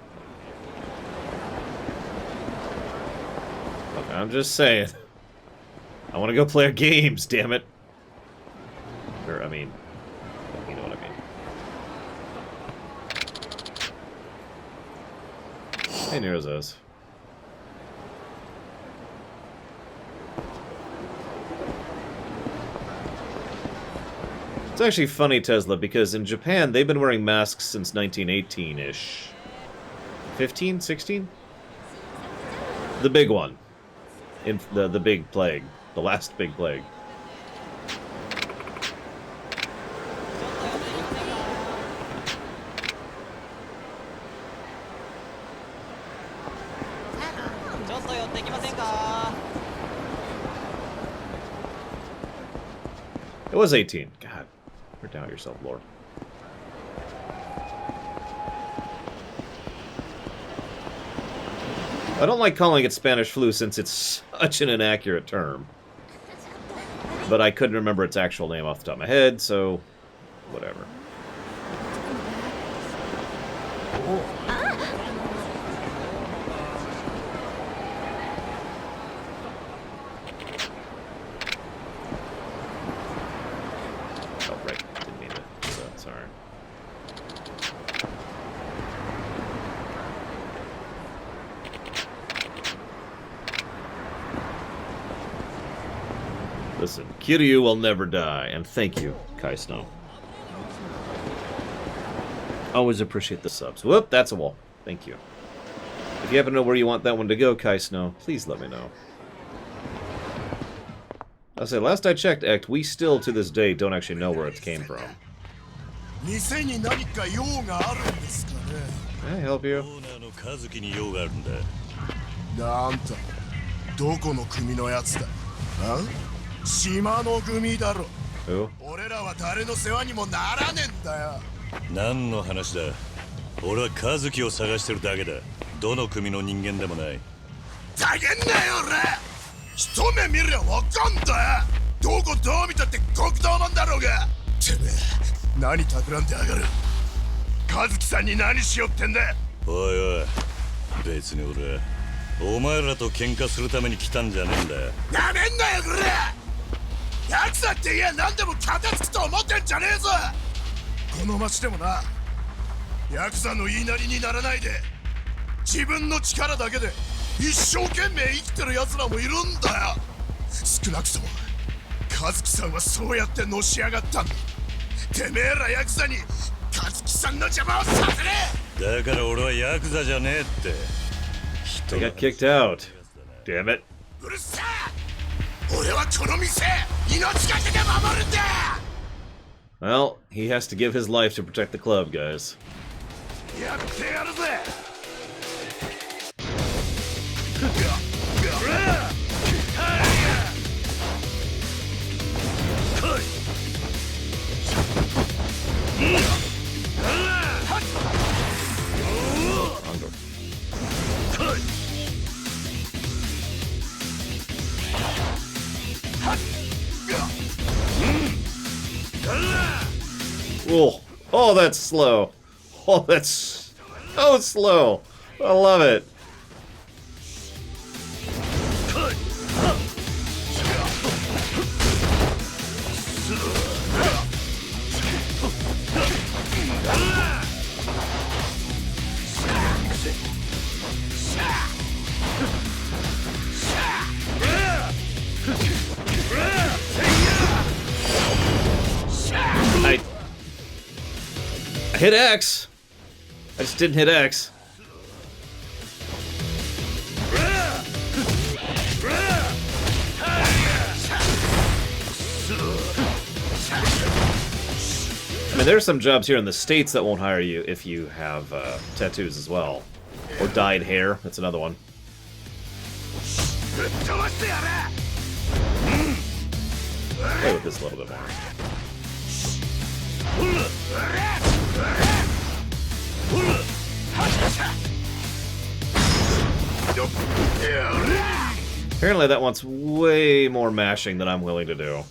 Look, I'm just saying. I want to go play our games, damn it. Or, I mean... You know what I mean. Hey, Nero's. It's actually funny, Tesla, because in Japan, they've been wearing masks since 1918-ish. 15? 16? The big one. In the big plague. The last big plague. It was 18. God. You're down yourself, Lord. I don't like calling it Spanish flu since it's such an inaccurate term. But I couldn't remember its actual name off the top of my head, so... whatever. Listen, Kiryu will never die, and thank you, Kai Snow. Always appreciate the subs. Whoop, that's a wall. Thank you. If you happen to know where you want that one to go, Kai Snow, please let me know. I'll say, last I checked, Ect, we still, to this day, don't actually know where it came from. Can I help you? Who? 何の話だ。俺は和樹を探してるだけだ。どの組の人間でもない。ざけんなよ俺。一目見りゃわかんだよ。どこどう見たって極道なんだろうが。てめえ何企んでやがる。和樹さんに何しよってんだ。おいおい。別に俺はお前らと喧嘩するために来たんじゃねえんだよ。なめんなよこれ。ヤクザって言え何でも片付くと思ってんじゃねえぞ。この町でもな、ヤクザの言いなりにならないで自分の力だけで一生懸命生きてる奴らもいるんだよ。少なくとも和樹さんはそうやってのし上がったんだ。てめえらヤクザに和樹さんの邪魔をさせねえ。だから俺はヤクザじゃねえって。 They got kicked out. Damn it. うるせえ。俺はこの店命がけで守るんだ。 Well, he has to give his life to protect the club, guys. やってやるぜ。Oh, oh, that's slow. Oh, that's so slow. I love it. I hit X. I just didn't hit X. mean, there's some jobs here in the States that won't hire you if you have tattoos as well. Or dyed hair, that's another one. Play with this a little bit more. Apparently that wants way more mashing than I'm willing to do.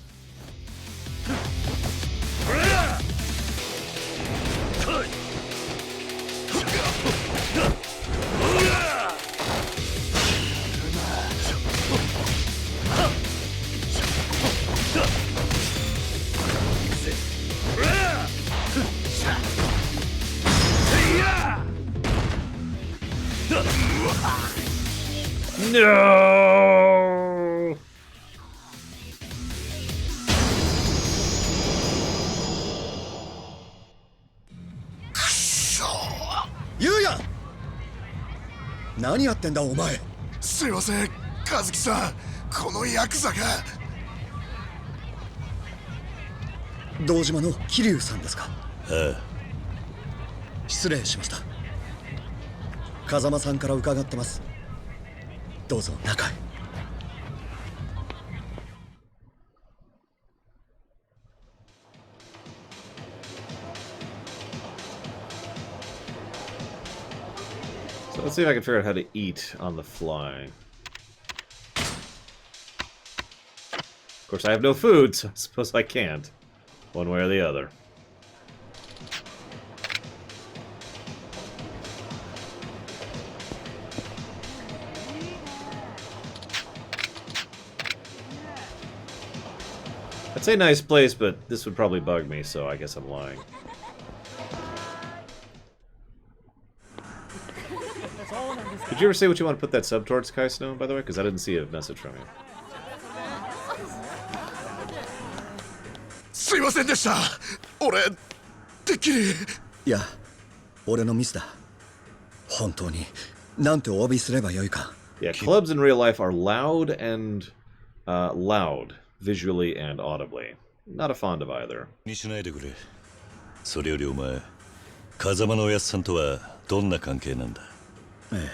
No! Yuya! 何やってんだお前。すいません、和樹さん。このヤクザが。堂島の桐生さんですか。ああ。失礼しました。風間さんから伺ってます。どうぞ中へ。So let's see if I can figure out how to eat on the fly. Of course, I have no food, so I suppose I can't. One way or the other. I'd say nice place, but this would probably bug me, so I guess I'm lying. Did you ever say what you want to put that sub towards, Kai Snow, by the way? Because I didn't see a message from you. すいませんでした。俺、てっきり。いや、俺のミスだ。本当に、なんてお詫びすればよいか。Yeah, clubs in real life are loud and loud, visually and audibly. Not a fond of either. にしないでくれ。それよりお前、風間のおやっさんとはどんな関係なんだ。ええ。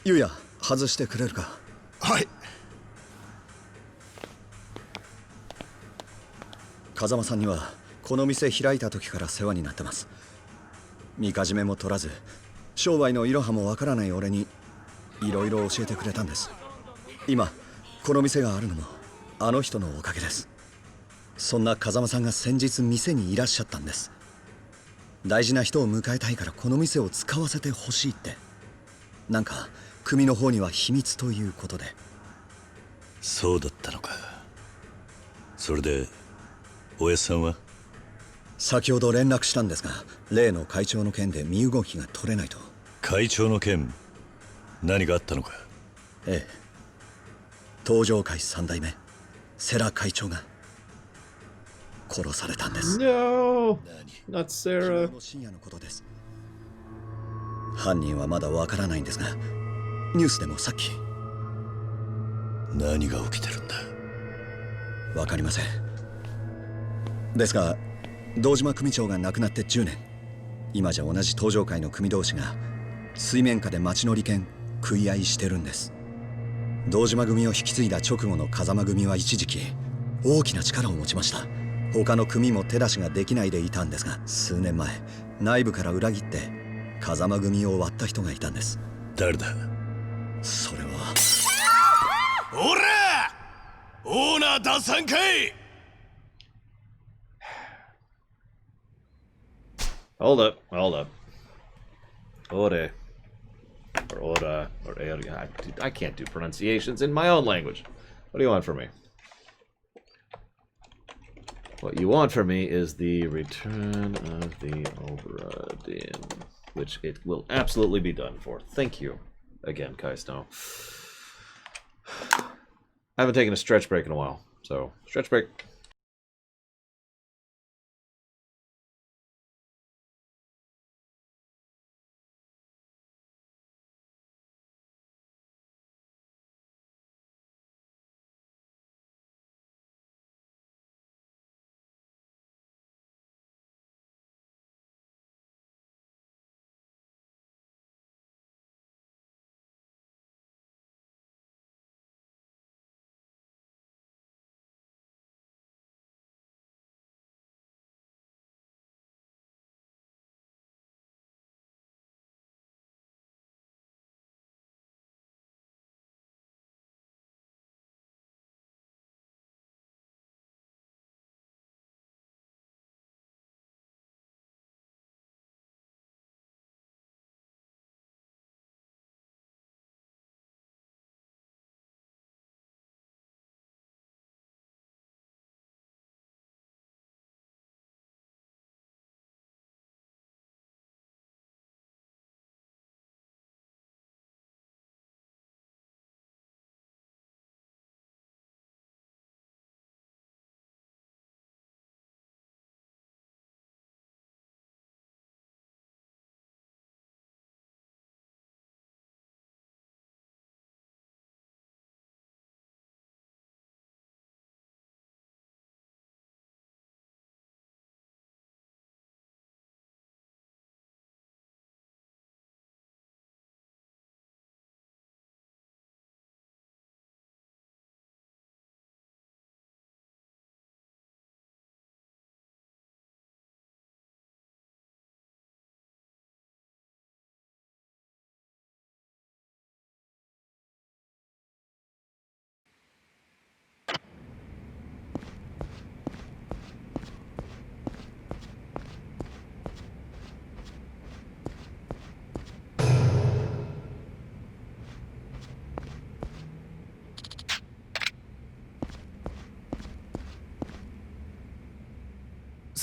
ゆうや、外してくれるか。はい。風間さんにはこの店開いた時から世話になってます。みかじめも取らず商売のいろはもわからない俺にいろいろ教えてくれたんです。今この店があるのもあの人のおかげです。そんな風間さんが先日店にいらっしゃったんです。大事な人を迎えたいからこの店を使わせてほしいって。なんか組の方には秘密ということで。そうだったのか。それでおやっさんは？先ほど連絡したんですが、例の会長の件で身動きが取れないと。会長の件、何があったのか？ええ。東上会3代目、世良会長が殺されたんです。No, not Sarah. 昨日の深夜のことです。犯人はまだわからないんですが、ニュースでもさっき。何が起きてるんだ？わかりません。ですが、堂島組長が亡くなって10年。今じゃ同じ東上会の組同士が水面下で町の利権食い合いしてるんです。堂島組を引き継いだ直後の風間組は一時期大きな力を持ちました。他の組も手出しができないでいたんですが、数年前内部から裏切って風間組を割った人がいたんです。誰だ？それは。おら！オーナー打算かい！ Hold up, hold up. Ore. Or ora, or I can't do pronunciations in my own language. What do you want from me? What you want from me is the return of the Obra-Dinn, which it will absolutely be done for. Thank you again, Kai Snow. I haven't taken a stretch break in a while, so stretch break.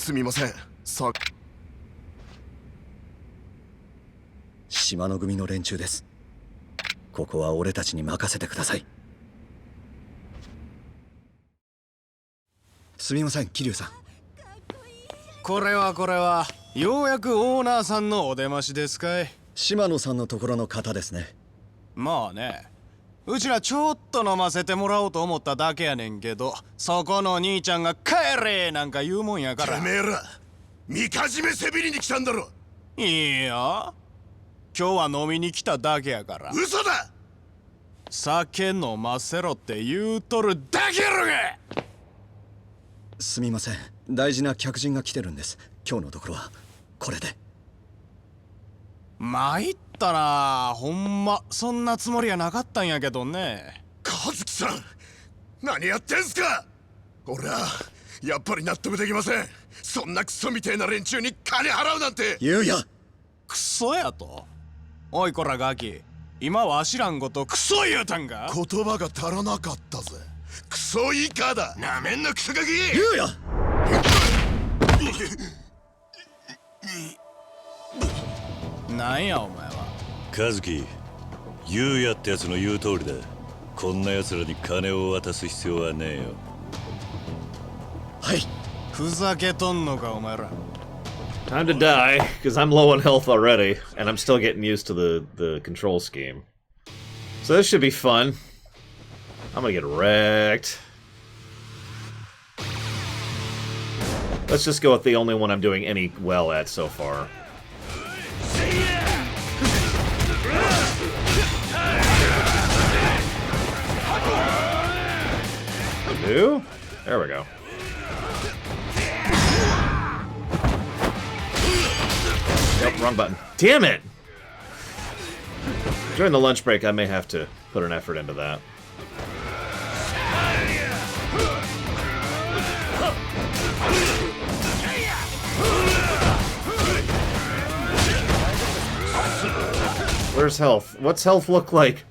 すみません。さ島の組の連中です。ここは俺たちに任せてください。すみません、桐生さん。これはようやくオーナーさんのお出ましですかい。島野さんのところの方ですね。まあね、うちらちょっと飲ませてもらおうと思っただけやねんけど、そこの兄ちゃんが帰れなんか言うもんやから。てめえらみかじめせびりに来たんだろ。いいよ、今日は飲みに来ただけやから。嘘だ。酒飲ませろって言うとるだけやろが。すみません、大事な客人が来てるんです。今日のところはこれで。参ったな、ほんまそんなつもりはなかったんやけどね。和樹さん、何やってんすか。俺はやっぱり納得できません。そんなクソみてえな連中に金払うなんて。ゆうや、クソやと。おいこらガキ、今わしらんことクソ言うたんか。言葉が足らなかったぜ。クソ以下だ。なめんなクソガキ。ゆうやなんやお前は。和樹、ユウヤってやつの言う通りだ。こんな奴らに金を渡す必要はねえよ。はい。ふざけとんのかお前ら。Time to die, because I'm low on health already, and I'm still getting used to the control scheme. So this should be fun. I'm gonna get wrecked. Let's just go with the only one I'm doing any well at so far. New? There we go. Nope, wrong button. Damn it! During the lunch break, I may have to put an effort into that. Where's health? What's health look like?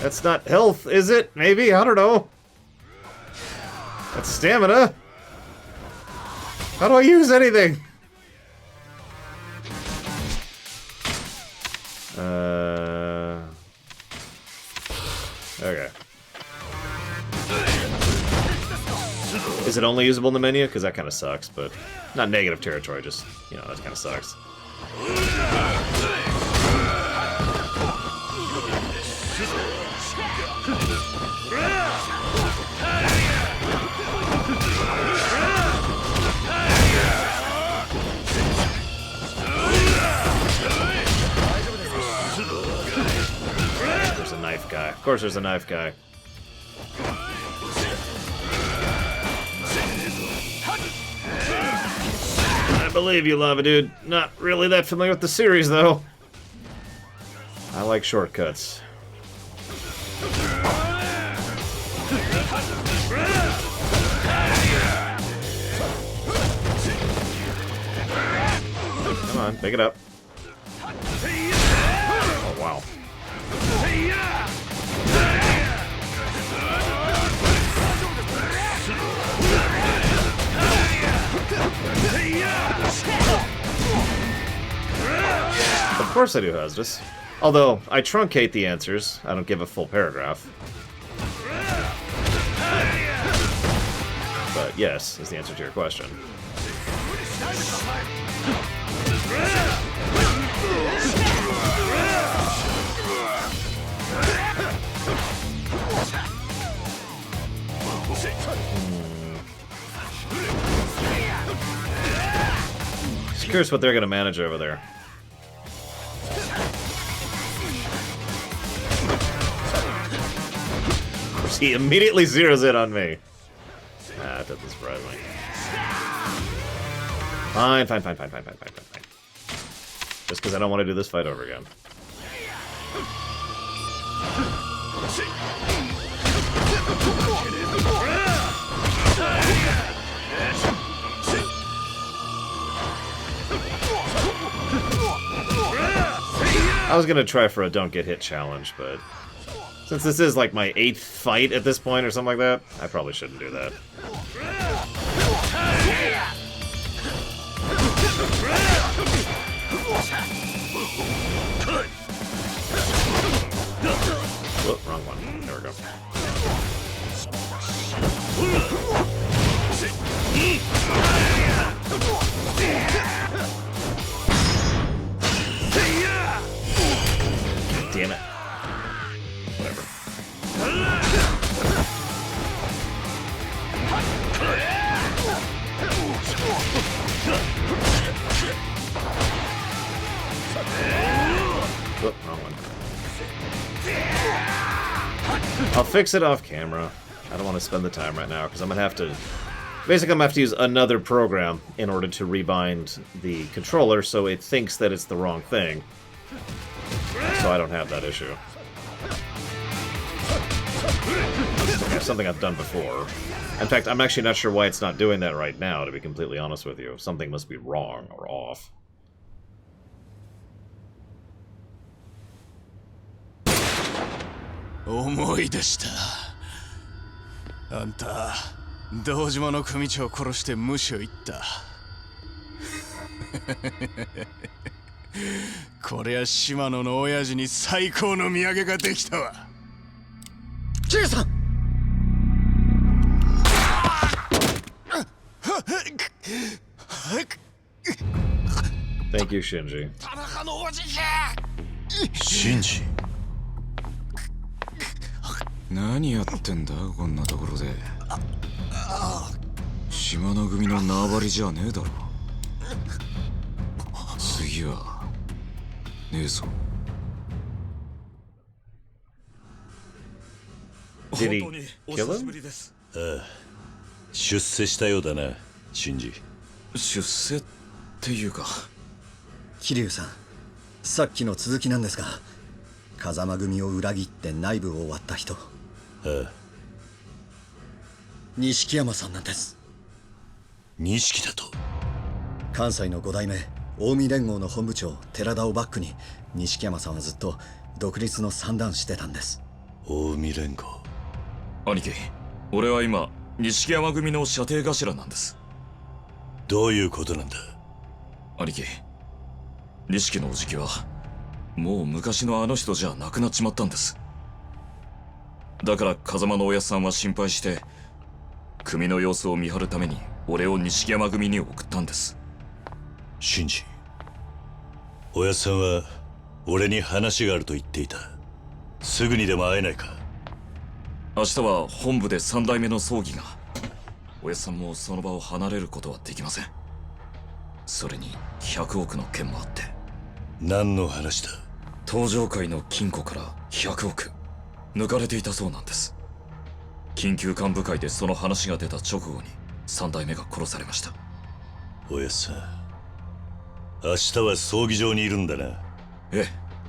That's not health, is it? Maybe? I don't know. That's stamina. How do I use anything? Okay. Is it only usable in the menu? Because that kind of sucks, but not negative territory, just, you know, that kind of sucks. There's a knife guy. Of course there's a knife guy. I believe you, Lava Dude. Not really that familiar with the series, though. I like shortcuts. Come on, pick it up. Oh, wow. Of course I do, Hazardous. Although, I truncate the answers. I don't give a full paragraph. But yes, is the answer to your question. Just curious what they're gonna manage over there. He immediately zeroes in on me. Ah, that doesn't surprise me. Fine. Just because I don't want to do this fight over again. I was gonna try for a don't get hit challenge, but since this is like my 8th fight at this point or something like that, I probably shouldn't do that. Oh, wrong one. There we go. Damn it. Whatever. Oh, wrong one. I'll fix it off camera. I don't want to spend the time right now because I'm gonna have to. Basically, I'm gonna have to use another program in order to rebind the controller so it thinks that it's the wrong thing. So I don't have that issue. It's something I've done before. In fact, I'm actually not sure why it's not doing that right now, to be completely honest with you. Something must be wrong or off.思い出した。あんた、堂島の組長を殺して無視を言った。こりゃ島野の親父に最高の土産ができたわ。チェさん。Thank you, Shinji. シンジ。何やってんだこんなところで。島の組の縄張りじゃねえだろ。次はねえぞ。Did he kill him? ああ、出世したようだな、シンジ。出世っていうか。桐生さん、さっきの続きなんですが、風間組を裏切って内部を割った人。ああ、錦山さんなんです。錦だと。関西の5代目近江連合の本部長寺田をバックに錦山さんはずっと独立の算段してたんです。近江連合。兄貴、俺は今錦山組の射程頭なんです。どういうことなんだ。兄貴、錦のおじきはもう昔のあの人じゃなくなっちまったんです。だから風間のおやっさんは心配して組の様子を見張るために俺を錦山組に送ったんです。シンジ、おやっさんは俺に話があると言っていた。すぐにでも会えないか。明日は本部で3代目の葬儀が。おやっさんもその場を離れることはできません。それに100億の件もあって。何の話だ。登場界の金庫から100億抜かれていたそうなんです。緊急幹部会でその話が出た直後に3代目が殺されました。おやっさん、明日は葬儀場にいるんだな。ええ。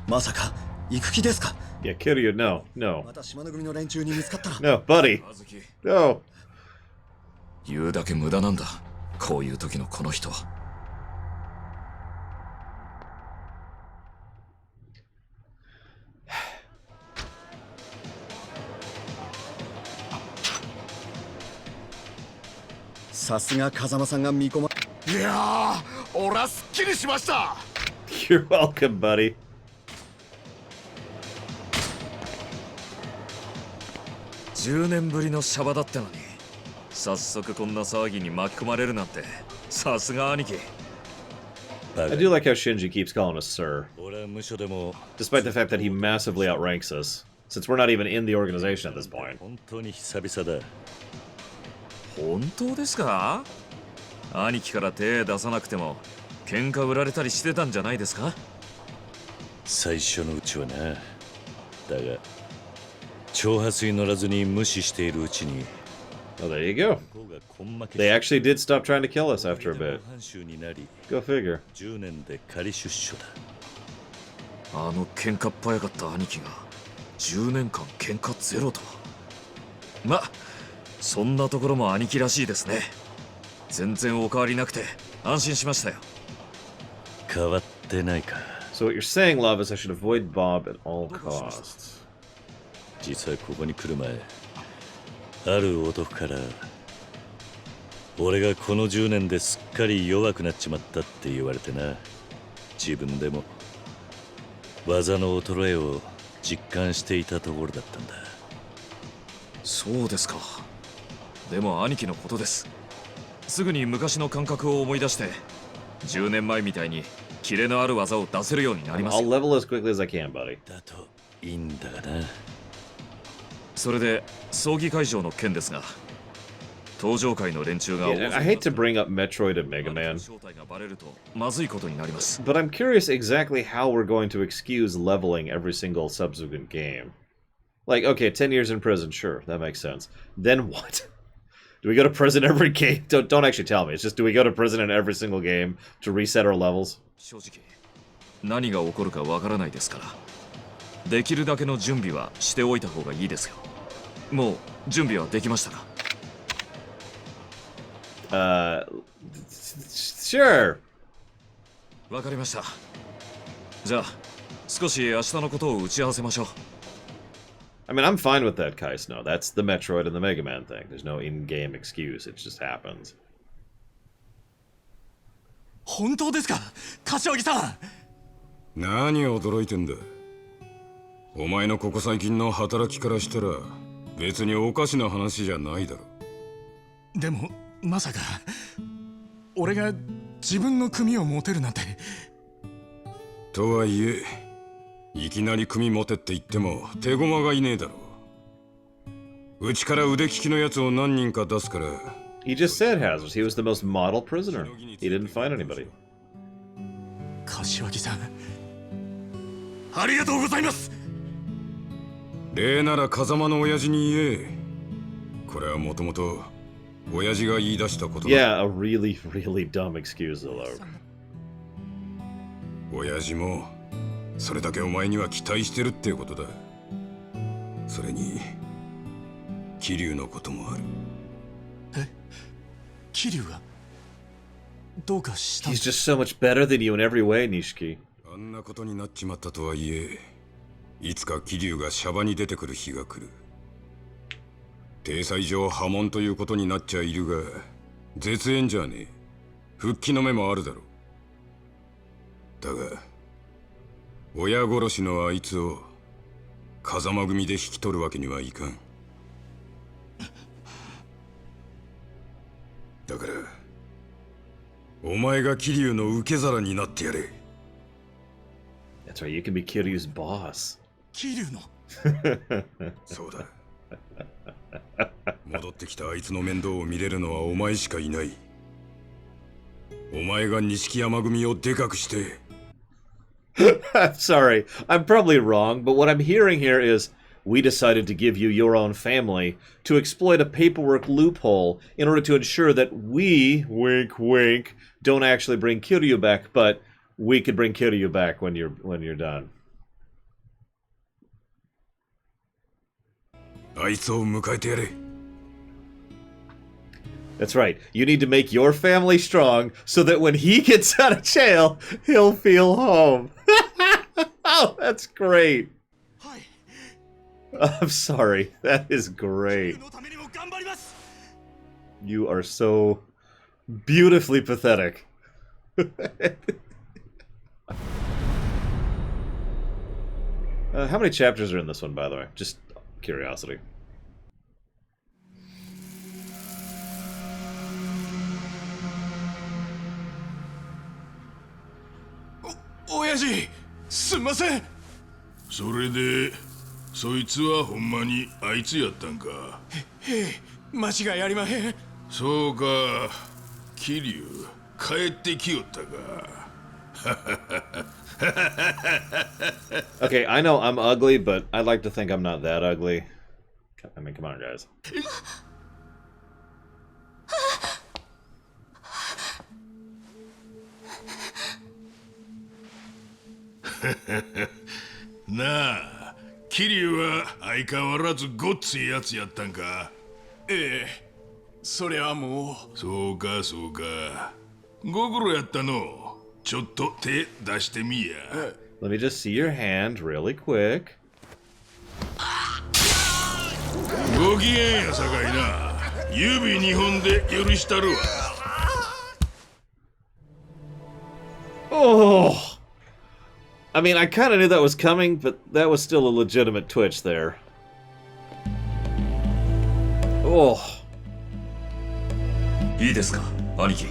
まさか行く気ですか。Yeah, Kiryu, no, no. また島の組の連中に見つかったら。 No, buddy. No. 言うだけ無駄なんだ。こういう時のこの人は。さすが風間さんが見込ま。いやー、俺はすっきりしました。 You're welcome, buddy. 10年ぶりのシャバだったのに早速こんな騒ぎに巻き込まれるなんてさすが兄貴。 I do like how Shinji keeps calling us sir, 俺は無所でも despite the fact that he massively outranks us, since we're not even in the organization at this point. 本当に久々だ。本当ですか。兄貴から手出さなくても喧嘩売られたりしてたんじゃないですか。最初のうちはな。だが挑発に乗らずに無視しているうちに。 Oh, there you go. They actually did stop trying to kill us after a bit. Go figure. 10年で仮出所だ。あの喧嘩っ早かった兄貴が10年間喧嘩ゼロとは。ま、そんなところも兄貴らしいですね。全然お変わりなくて安心しましたよ。変わってないか。 So what you're saying, Love, is I should avoid Bob at all costs. 実はここに来る前、ある男から俺がこの10年ですっかり弱くなっちまったって言われてな。自分でも技の衰えを実感していたところだったんだ。そうですか。でも兄貴のことです。すぐに昔の感覚を思い出して10年前みたいにキレのある技を出せるようになります I'll よ。 level as quickly as I can, buddy. だといいんだがな。それで葬儀会場の件ですが、登場会の連中が Yeah, I hate to bring up Metroid and Mega Man, 正体がバレるとまずいことになります。 but I'm curious exactly how we're going to excuse leveling every single subsequent game. Like, okay, 10 years in prison, sure, that makes sense. Then what? Do we go to prison every game? Don't actually tell me. It's just, do we go to prison in every single game to reset our levels? 正直何が起こるかわからないですから、できるだけの準備はしておいた方がいいですよ。もう準備はできましたか？ Sure. わかりました。じゃあ少し明日のことを打ち合わせましょう。 I mean, I'm fine with that, Kais. No, that's the Metroid and the Mega Man thing. There's no in-game excuse. It just happens. 本当ですか、柏木さん。何驚いてんだ。お前のここ最近の働きからしたら別におかしな話じゃないだろ。でもまさか俺が自分の組を持てるなんて。とはいえいきなり組持てって言っても手駒がいねえだろ。うちから腕利きのやつを何人か出すから。 He just said Hazards. He was the most model prisoner. He didn't find anybody. 柏木さん、ありがとうございます。礼なら風間の親父に言え。これはもともと親父が言い出したことだ。 Yeah, a really, really dumb excuse, though. 親父もそれだけお前には期待してるってことだ。それに桐生のこともある。え、桐生がどうかしたん He's just so much better than you in every way, Nishiki. あんなことになっちまったとはいえ、いつか桐生がシャバに出てくる日が来る。体裁上破門ということになっちゃいるが、絶縁じゃねえ。復帰の目もあるだろう。だが親殺しのあいつを風間組で引き取るわけにはいかん。だからお前が桐生の受け皿になってやれ。 That's right, you can be Kiryu's boss. 桐生のそうだ。戻ってきたあいつの面倒を見れるのはお前しかいない。お前が錦山組をでかくして。I'm sorry, I'm probably wrong, but what I'm hearing here is we decided to give you your own family to exploit a paperwork loophole in order to ensure that we, wink wink, don't actually bring Kiryu back, but we could bring Kiryu back when you're done. あいつを迎えてやれ。 That's right. You need to make your family strong so that when he gets out of jail, he'll feel home. Oh, that's great. I'm sorry. That is great. You are so beautifully pathetic. How many chapters are in this one, by the way? Just curiosity. 親父、すんません。それでそいつはほんまにあいつやったんか。へえ、間違いありまへん。そうか、桐生帰ってきよったか。Okay, I know I'm ugly, but I'd like to think I'm not that ugly. I mean, come on, guys. なあ、桐生は相変わらずごっついやつやったんか。ええ、それはもう。そうかそうか。ご苦労やったの。ちょっと手出してみや。Let me just see your hand really quick. ご機嫌やさかいな。指2本で許したるわ。Oh! I mean, I kind of knew that was coming, but that was still a legitimate twitch there. Oh. いいですか、兄貴。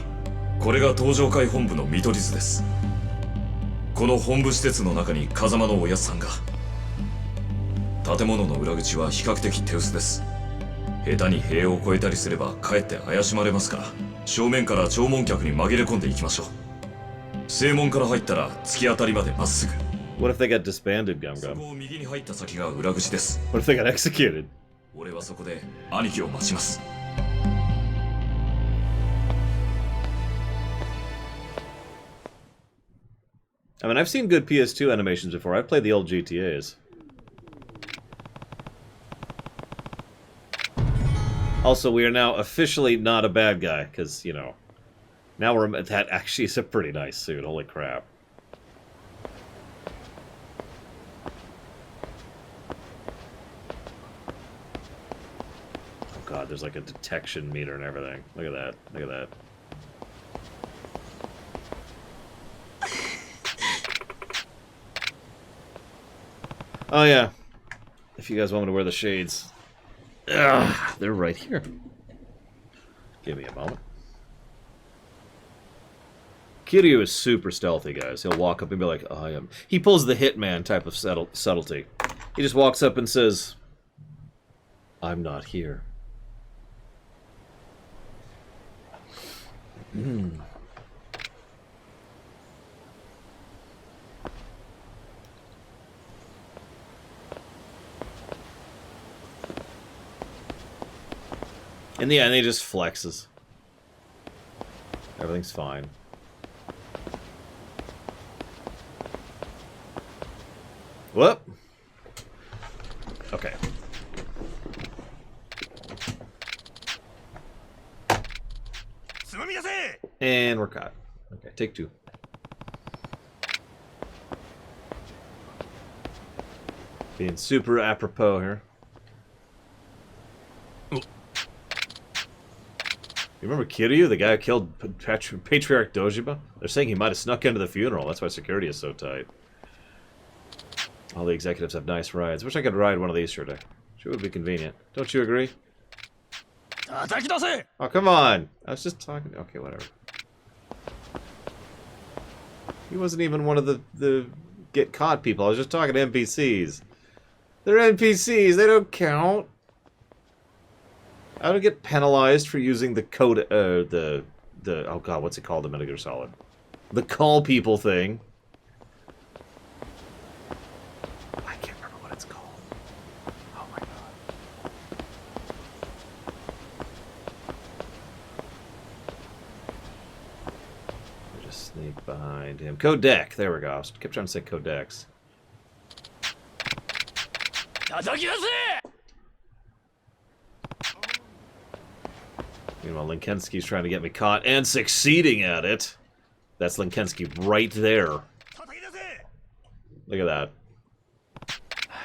これが登場会本部の見取り図です。この本部施設の中に風間のおやっさんが。建物の裏口は比較的手薄です。下手に塀を越えたりすればかえって怪しまれますから、正面から弔問客に紛れ込んでいきましょう。正門から入ったら突き当たりまでまっすぐ。What if they got disbanded, Gum そ Gum? こを右に入った先が裏口です。 What if they got executed? 俺はそこで兄貴を待ちます。I mean, I've seen good PS2 animations before. I've played the old GTAs. Also, we are now officially not a bad guy, because, you know, now we're... That actually is a pretty nice suit. Holy crap. Oh god, there's like a detection meter and everything. Look at that. Look at that. Oh yeah, if you guys want me to wear the shades, they're right here. Give me a moment. Kiryu is super stealthy, guys. He'll walk up and be like, oh, I am. He pulls the Hitman type of subtlety. He just walks up and says, I'm not here. In the end, he just flexes. Everything's fine. Whoop. Okay. And we're caught. Okay, take two. Being super apropos here. You remember Kiryu, the guy who killed Patriarch Dojima? They're saying he might have snuck into the funeral. That's why security is so tight. All the executives have nice rides. Wish I could ride one of these sure would be convenient. Don't you agree? Oh, come on! I was just talking... Okay, whatever. He wasn't even one of the get caught people. I was just talking to NPCs. They're NPCs. They don't count. I don't get penalized for using the code, oh god, what's it called in Metal Gear Solid? The call people thing. I can't remember what it's called. Oh my god. I just sneak behind him. Codec, there we go. I kept trying to say Codex. Meanwhile, Linkensky's trying to get me caught and succeeding at it. That's Linkensky right there. Look at that.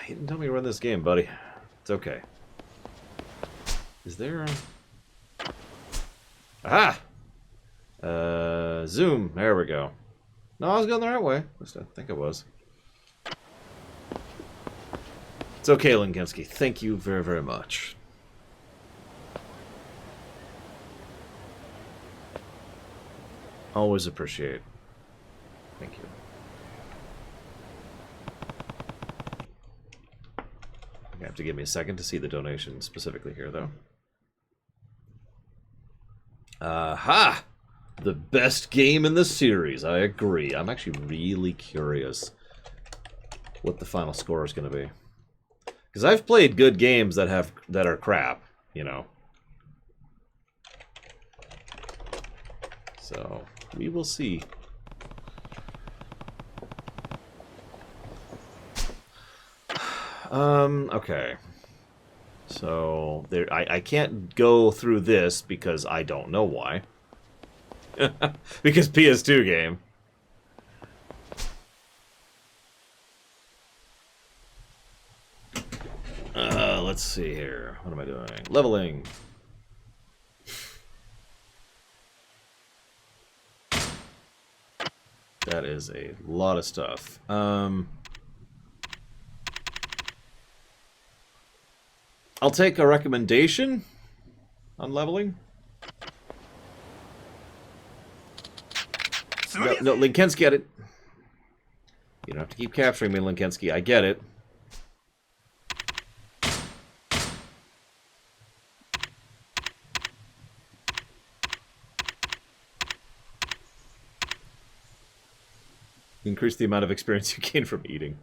You didn't tell me to run this game, buddy. It's okay. Is there a... Aha! Zoom. There we go. No, I was going the right way. At least I think I was. It's okay, Linkensky. Thank you very, very much. Always appreciate. Thank you. You have to give me a second to see the donation specifically here, though. Aha! The best game in the series. I agree. I'm actually really curious what the final score is going to be. Because I've played good games that are crap, you know. So we will see. Okay. So there, I can't go through this because I don't know why. Because PS2 game. Let's see here. What am I doing? Leveling. That is a lot of stuff. I'll take a recommendation on leveling. No, Linkensky, get it. You don't have to keep capturing me, Linkensky. I get it. Increase the amount of experience you gain from eating.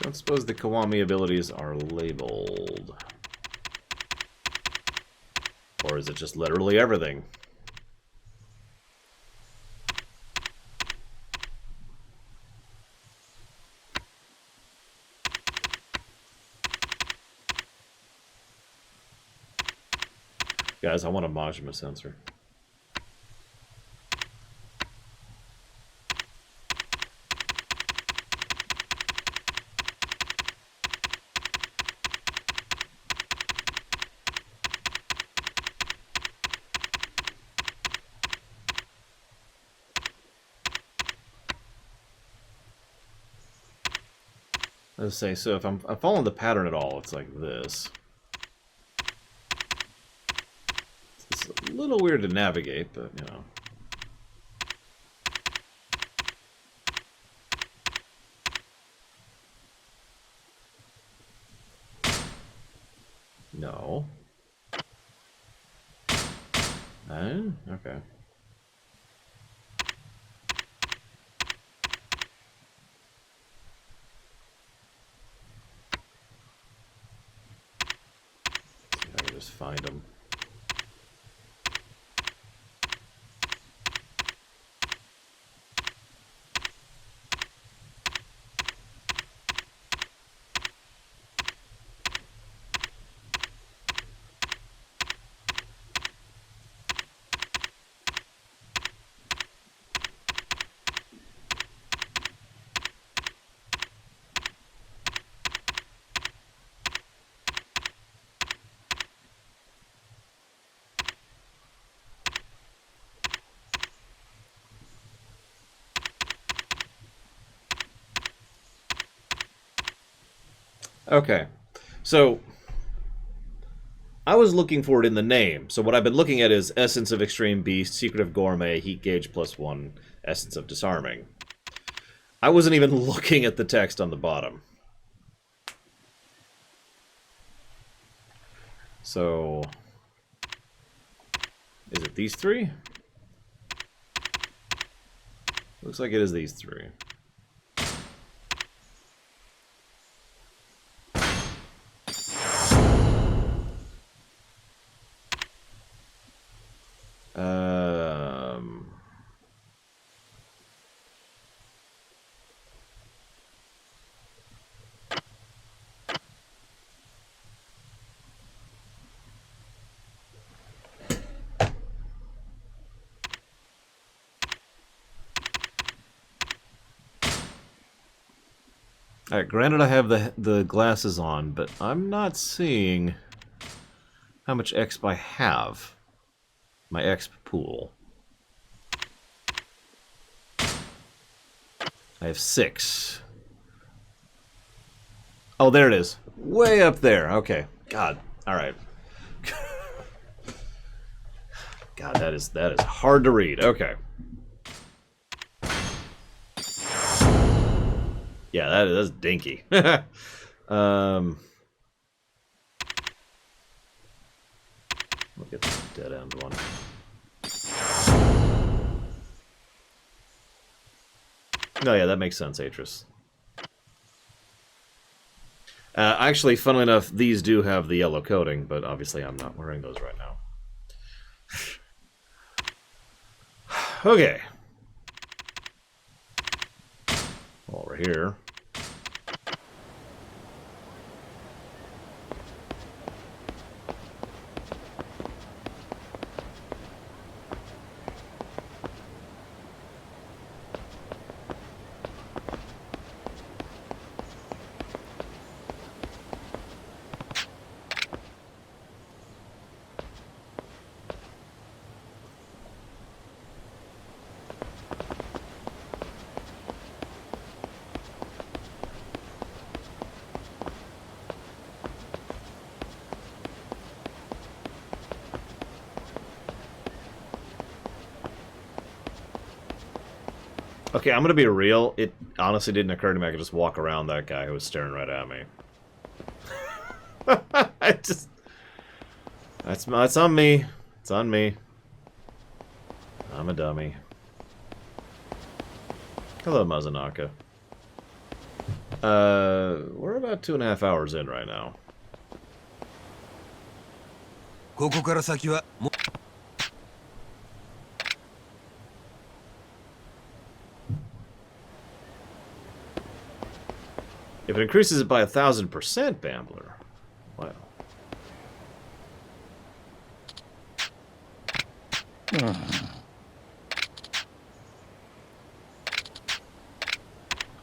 Don't suppose the Kiwami abilities are labeled. Or is it just literally everything? Guys, I want a Majima sensor. Let's say, so if I'm following the pattern at all, it's like this. It's a little weird to navigate, but, you know. No. Okay. Just find them. Okay, so I was looking for it in the name. So what I've been looking at is Essence of Extreme Beast, Secret of Gourmet, Heat Gauge +1, Essence of Disarming. I wasn't even looking at the text on the bottom. So, is it these three? Looks like it is these three. Alright, granted I have the glasses on, but I'm not seeing how much exp I have. My exp pool. I have 6. Oh, there it is. Way up there. Okay. God. Alright. God, that is hard to read. Okay. Yeah, that's dinky. Look at the dead end one. No, yeah, that makes sense, Atris. Actually, funnily enough, these do have the yellow coating, but obviously I'm not wearing those right now. Okay. While we're here. Okay, I'm gonna be real. It honestly didn't occur to me I could just walk around that guy who was staring right at me. I just... That's on me. It's on me. I'm a dummy. Hello, Mazanaka. We're about 2.5 hours in right now. ここから先はも If it increases it by 1,000%, Bambler. Wow.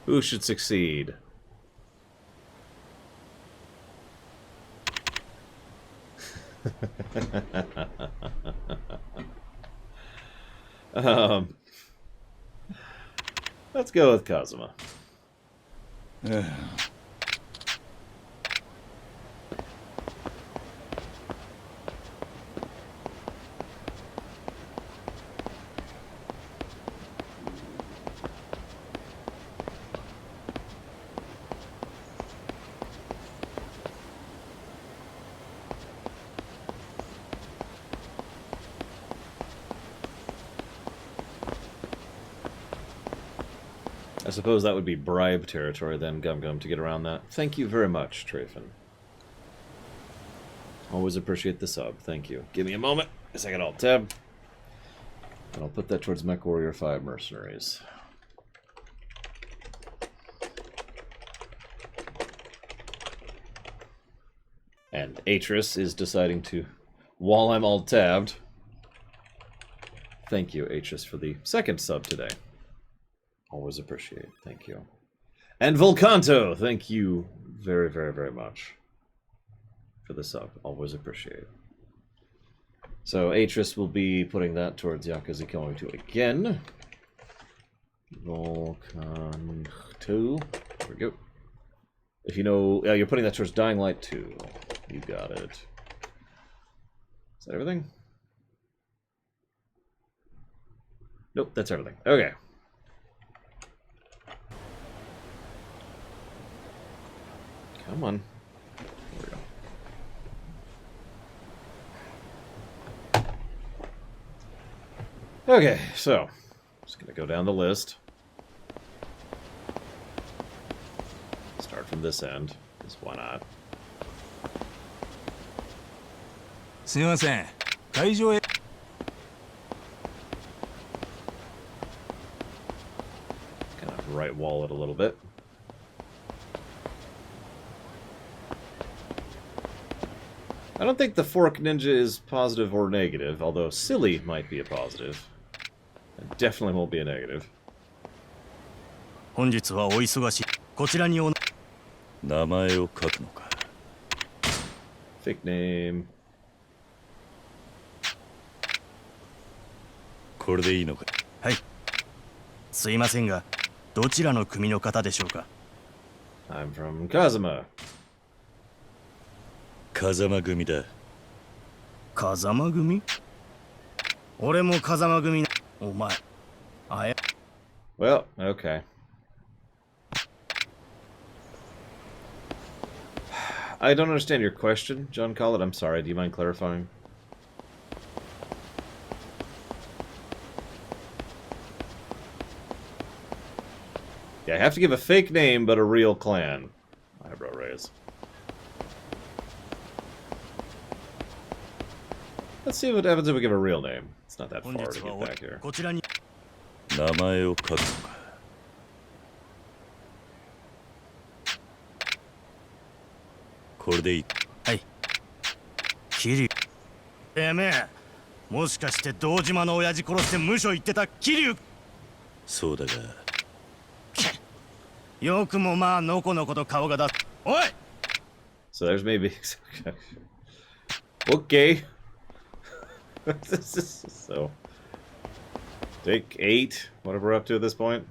Who should succeed? Let's go with Kazuma. I suppose that would be bribe territory then, Gum Gum, to get around that. Thank you very much, Trafin. Always appreciate the sub. Thank you. Give me a moment. A second, Alt Tab. And I'll put that towards MechWarrior 5 Mercenaries. And Atris is deciding to, while I'm Alt-tabbed... Thank you, Atris, for the second sub today. Always appreciate. Thank you. And Volcanto, thank you very, very, very much for the sub. Always appreciate. So Atris will be putting that towards Yakuza Kiwami 2 again. Volcanto. There we go. If you know... Yeah, you're putting that towards Dying Light 2. You got it. Is that everything? Nope, that's everything. Okay. Come on. There we go. Okay, so just gonna go down the list. Start from this end, because why not? すみません。会場へ。Kind of right wall it a little bit. I don't think the Fork Ninja is positive or negative, although silly might be a positive. It definitely won't be a negative. 本日はお忙しい。こちらにお名前を書くのか。Fake name. これでいいのか。はい。すいませんが、どちらの組の方でしょうか。I'm from Kazuma. 風間組だ。風間組？俺も風間組。お前。あや。Well, okay. I don't understand your question, John Collett. I'm sorry. Do you mind clarifying? Yeah, I have to give a fake name, but a real clan. Eyebrow raise. Let's see what happens if we give a real name. It's not that far to get back here. こちらに。名前を書くのか。これでいい。はい。桐生。めえ。もしかして堂島の親父殺して無所行ってた桐生。そうだが。よくもまあのこのこと顔がだ。おい。So there's maybe. Okay. This is so. Take 8, whatever we're up to at this point.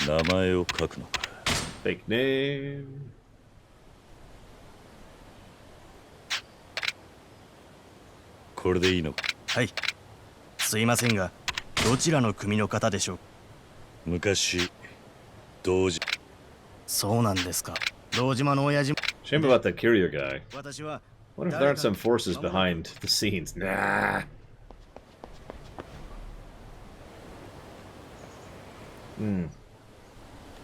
名前を書くのか。 Fake name. これでいいのか。はい。すいませんが、どちらの組の方でしょう？昔同時。そうなんですか。堂島の親父。 Shame about that Kiryu guy. 私は What if there aren't some forces behind the scenes? Nah.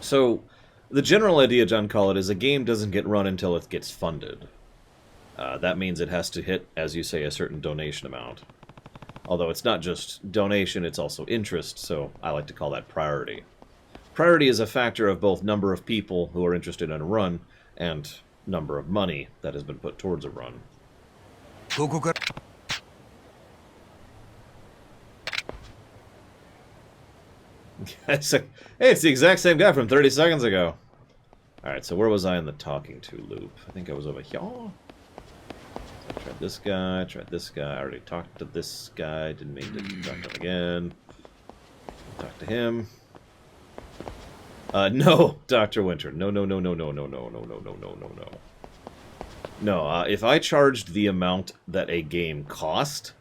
So, the general idea, John Call it, is a game doesn't get run until it gets funded. That means it has to hit, as you say, a certain donation amount. Although it's not just donation, it's also interest, so I like to call that priority. Priority is a factor of both number of people who are interested in a run and number of money that has been put towards a run. Hey, it's the exact same guy from 30 seconds ago. Alright, so where was I in the talking to loop? I think I was over here. So I tried this guy, tried this guy. I already talked to this guy. Didn't mean to talk to him again. Talk to him. No, Dr. Winter. No, no, no, no, no, no, no, no, no, no, no, no, no. No, if I charged the amount that a game cost,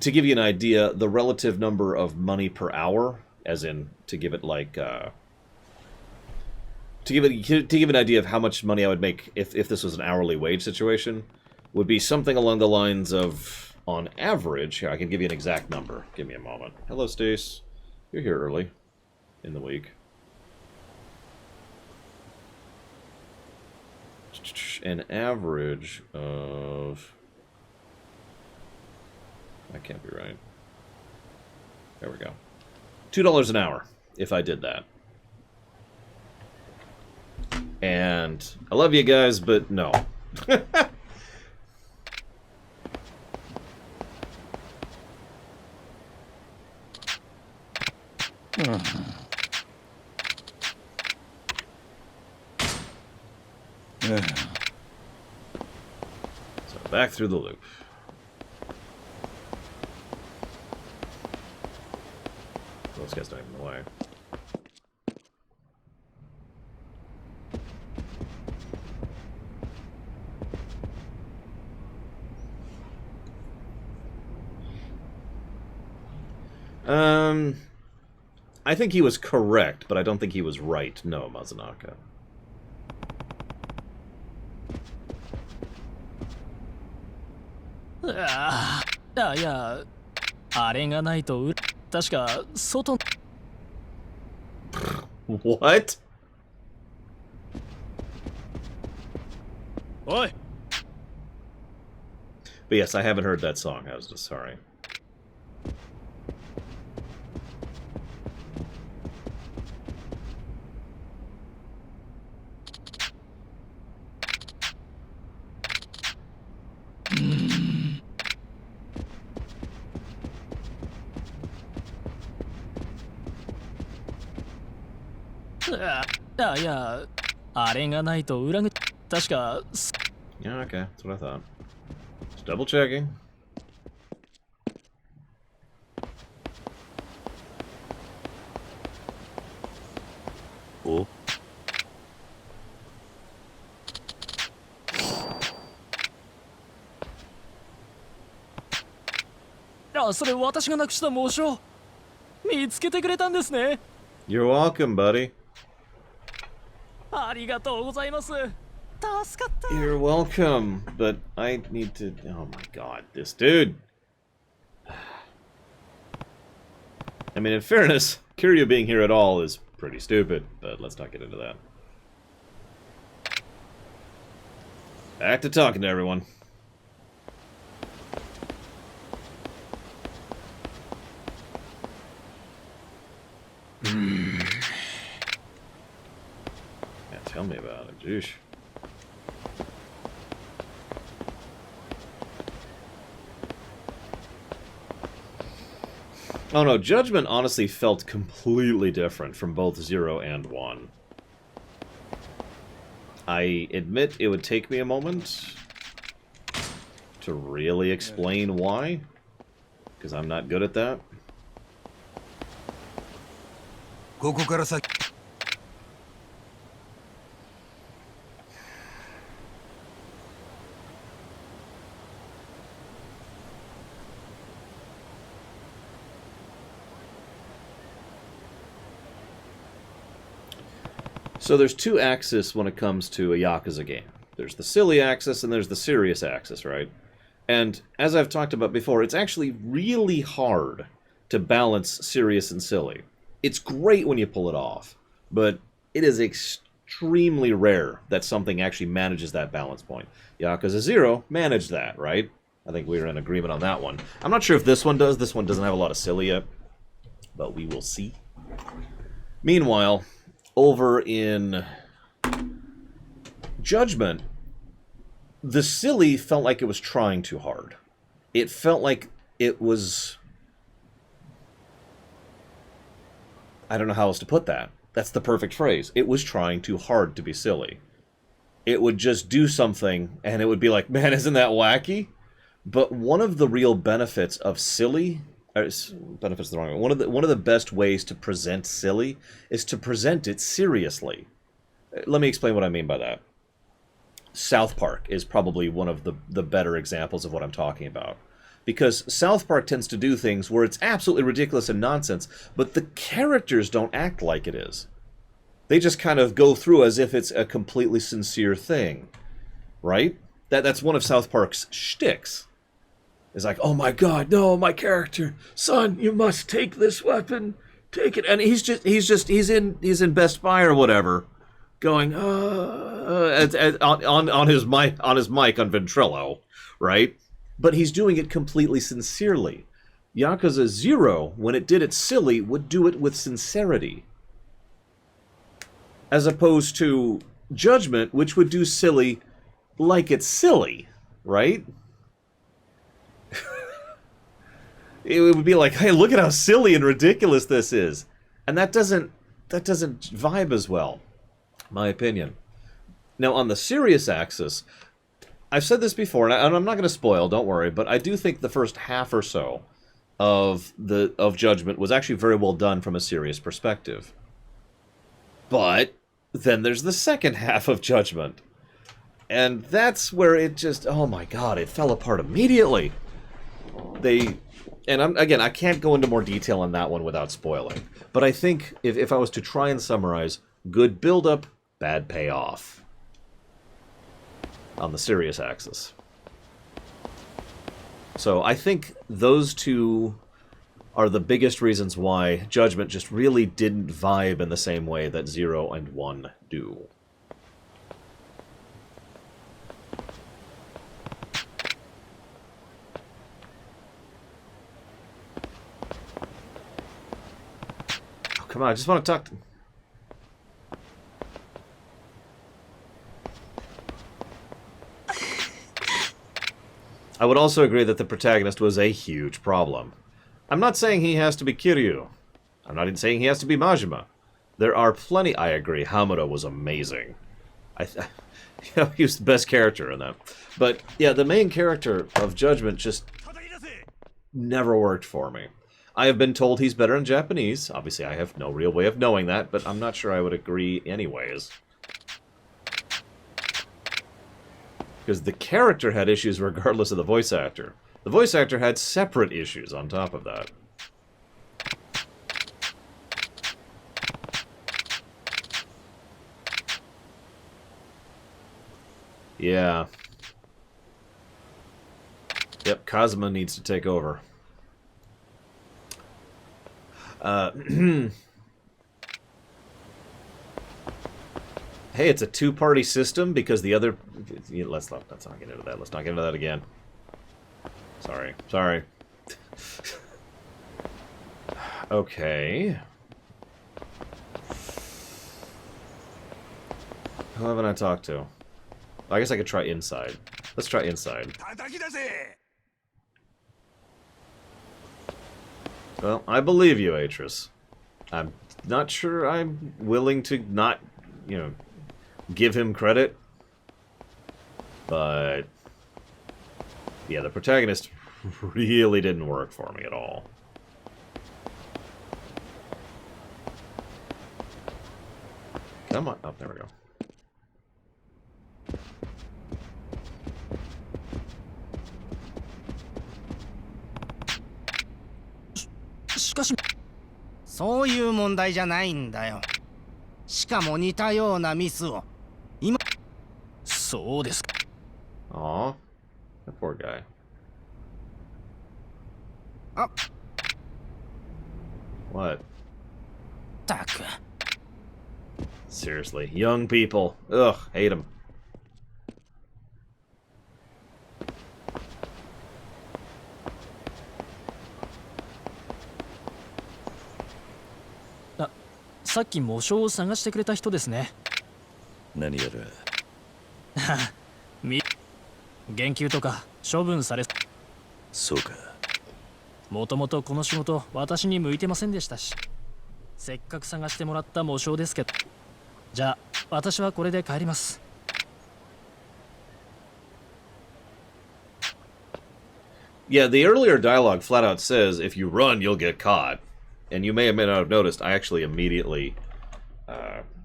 to give you an idea, the relative number of money per hour, as in, to give it like, to give an idea of how much money I would make if this was an hourly wage situation, would be something along the lines of, on average, here, I can give you an exact number. Give me a moment. Hello, Stace. You're here early in the week. An average of... That can't be right. There we go. $2 an hour, if I did that. And I love you guys, but no. So back through the loop. Those guys don't even know why. I think he was correct, but I don't think he was right. No, Mazunaka. What? Oi! But yes, I haven't heard that song. I was just sorry. Yeah, okay, that's what I thought. Just double checking. Oh? You're welcome, buddy. You're welcome, but I need to... Oh my god, this dude. I mean, in fairness, Kiryu being here at all is pretty stupid, but let's not get into that. Back to talking to everyone. Yeah, tell me about it, jeez. Oh no, Judgment honestly felt completely different from both 0 and 1. I admit it would take me a moment to really explain why, because I'm not good at that. So there's two axes when it comes to a Yakuza game. There's the silly axis and there's the serious axis, right? And as I've talked about before, it's actually really hard to balance serious and silly. It's great when you pull it off, but it is extremely rare that something actually manages that balance point. Yakuza 0 managed that, right? I think we were in agreement on that one. I'm not sure if this one does. This one doesn't have a lot of silly yet, but we will see. Meanwhile, over in Judgment, the silly felt like it was trying too hard. It felt like it was... I don't know how else to put that. That's the perfect phrase. It was trying too hard to be silly. It would just do something, and it would be like, man, isn't that wacky? But one of the real benefits of silly... benefits the wrong way. One of the best ways to present silly is to present it seriously. Let me explain what I mean by that. South Park is probably one of the better examples of what I'm talking about. Because South Park tends to do things where it's absolutely ridiculous and nonsense, but the characters don't act like it is. They just kind of go through as if it's a completely sincere thing. Right? That's one of South Park's shticks. It's like, oh my god, no, my character, son, you must take this weapon, take it, and he's in Best Buy or whatever, going on his mic on Ventrilo, right? But he's doing it completely sincerely. Yakuza 0, when it did it silly, would do it with sincerity, as opposed to Judgment, which would do silly like it's silly, right? It would be like, hey, look at how silly and ridiculous this is. And that doesn't vibe as well, my opinion. Now, on the serious axis, I've said this before, and I'm not going to spoil, don't worry, but I do think the first half or so of Judgment was actually very well done from a serious perspective. But then there's the second half of Judgment. And that's where it just, oh my god, it fell apart immediately. And I can't go into more detail on that one without spoiling. But I think if I was to try and summarize, good build-up, bad payoff. On the serious axis. So I think those two are the biggest reasons why Judgment just really didn't vibe in the same way that 0 and 1 do. Come on, I just want to talk to... I would also agree that the protagonist was a huge problem. I'm not saying he has to be Kiryu. I'm not even saying he has to be Majima. There are plenty... I agree, Hamura was amazing. He was the best character in that. But, yeah, the main character of Judgment just never worked for me. I have been told he's better in Japanese. Obviously, I have no real way of knowing that, but I'm not sure I would agree anyways. Because the character had issues regardless of the voice actor. The voice actor had separate issues on top of that. Yeah. Yep, Kazuma needs to take over. Hey, it's a two-party system because the other... Let's not get into that. Let's not get into that again. Sorry. Okay. Who haven't I talked to? I guess I could try inside. Let's try inside. Well, I believe you, Atris. I'm not sure I'm willing to not, give him credit. But, yeah, the protagonist really didn't work for me at all. Come on. Oh, there we go.そういう問題じゃないんだよ。しかも似たようなミスを今。そうですか。 Aw, that poor guy. あ What? ったく。 Seriously, young people. Ugh, hate them. さっき模章を探してくれた人ですね。何やら。言及とか処分され。そうか。もともとこの仕事私に向いてませんでしたし、せっかく探してもらった模章ですけど。じゃあ私はこれで帰ります。Yeah, the earlier dialogue flat out says, if you run, you'll get caught. And you may or may not have noticed, I actually immediately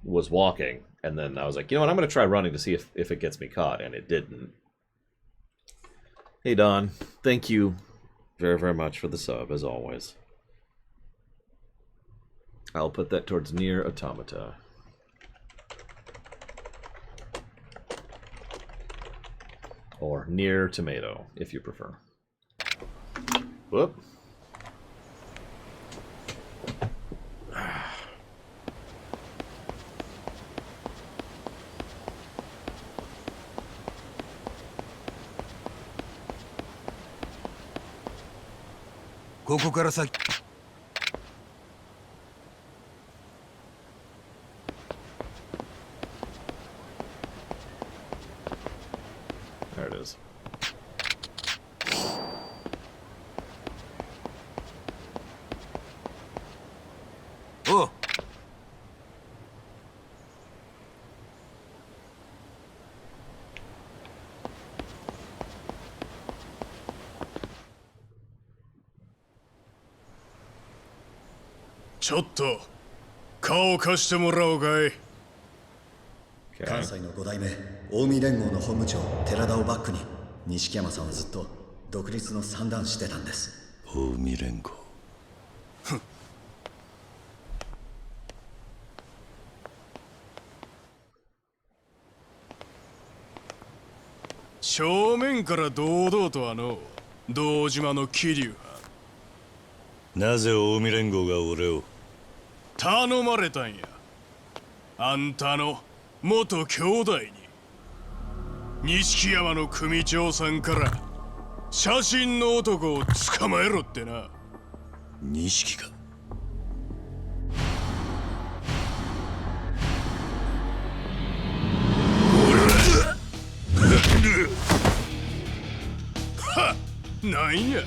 was walking. And then I was like, you know what, I'm going to try running to see if it gets me caught. And it didn't. Hey, Don. Thank you very, very much for the sub, as always. I'll put that towards Near Automata. Or Near Tomato, if you prefer. Whoop. There it is. Oh. ちょっと顔を貸してもらおうかい。関西の5代目近江連合の本部長寺田をバックに錦山さんはずっと独立の算段してたんです。近江連合。正面から堂々と堂島の桐生なぜ近江連合が俺を頼まれたんや。あんたの元兄弟に錦山の組長さんから写真の男を捕まえろってな。錦か。はっ、なんや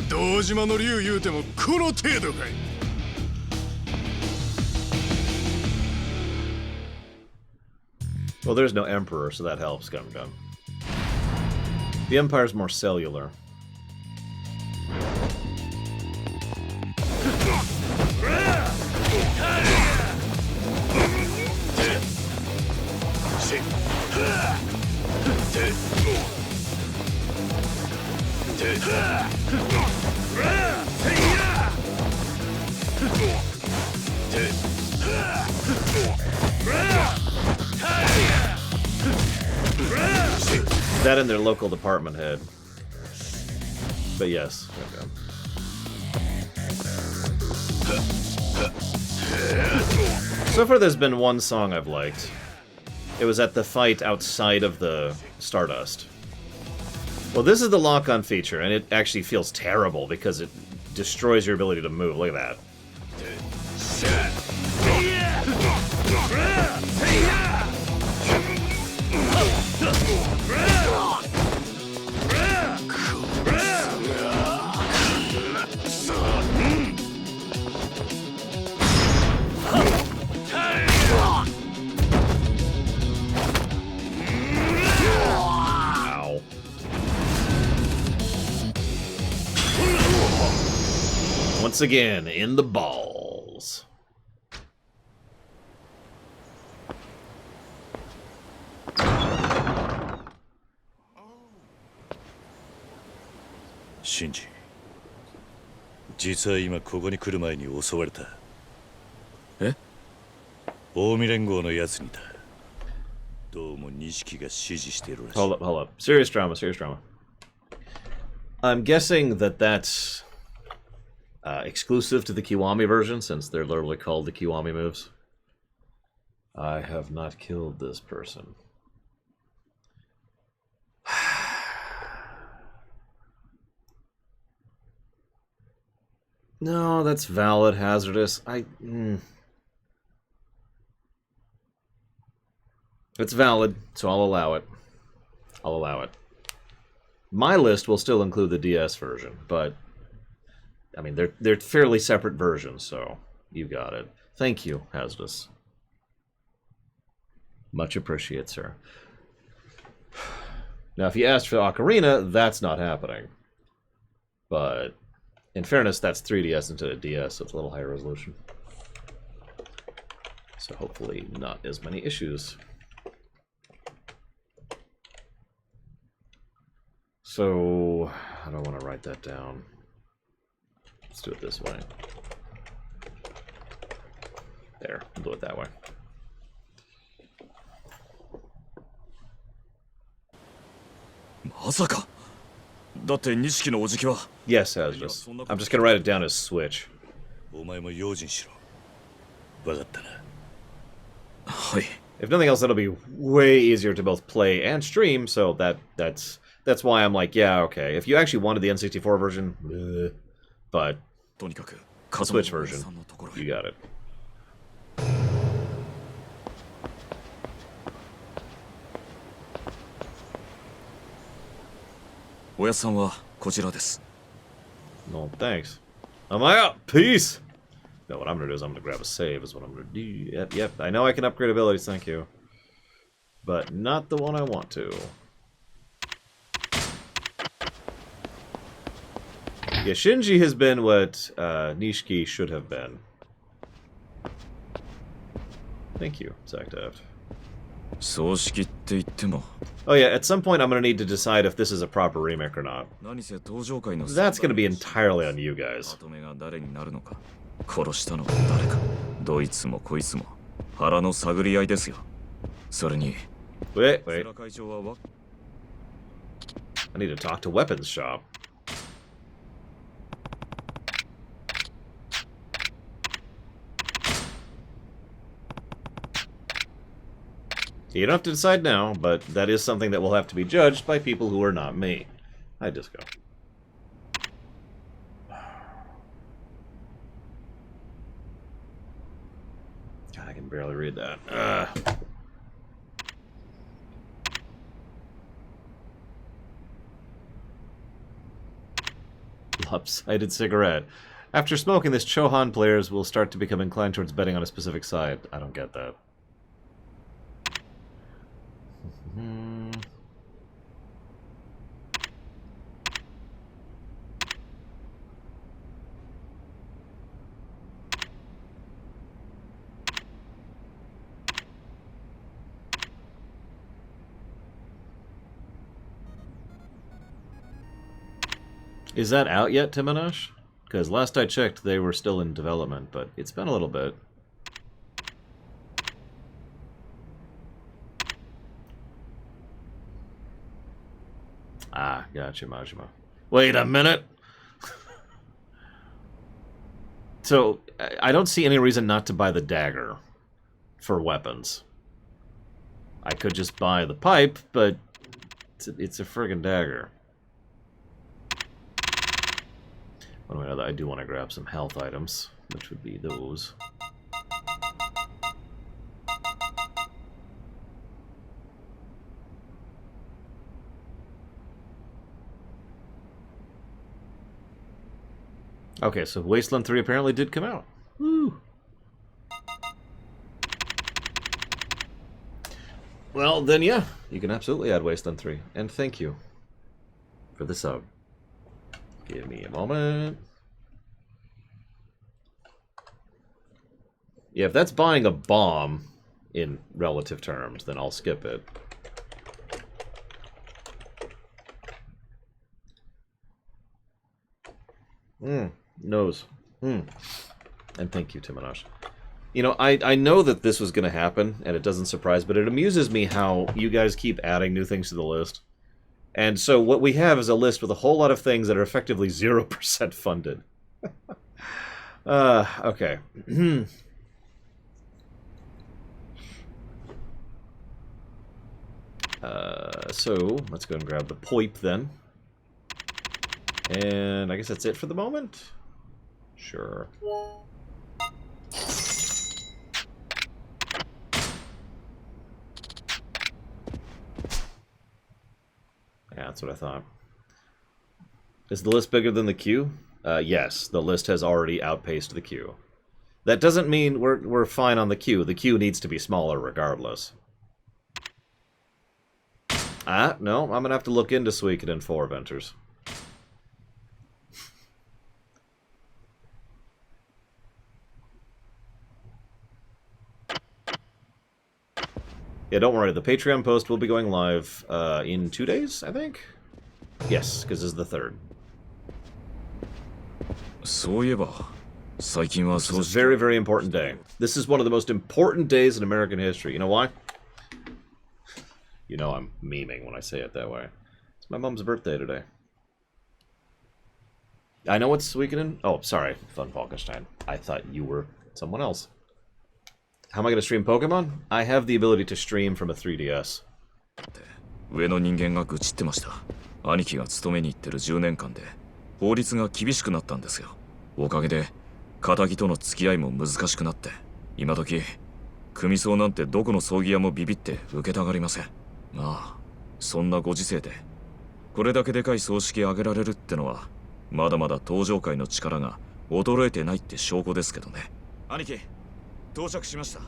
堂島の竜言うてもこの程度かい。Well, there's no emperor, so that helps, Gum Gum. The empire's more cellular. That and their local department head. But yes. Okay. So far there's been one song I've liked. It was at the fight outside of the Stardust. Well, this is the lock-on feature, and it actually feels terrible because it destroys your ability to move. Look at that. Ow. Once again, in the balls. Shinji、実は今ここに来る前に襲われた。え？近江連合のやつにだ。どうも錦が指示しているらしい。Hold up. Serious drama. I'm guessing that that's exclusive to the Kiwami version, since they're literally called the Kiwami moves. I have not killed this person. No, that's valid, hazardous. It's valid, so I'll allow it. My list will still include the DS version, but I mean they're fairly separate versions, so you got it. Thank you, Hazardous. Much appreciated, sir. Now, if you asked for Ocarina, that's not happening. But in fairness, that's 3DS instead of DS, so it's a little higher resolution. So hopefully not as many issues. So, I don't want to write that down. Let's do it this way. There, we'll do it that way. Yes, Hazardous. I'm just gonna write it down as Switch. If nothing else, that'll be way easier to both play and stream, so that's why I'm like, yeah, okay. If you actually wanted the N64 version, but Switch version, you got it. おやっさんはこちらです。 No, thanks. I'm out. Peace. No, what I'm gonna do is I'm gonna grab a save. Is what I'm gonna do. Yep. I know I can upgrade abilities. Thank you, but not the one I want to. Yeah, Shinji has been what Nishiki should have been. Thank you, Zakdaft. Oh yeah, at some point I'm going to need to decide if this is a proper remake or not. That's going to be entirely on you guys. Wait. I need to talk to Weapons Shop. You don't have to decide now, but that is something that will have to be judged by people who are not me. Hi, Disco. God, I can barely read that. Lopsided cigarette. After smoking this, Chohan players will start to become inclined towards betting on a specific side. I don't get that. Is that out yet, Timonosh? Because last I checked, they were still in development, but it's been a little bit. Ah, gotcha, Majima. Wait a minute! So, I don't see any reason not to buy the dagger for weapons. I could just buy the pipe, but it's a friggin' dagger. Anyway, I do want to grab some health items, which would be those. Okay, so Wasteland 3 apparently did come out. Woo! Well, then yeah, you can absolutely add Wasteland 3. And thank you for the sub. Give me a moment. Yeah, if that's buying a bomb in relative terms, then I'll skip it. Nose. And thank you, Timonosh. You know, I know that this was going to happen, and it doesn't surprise, but it amuses me how you guys keep adding new things to the list. And so what we have is a list with a whole lot of things that are effectively 0% funded. Okay. So, let's go and grab the poip then. And I guess that's it for the moment? Sure. Yeah, that's what I thought. Is the list bigger than the queue? Yes, the list has already outpaced the queue. That doesn't mean we're fine on the queue. The queue needs to be smaller regardless. No, I'm gonna have to look into Suikoden 4 Ventures. Yeah, don't worry. The Patreon post will be going live in 2 days, I think? Yes, because this is the 3rd. This is a very, very important day. This is one of the most important days in American history. You know why? You know I'm memeing when I say it that way. It's my mom's birthday today. I know it's Suikoden. Oh, sorry, Fun Falkenstein. I thought you were someone else. How am I going to stream Pokemon? I have the ability to stream from a 3DS. 上の人間が愚痴ってました。兄貴が勤めに行ってる10年間で法律が厳しくなったんですよ。おかげで仇との付き合いも難しくなって、今時組総なんてどこの葬儀屋もビビって受けたがりません。まあそんなご時世でこれだけでかい葬式挙げられるってのはまだまだ登場界の力が衰えてないって証拠ですけどね。兄貴、到着しました。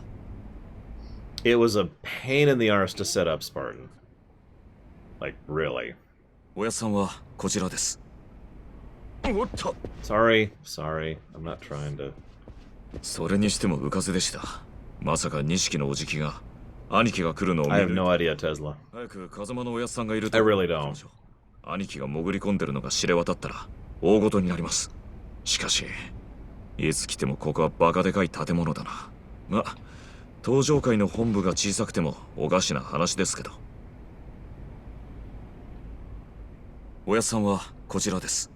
It was a pain in the arse to set up Spartan. Like, really. おやっさんはこちらです。おっと。Sorry. I'm not trying to. それにしても浮かせでした。まさか錦のおじきが兄貴が来るのを見る。I have no idea, Tesla. 早く風間のおやっさんがいると。I really don't. 兄貴が潜り込んでるのが知れ渡ったら大事になります。しかし、いつ来てもここはバカでかい建物だな。ま、登場界の本部が小さくてもおかしな話ですけど。おやっさんはこちらです。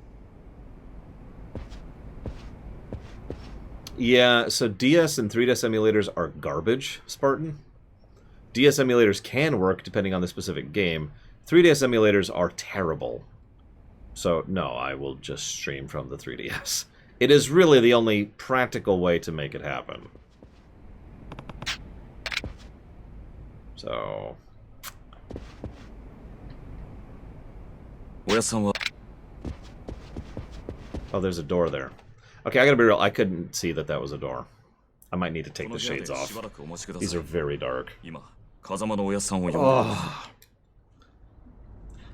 Yeah, so DS and 3DS emulators are garbage, Spartan. DS emulators can work depending on the specific game. 3DS emulators are terrible. So, no, I will just stream from the 3DS. It is really the only practical way to make it happen. So... Oh, there's a door there. Okay, I gotta be real, I couldn't see that that was a door. I might need to take the shades off. These are very dark. Oh.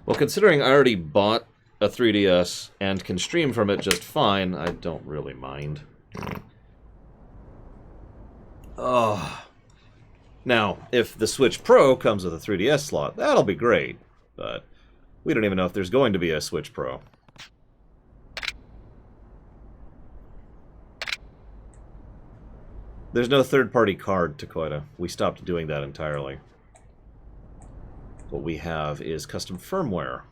Well, considering I already bought a 3DS and can stream from it just fine, I don't really mind. Oh. Now, if the Switch Pro comes with a 3DS slot, that'll be great, but we don't even know if there's going to be a Switch Pro. There's no third-party card, Takoida. We stopped doing that entirely. What we have is custom firmware.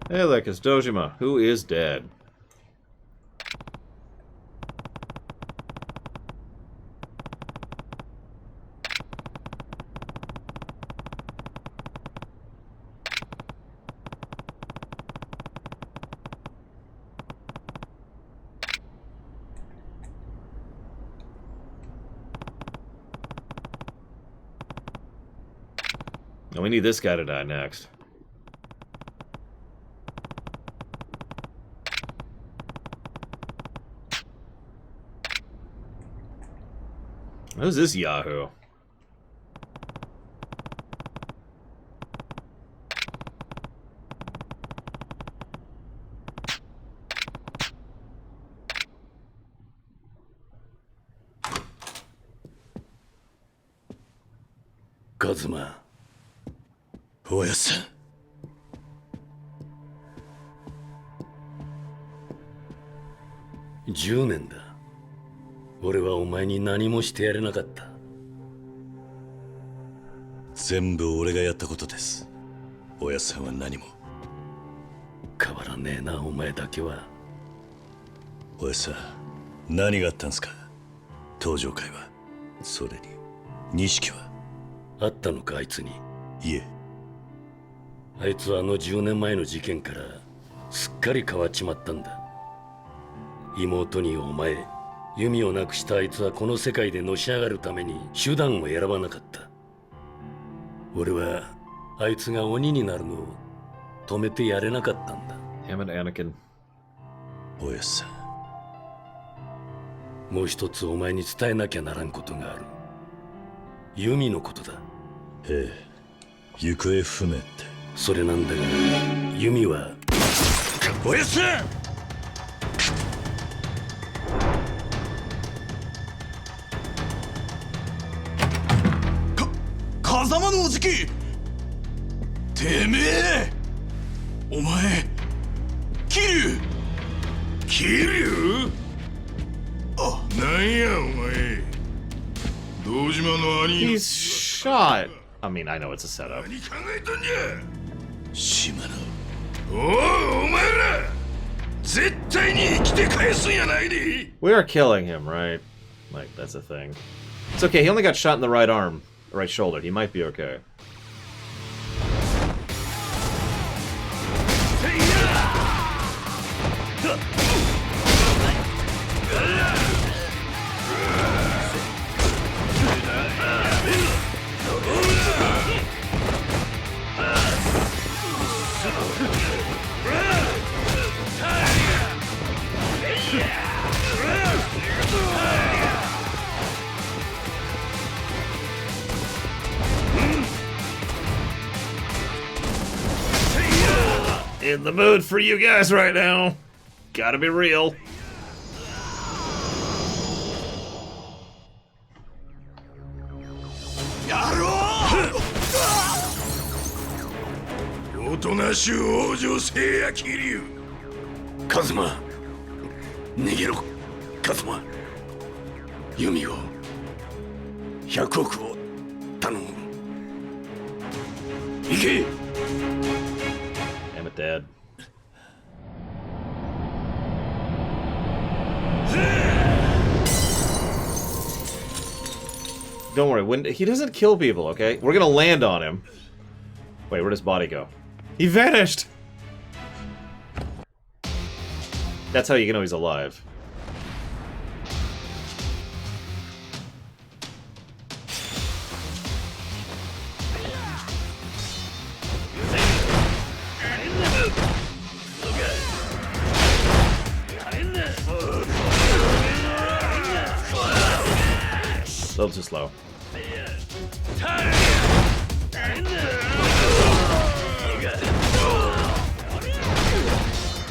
Hey, look, it's Dojima, who is dead. And we need this guy to die next. Who's this Yahoo?カズマ、おやっさん。10年だ。俺はお前に何もしてやれなかった。全部俺がやったことです。おやっさんは何も。変わらねえな、お前だけは。おやっさん、何があったんすか？登場会は。それに錦はあったのか、あいつに。いえ。あいつはあの10年前の事件からすっかり変わっちまったんだ。妹にお前、弓をなくしたあいつはこの世界でのし上がるために手段を選ばなかった。俺はあいつが鬼になるのを止めてやれなかったんだ。Damn it, Anakin. おやっさん、もう一つお前に伝えなきゃならんことがある。弓のことだ。ええ、行方不明って。それなんだが、弓は。おやっさん！風間のおじき、てめえ、お前、桐生、桐生？あ、なんやお前、堂島の兄。 He's shot. I mean, I know it's a setup. 何考えとんじゃ。島野。お前ら、絶対に生きて返すんやないで。 We are killing him, right? Like, that's a thing. It's okay, he only got shot in the right arm, right shoulder. He might be okay. In the mood for you guys right now. Gotta be real.カズマ、逃げろ、カズマ。弓を、100億を頼む。行け。Damn it, Dad. Don't worry, when he doesn't kill people, okay? We're gonna land on him. Wait, where'd his body go? He vanished! That's how you know he's alive. A little too slow.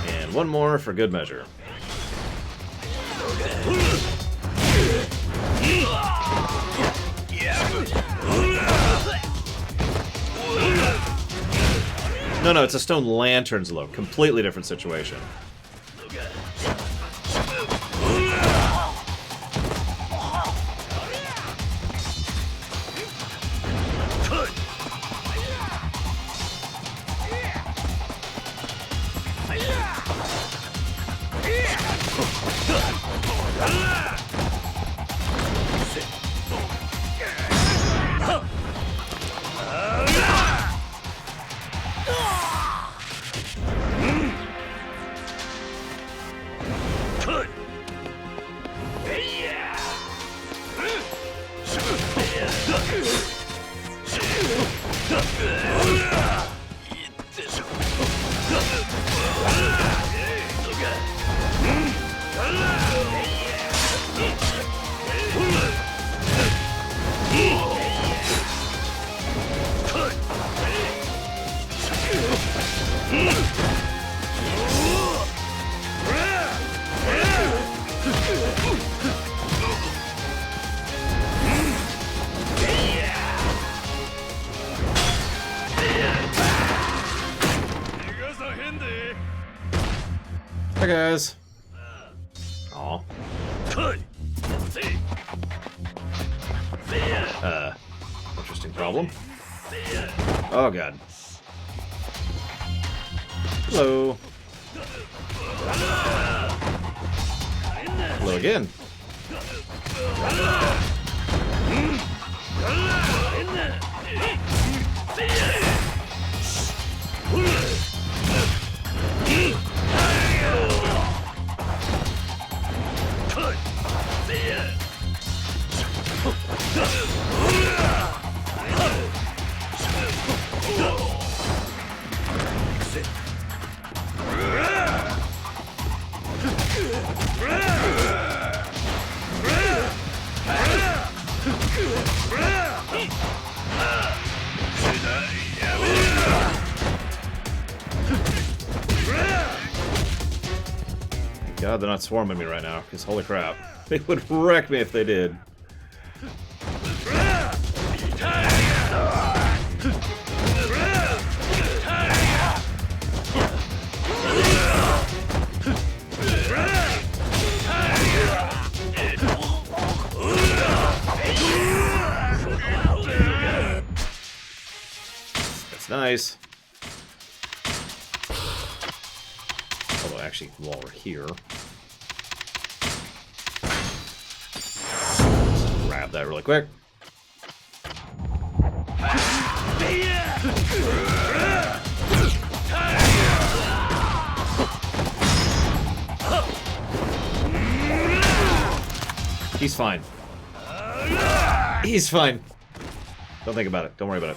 And one more for good measure. No, it's a stone lantern's look. Completely different situation. Hi guys. Aw. Interesting problem. Oh god. Hello. Hello again. God, they're not swarming me right now, because holy crap. They would wreck me if they did. That's nice. Although, actually, while we're here, grab that really quick. He's fine. He's fine. Don't think about it. Don't worry about it.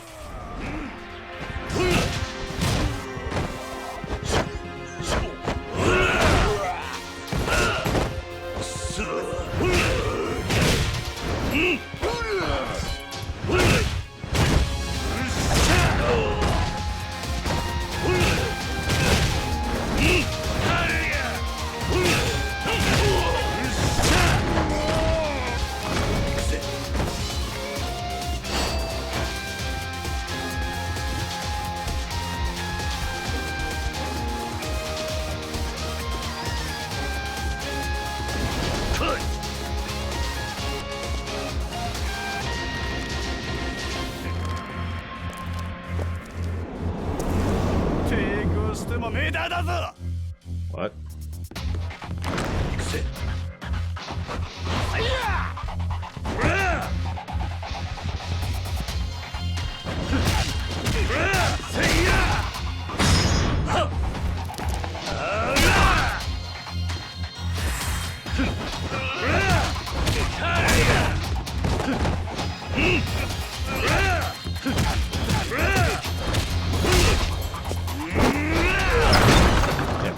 What?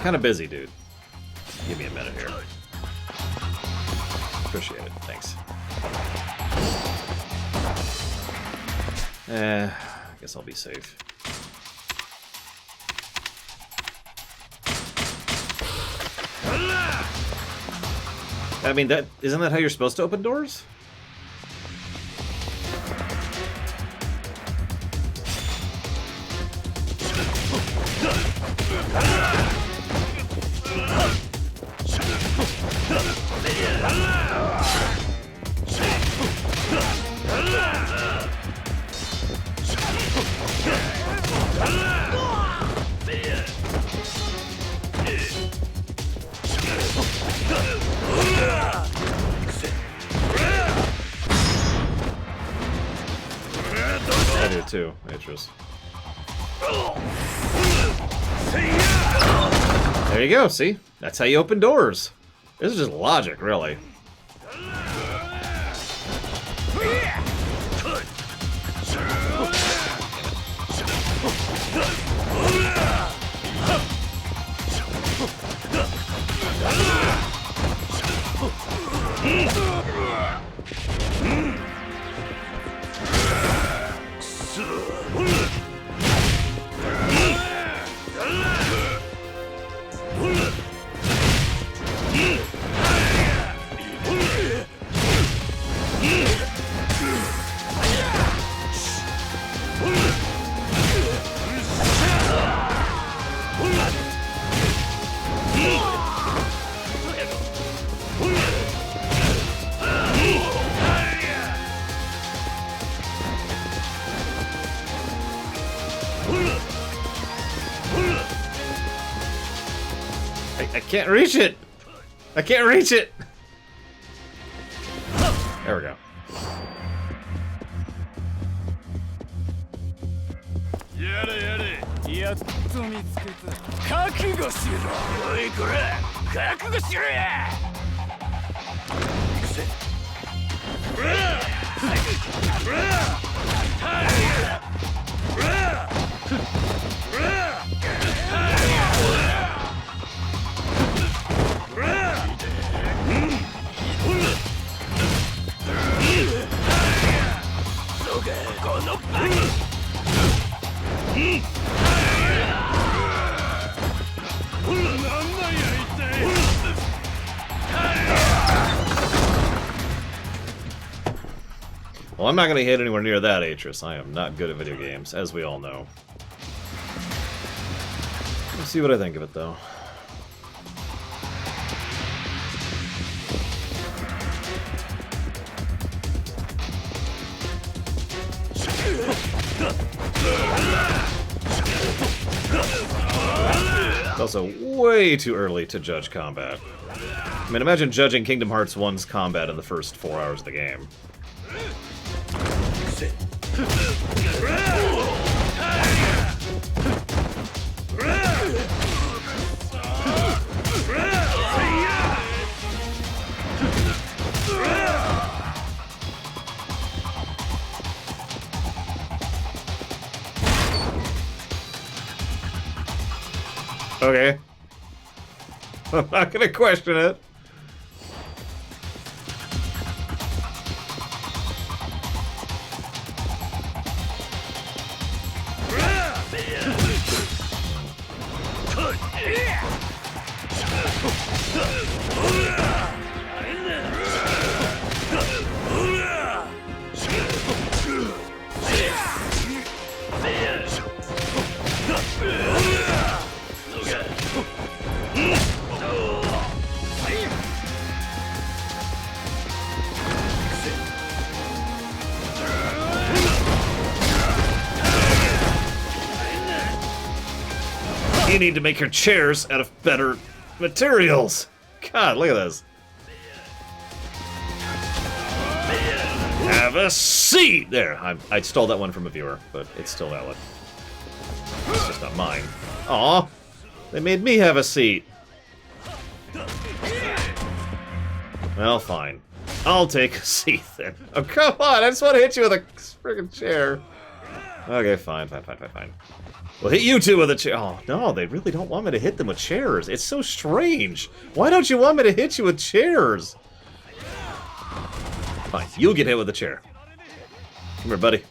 Kind of busy, dude. Give me a minute here. Appreciate it. Thanks. I guess I'll be safe. I mean, isn't that how you're supposed to open doors? I do too, Atros. There you go, see? That's how you open doors. This is just logic, really. I can't reach it! I can't reach it! There we go. Well, I'm not going to hit anywhere near that, Atris. I am not good at video games, as we all know. Let's see what I think of it, though. It's also way too early to judge combat. I mean, imagine judging Kingdom Hearts 1's combat in the first 4 hours of the game. Okay. I'm not gonna question it. You need to make your chairs out of better materials. God, look at this. Have a seat! There, I stole that one from a viewer, but it's still valid. It's just not mine. Aw, they made me have a seat. Well, fine. I'll take a seat then. Oh, come on, I just want to hit you with a friggin' chair. Okay, fine. We'll hit you two with a chair. Oh, no, they really don't want me to hit them with chairs. It's so strange. Why don't you want me to hit you with chairs? Fine, you'll get hit with a chair. Come here, buddy.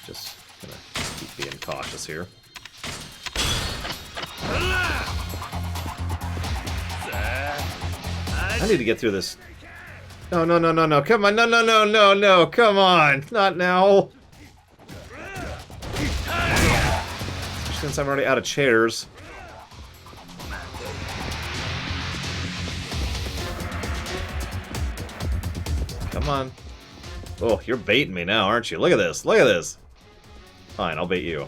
Just gonna keep being cautious here. I need to get through this. No, come on, no, come on, not now. Since I'm already out of chairs. Come on. Oh, you're baiting me now, aren't you? Look at this, Fine, I'll bait you.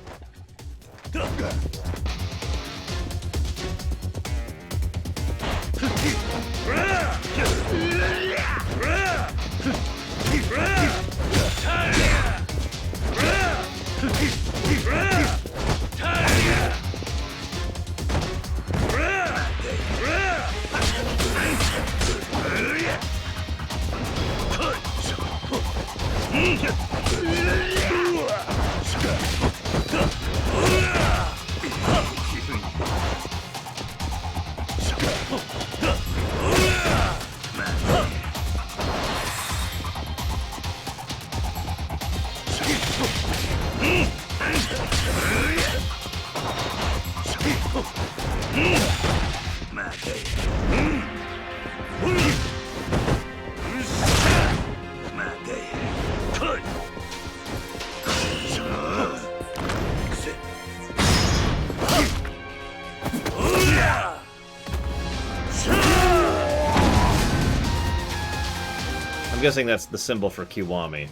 I'm guessing that's the symbol for Kiwami.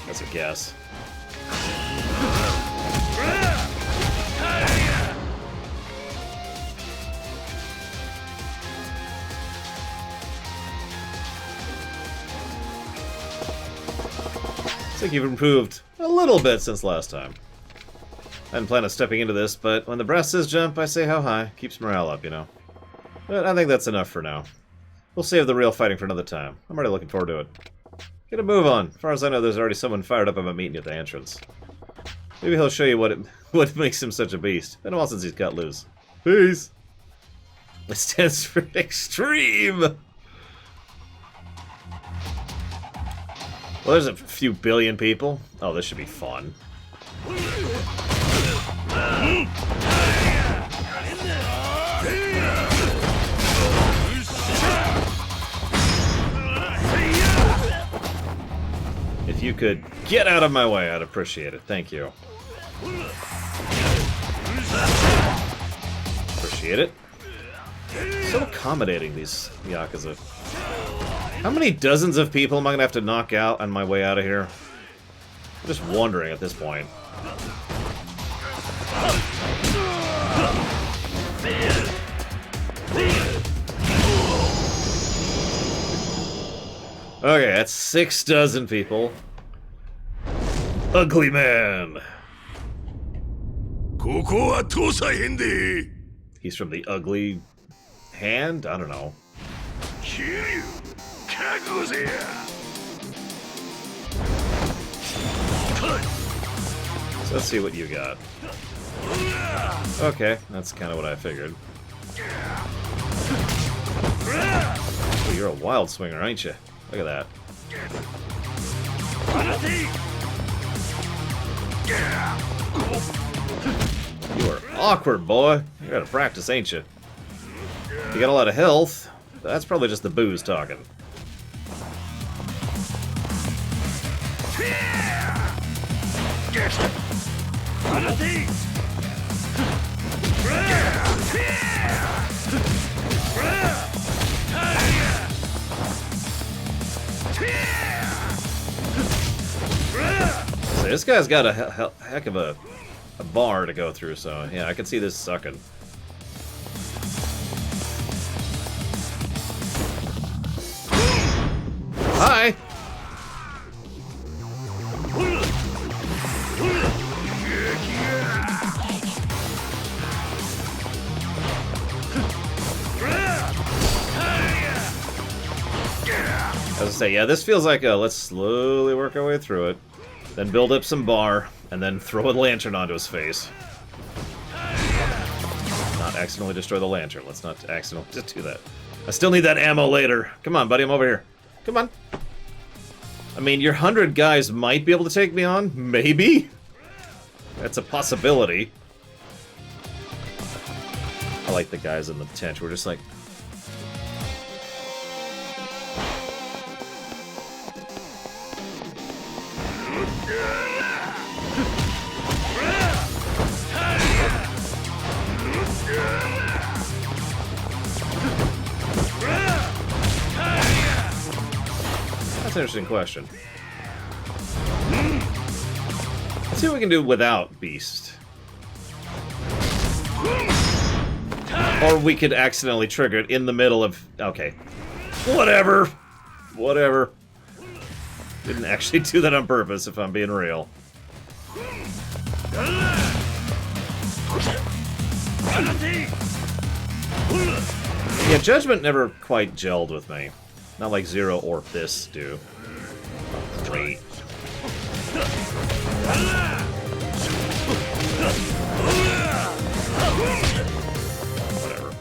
That's a guess. Looks like you've improved a little bit since last time. I hadn't planned on stepping into this, but when the brass says jump, I say how high. Keeps morale up, you know. But I think that's enough for now. We'll save the real fighting for another time. I'm already looking forward to it. Get a move on. As far as I know, there's already someone fired up about meeting you at the entrance. Maybe he'll show you what makes him such a beast. Been a while since he's cut loose. Peace! It stands for extreme! Well, there's a few billion people. Oh, this should be fun. If you could get out of my way, I'd appreciate it. Thank you. Appreciate it. So accommodating, these Yakuza. How many dozens of people am I going to have to knock out on my way out of here? I'm just wondering at this point. Okay, that's 6 dozen people. Ugly man. He's from the ugly hand? I don't know. So let's see what you got. Okay, that's kind of what I figured. Oh, you're a wild swinger, ain't you? Look at that. You are awkward, boy. You gotta practice, ain't you? You got a lot of health. That's probably just the booze talking. So this guy's got a heck of a bar to go through, so yeah, I can see this sucking. Hi! As I say, yeah, this feels like a let's slowly work our way through it, then build up some bar, and then throw a lantern onto his face. Not accidentally destroy the lantern. Let's not accidentally just do that. I still need that ammo later. Come on, buddy, I'm over here. Come on. I mean, your 100 guys might be able to take me on. Maybe? That's a possibility. I like the guys in the tent. We're just like... That's an interesting question. Let's see what we can do without Beast. Or we could accidentally trigger it in the middle of... Okay. Whatever. Whatever. Didn't actually do that on purpose, if I'm being real. Yeah, Judgment never quite gelled with me. Not like Zero or this do. Great. Whatever.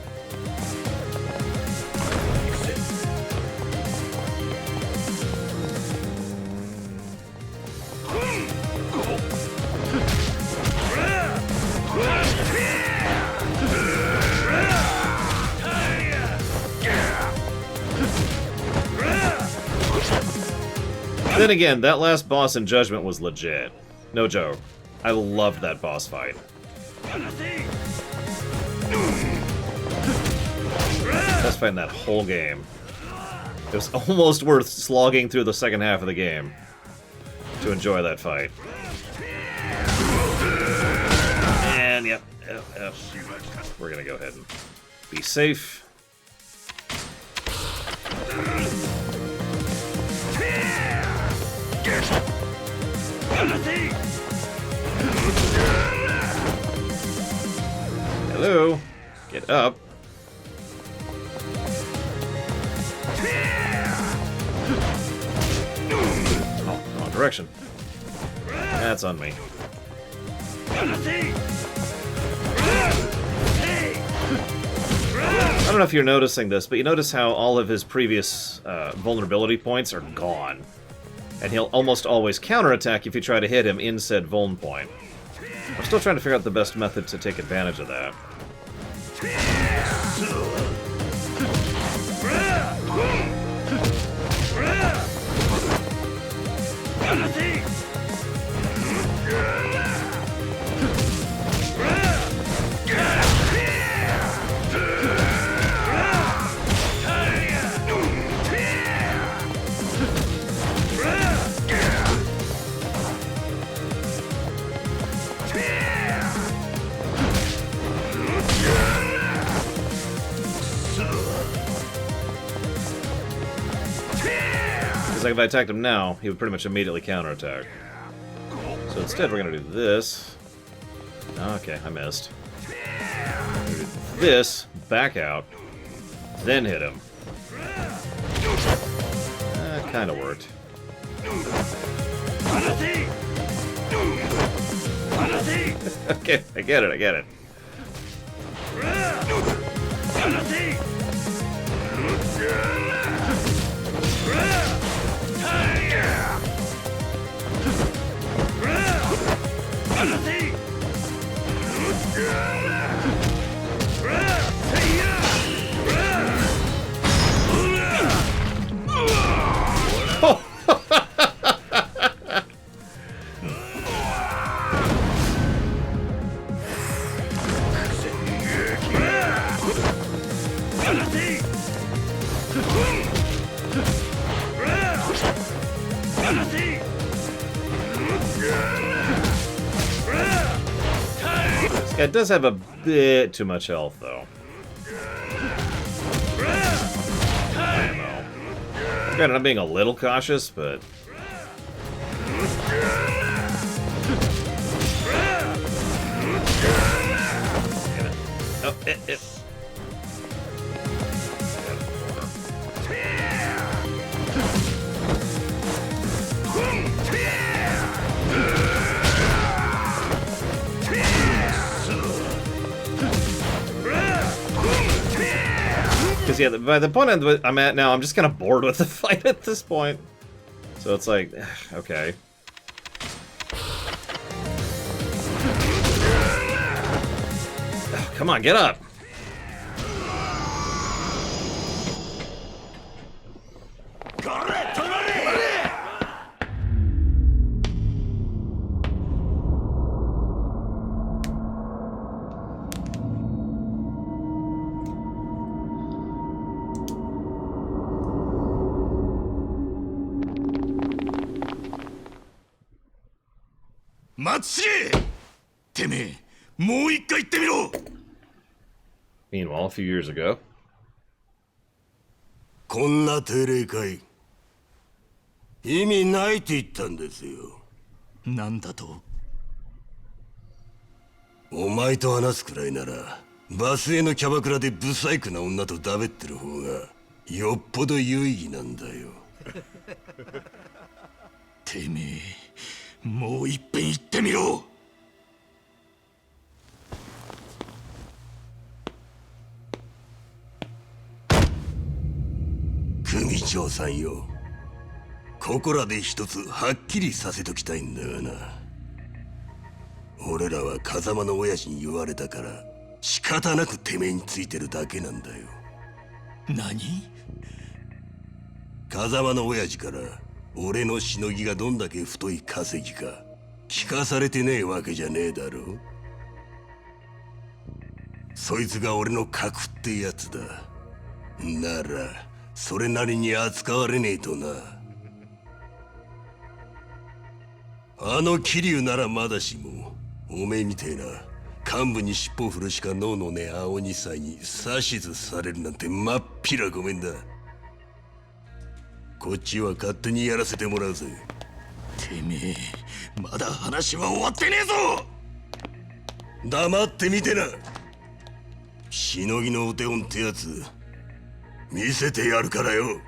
Then again, that last boss in Judgment was legit. No joke. I loved that boss fight. Best fight in that whole game. It was almost worth slogging through the second half of the game to enjoy that fight. And yep. We're gonna go ahead and be safe. Hello. Get up. Oh, wrong direction. That's on me. I don't know if you're noticing this, but you notice how all of his previous vulnerability points are gone. And he'll almost always counterattack if you try to hit him in said vuln point. I'm still trying to figure out the best method to take advantage of that. Like if I attacked him now, he would pretty much immediately counterattack. So instead, we're gonna do this. Okay, I missed. Do this, back out, then hit him. Kind of worked. Okay, I get it. This guy does have a bit too much health, though. I don't know. Granted, I'm being a little cautious, but... Oh, Because, yeah, by the point I'm at now, I'm just kind of bored with the fight at this point. So it's like, okay. Oh, come on, get up! Meanwhile, a few years ago. こんな定例会意味ないって言ったんですよ。なんだと？お前と話すくらいならバスへのキャバクラでブサイクな女とだべってる方がよっぽど有意義なんだよ。てめえ、もう一遍言ってみろ。組長さんよ、ここらで一つはっきりさせときたいんだがな。俺らは風間の親父に言われたから仕方なくてめえについてるだけなんだよ。何？風間の親父から俺のしのぎがどんだけ太い稼ぎか聞かされてねえわけじゃねえだろ。そいつが俺の核ってやつだ。ならそれなりに扱われねえとな。あの桐生ならまだしも、おめえみてえな幹部に尻尾振るしか脳のねえ青二歳に指図されるなんてまっぴらごめんだ。こっちは勝手にやらせてもらうぜ。てめえ、まだ話は終わってねえぞ。黙ってみてな。しのぎのお手本ってやつ見せてやるからよ。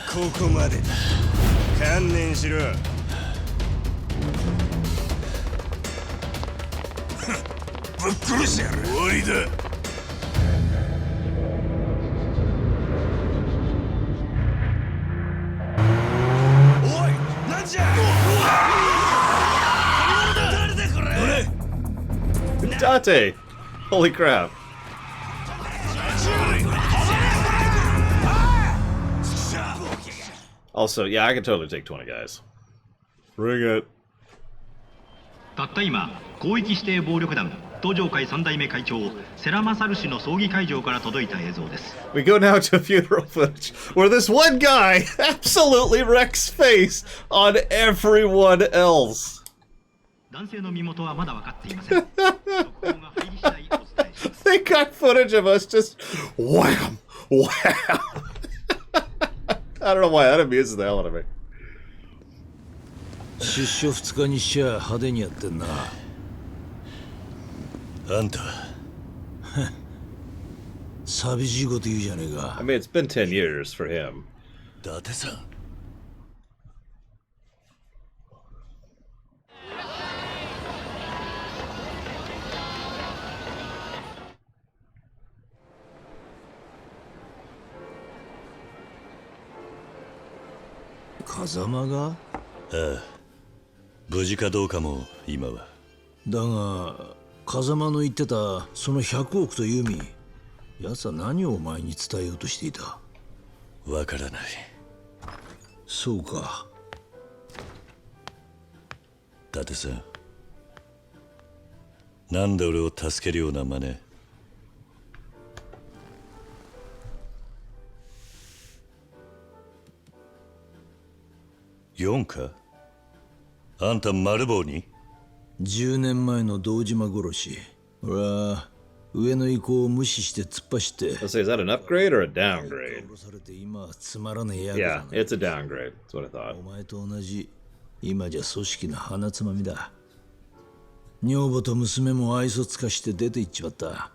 ここまでだ。観念しろ。ぶっ殺してやる。終わりだ。おい、なんじゃ。誰だこれ。Date! Holy crap. Also, yeah, I can totally take 20 guys. Bring it. たった今、広域指定暴力団東上会3代目会長世良勝氏の葬儀会場から届いた映像です。 We go now to funeral footage where this one guy absolutely wrecks face on everyone else. 男性の身元はまだ分かっていません。 They got footage of us just wham, wham. I don't know why that amuses the hell out of me. 出所2日にしちゃ派手にやってんな。あんた寂しいこと言うじゃねえか。 I mean, it's been 10 years for him. 伊達さん。風間が？ああ、無事かどうかも今は。だが風間の言ってたその100億とユミ、奴は何をお前に伝えようとしていた？わからない。そうか。伊達さん、なんで俺を助けるような真似。4か？あんた丸棒に？10年前の堂島殺し。俺は上の意向を無視して突っ走って。Let's say, is that an upgrade or a downgrade? 殺されて今はつまらねえやつ Yeah, it's a downgrade. That's what I thought. お前と同じ今じゃ組織の鼻つまみだ。女房と娘も愛想つかして出て行っちまった。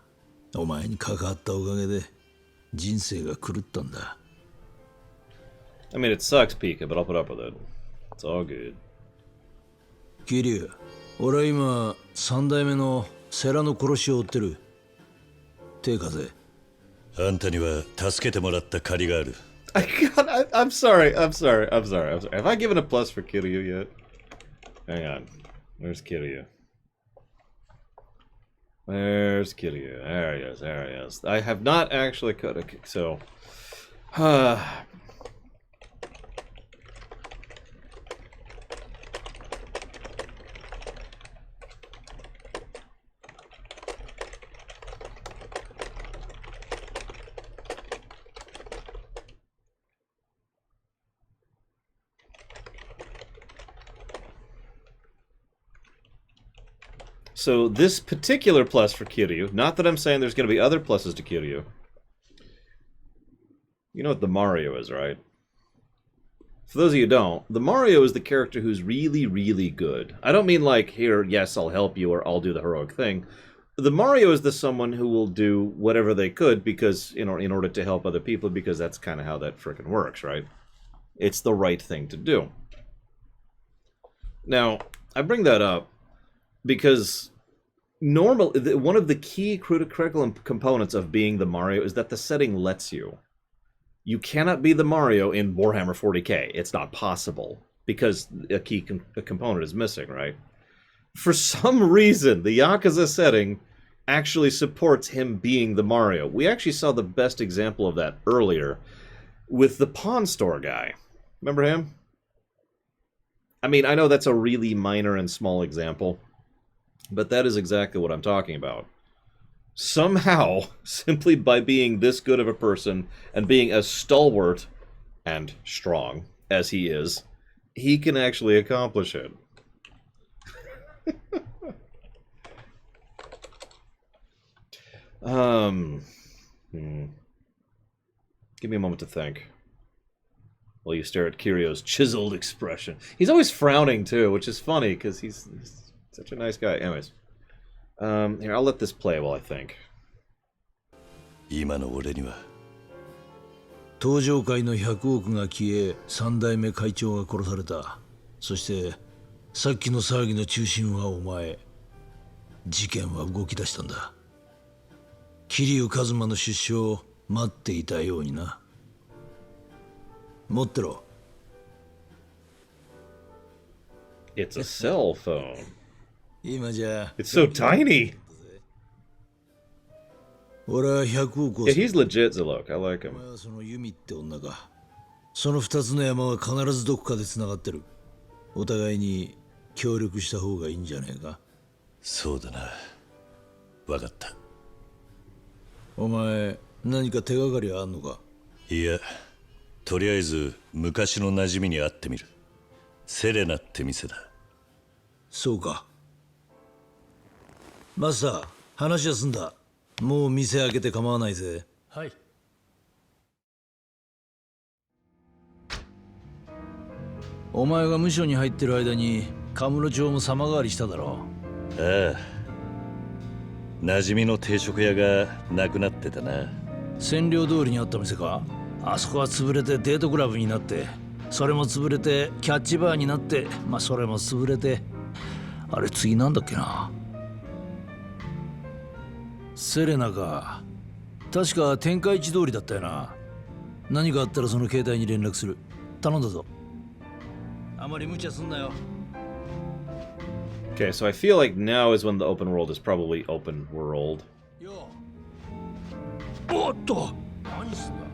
お前に関わったおかげで人生が狂ったんだ。I mean, it sucks, Pika, but I'll put up with it. It's all good. 桐生、俺は今3代目の世良の殺しを追ってる。手風。あんたには助けてもらった借りがある。I'm sorry. Have I given a plus for Kiryu yet? Hang on. Where's Kiryu? Where's Kiryu? There he is. I have not actually cut a... So... So this particular plus for Kiryu, not that I'm saying there's going to be other pluses to Kiryu. You know what the Mario is, right? For those of you who don't, the Mario is the character who's really, really good. I don't mean like, here, yes, I'll help you, or I'll do the heroic thing. The Mario is the someone who will do whatever they could because, in order to help other people, because that's kind of how that frickin' works, right? It's the right thing to do. Now, I bring that up because one of the key critical components of being the Mario is that the setting lets you. You cannot be the Mario in Warhammer 40k. It's not possible because a key component is missing, right? For some reason, the Yakuza setting actually supports him being the Mario. We actually saw the best example of that earlier with the pawn store guy. Remember him? I mean, I know that's a really minor and small example, but that is exactly what I'm talking about. Somehow, simply by being this good of a person and being as stalwart and strong as he is, he can actually accomplish it. Give me a moment to think. While you stare at Kirio's chiseled expression. He's always frowning, too, which is funny, because he's such a nice guy. Anyways. Here, I'll let this play while I think. 今の俺には登場界の100億が消え3代目会長が殺された。そしてさっきの騒ぎの中心はお前。事件は動き出したんだ。桐生一馬の出所を待っていたようにな。持ってろ。It's a cell phone. 今じゃ It's so tiny. 俺は100億を Yeah, he's legit, Zalok. I like him. お前はそのユミって女か。その2つの山は必ずどこかで繋がってる。お互いに協力した方がいいんじゃねえか。そうだな。わかった。お前何か手がかりあんのか。いや、とりあえず昔の馴染みに会ってみる。セレナって店だ。そうか。マスター、話は済んだ。もう店開けて構わないぜ。はい。お前が無所に入ってる間にカムロ町も様変わりしただろう。ああ。馴染みの定食屋がなくなってたな。占領通りにあった店か。あそこは潰れてデートクラブになって、それも潰れてキャッチバーになって、まあそれも潰れて、あれ次なんだっけな。セレナか。確か天下一通りだったよな。何かあったらその携帯に連絡する。頼んだぞ。あまり無茶すんなよ。Okay, so I feel like now is when the open world is probably open world. よ。おっと。何すんだ。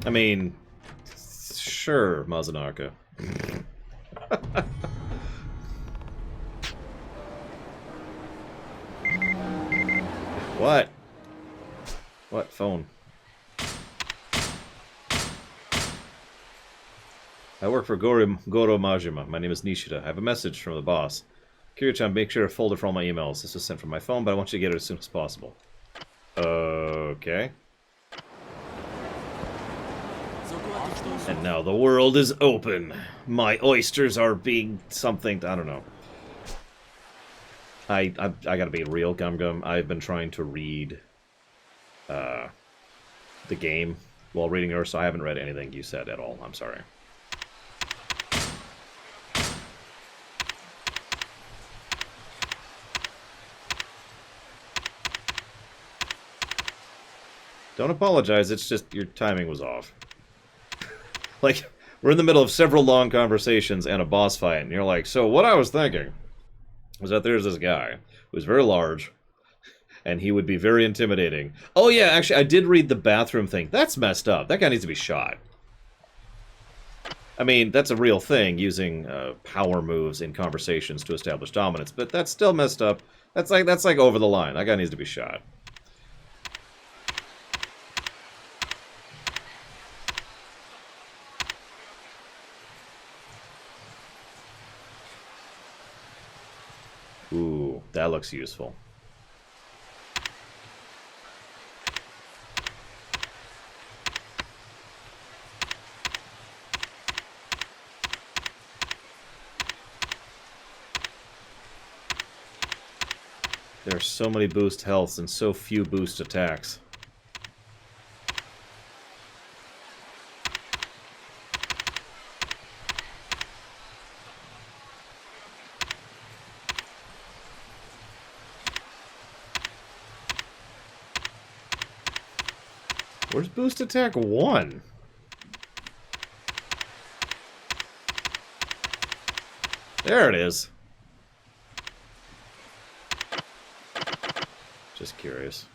I mean, sure, Mazanaka. What? What phone? I work for Goro Majima. My name is Nishida. I have a message from the boss. Kiryu-chan, make sure to folder for all my emails. This was sent from my phone, but I want you to get it as soon as possible. Okay. And now the world is open. My oysters are being something. I don't know. I gotta be real, Gum Gum. I've been trying to read the game while reading yours, so I haven't read anything you said at all. I'm sorry. Don't apologize, it's just your timing was off. Like, we're in the middle of several long conversations and a boss fight, and you're like, so what I was thinking was that there's this guy who's very large, and he would be very intimidating. Oh yeah, actually, I did read the bathroom thing. That's messed up. That guy needs to be shot. I mean, that's a real thing, using power moves in conversations to establish dominance, but that's still messed up. That's like over the line. That guy needs to be shot. Ooh, that looks useful. There are so many boost healths and so few boost attacks. Where's boost attack 1? There it is. Just curious.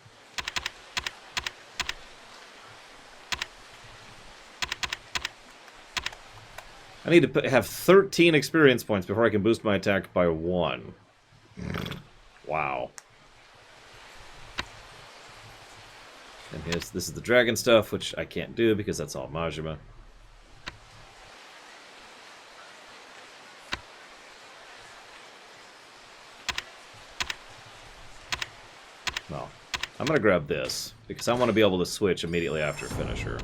I need to have 13 experience points before I can boost my attack by 1. Wow. And this is the dragon stuff, which I can't do because that's all Majima. Well, I'm gonna grab this because I want to be able to switch immediately after finisher.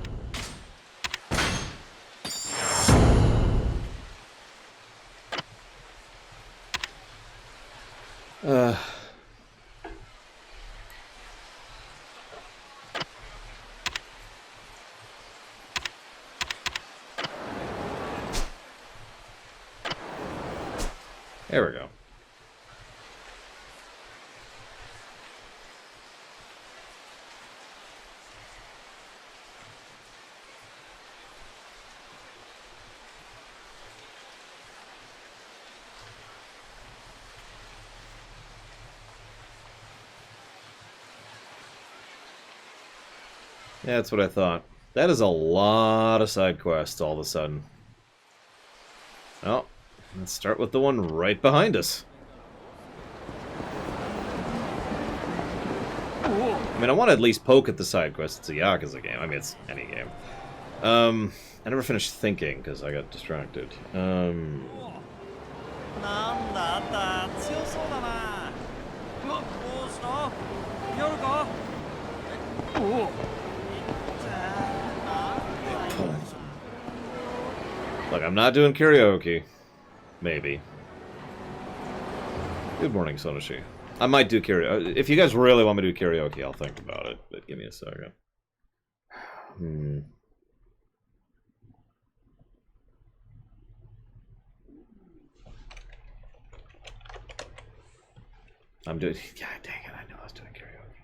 There we go. Yeah, that's what I thought. That is a lot of side quests all of a sudden. Well, let's start with the one right behind us. I mean, I want to at least poke at the side quests. It's a Yakuza game. I mean, it's any game. I never finished thinking because I got distracted. Look, I'm not doing karaoke. Maybe. Good morning, Sonoshi. I might do karaoke. If you guys really want me to do karaoke, I'll think about it. But give me a second. I'm doing... God dang it, I knew I was doing karaoke.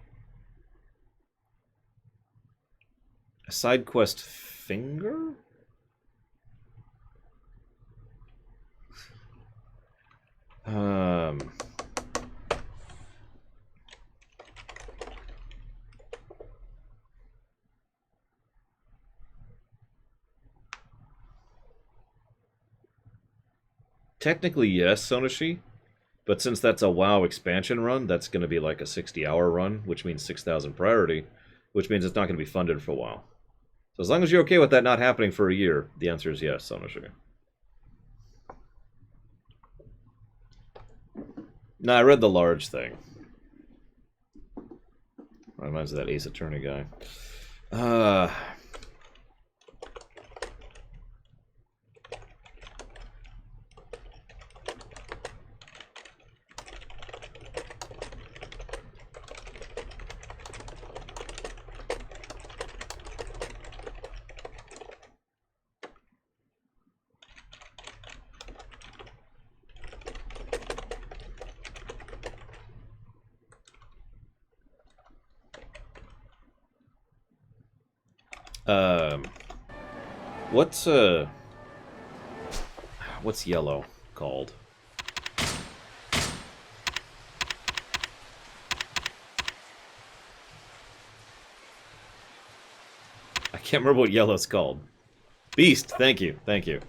A side quest finger? Technically, yes, Sonoshi. But since that's a WoW expansion run, that's going to be like a 60-hour run, which means 6,000 priority, which means it's not going to be funded for a while. So as long as you're okay with that not happening for a year, the answer is yes, Sonoshi. No, I read the large thing. Reminds me of that Ace Attorney guy. What's yellow called? I can't remember what yellow's called. Beast, thank you, thank you.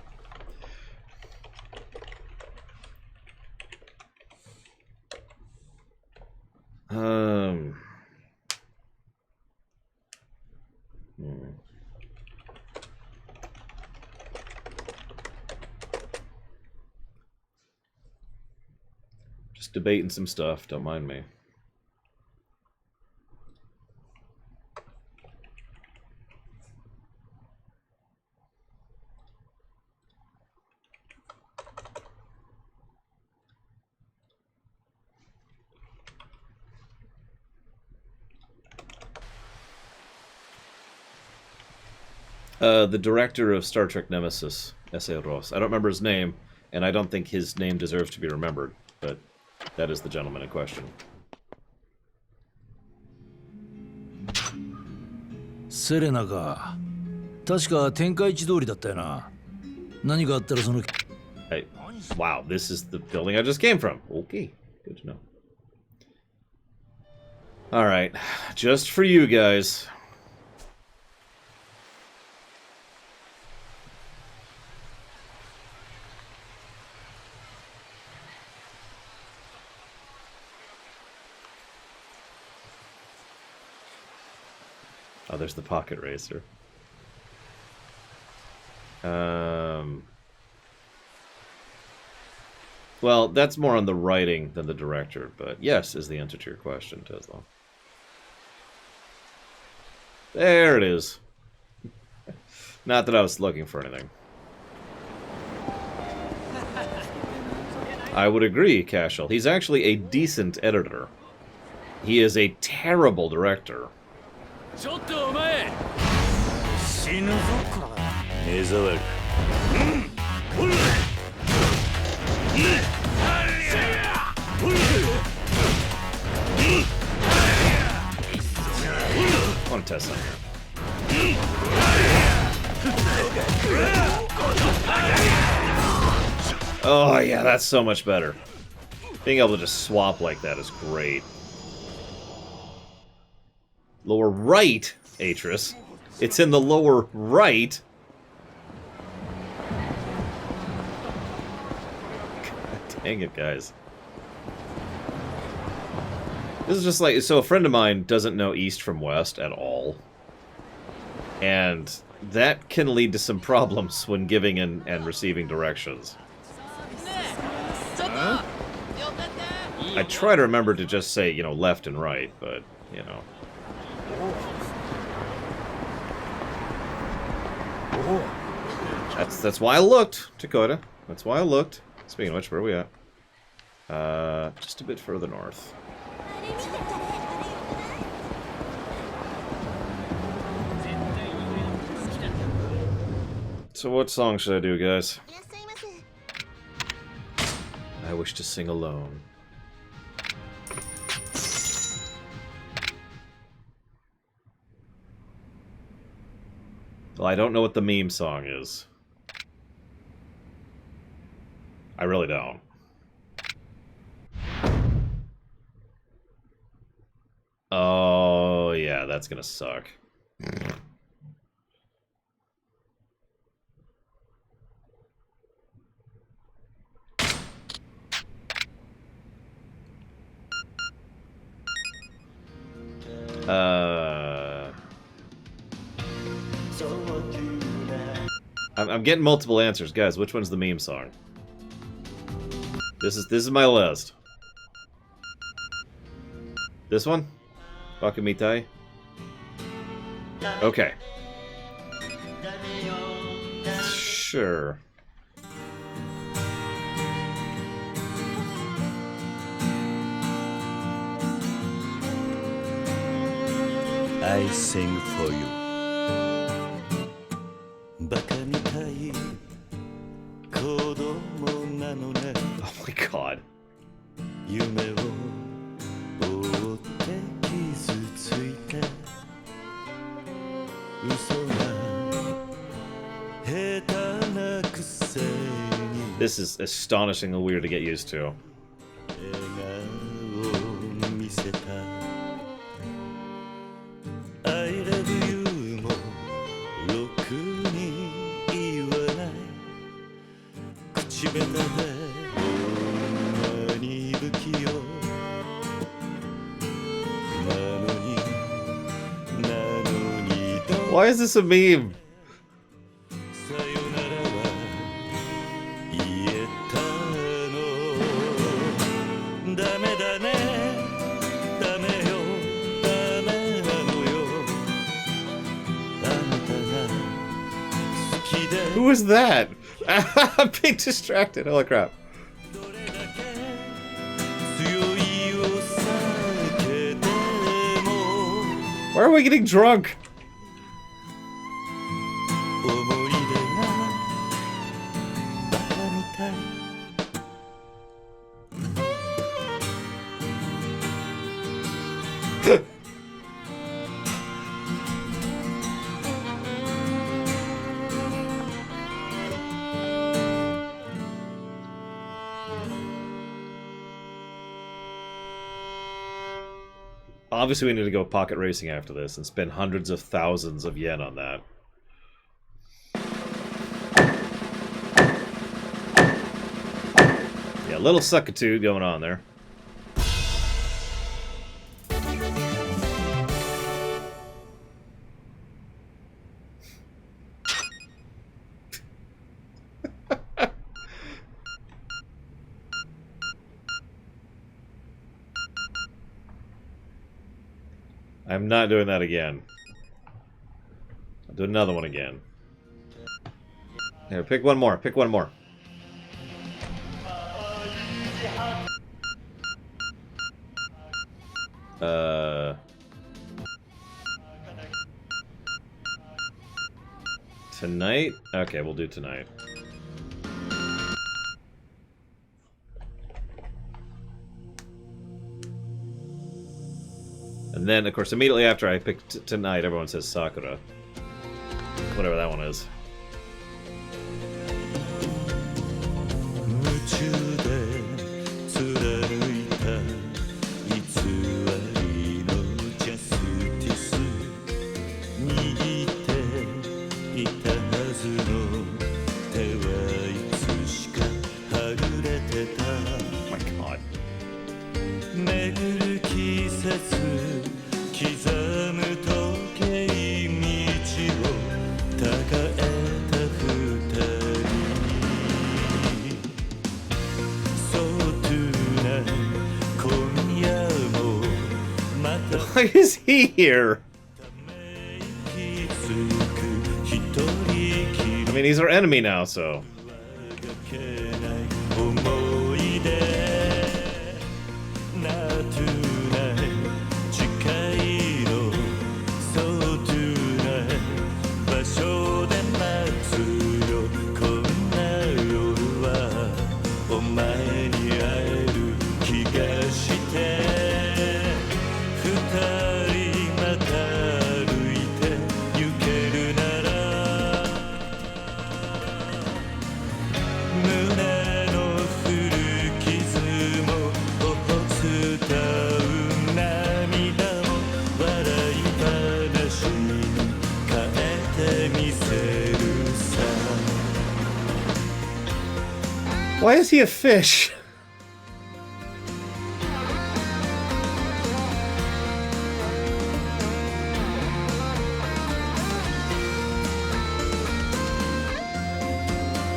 Just debating some stuff, don't mind me. The director of Star Trek Nemesis, S.A. Ross. I don't remember his name, and I don't think his name deserves to be remembered, but that is the gentleman in question. セレナか。確か天下一通りだったよな。何かあったらその。Hey. Wow, this is the building I just came from. Okay, good to know. Alright, just for you guys. Oh, there's the pocket racer. Well, that's more on the writing than the director, but yes is the answer to your question, Tesla. There it is. Not that I was looking for anything. I would agree, Cashel. He's actually a decent editor. He is a terrible director. I want to test something here. Oh yeah, that's so much better. Being able to just swap like that is great. Lower right, Atris. It's in the lower right. God dang it, guys. This is just like, so a friend of mine doesn't know east from west at all. And that can lead to some problems when giving and receiving directions. Huh? I try to remember to just say, you know, left and right, but, you know. That's why I looked, Dakota. That's why I looked. Speaking of which, where are we at? Just a bit further north. So what song should I do, guys? I wish to sing alone. Well, I don't know what the meme song is. I really don't. Oh, yeah, that's gonna suck. I'm getting multiple answers, guys. Which one's the meme song? This is my list. This one? Bakamitai? Okay. Sure. I sing for you. Oh my god. This is astonishingly weird to get used to. Why is this a meme? Who is that? I'm being distracted. Holy crap. Why are we getting drunk? Obviously, we need to go pocket racing after this and spend hundreds of thousands of yen on that. Yeah, a little suckitude going on there. I'm not doing that again. I'll do another one again. Here, pick one more. Pick one more. Tonight? Okay, we'll do tonight. And then, of course, immediately after I pick tonight, everyone says Sakura. Whatever that one is. Why is he here? I mean, he's our enemy now, so. Why is he a fish?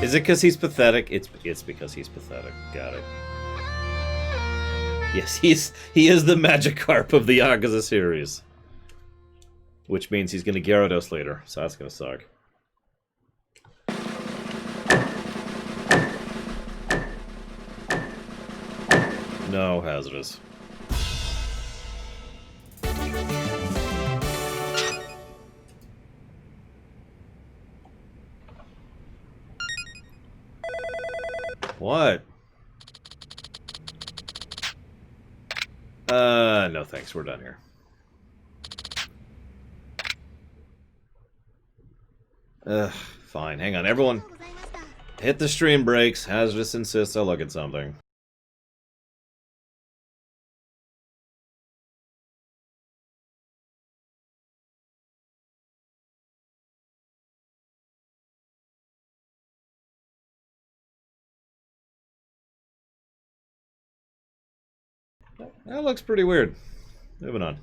Is it because he's pathetic? It's because he's pathetic. Got it. Yes, he is the Magikarp of the Yakuza series. Which means he's going to Gyarados later, so that's going to suck. No, hazardous. What? No thanks, we're done here. Fine, hang on, everyone. Hit the stream brakes. Hazardous insists I look at something. That looks pretty weird. Moving on.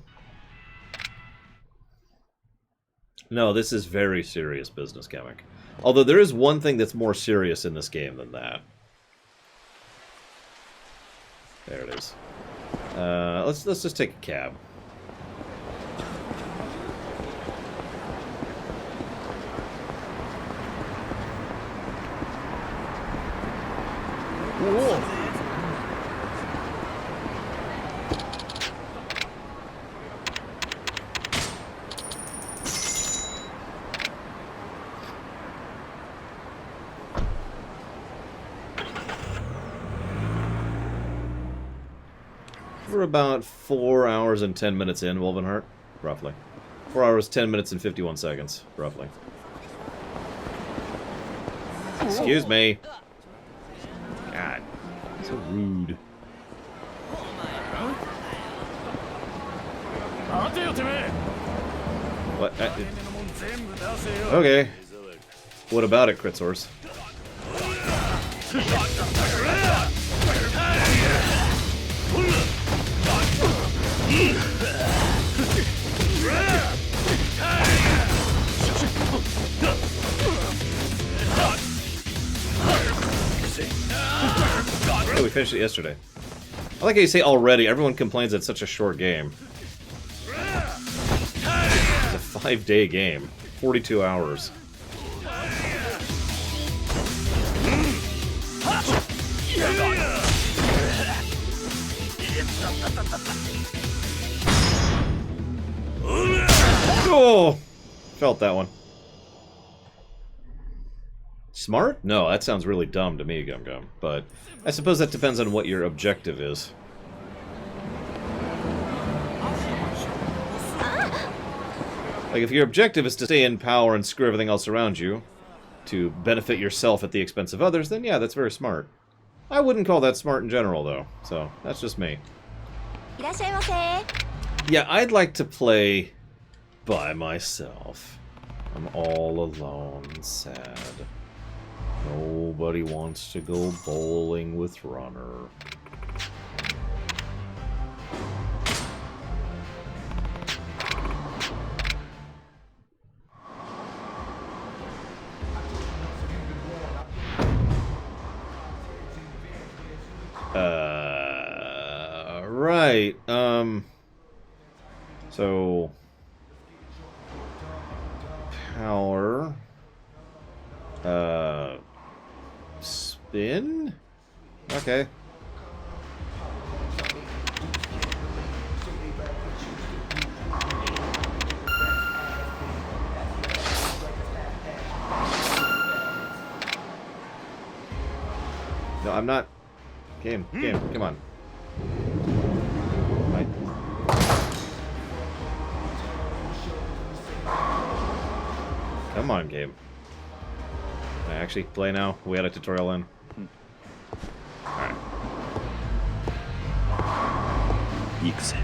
No, this is very serious business, Kamek. Although there is one thing that's more serious in this game than that. There it is. Let's just take a cab. Whoa. We're about 4 hours and 10 minutes in, Wolvenhart, roughly. 4 hours, 10 minutes, and 51 seconds, roughly. Excuse me. God, so rude. What? Okay. What about it, Crit Source? Oh, we finished it yesterday. I like how you say already. Everyone complains it's such a short game. It's a 5-day game. 42 hours. Oh! Felt that one. Smart? No, that sounds really dumb to me, Gum Gum. But I suppose that depends on what your objective is. Like, if your objective is to stay in power and screw everything else around you, to benefit yourself at the expense of others, then yeah, that's very smart. I wouldn't call that smart in general, though. So, that's just me. Yeah, I'd like to play by myself. I'm all alone and sad. Nobody wants to go bowling with Runner. Right, so... Power... Spin? Okay. No, I'm not... Game, come on. Right. Come on, game. Can I actually play now? We had a tutorial in. Alright. Yakuza.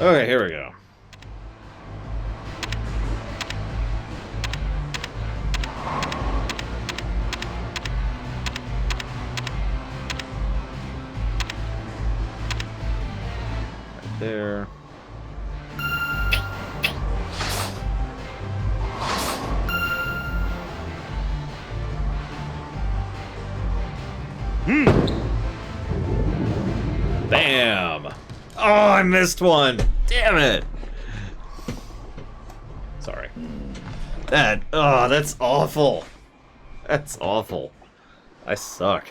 Okay, here we go. Right there. Bam! Oh, I missed one! Damn it! Sorry. That's awful. That's awful. I suck.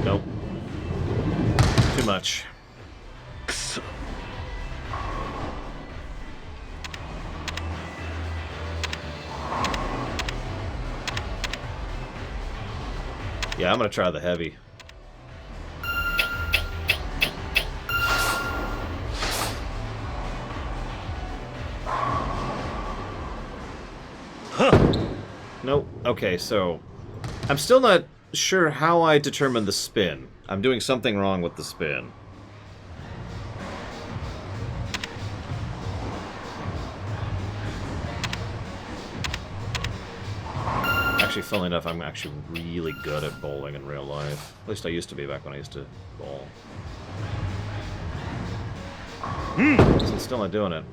Nope. Too much. Yeah, I'm gonna try the heavy. Huh. Nope. Okay, so I'm still not sure how I determine the spin. I'm doing something wrong with the spin. Actually, funnily enough, I'm actually really good at bowling in real life. At least I used to be back when I used to bowl. So I'm still not doing it.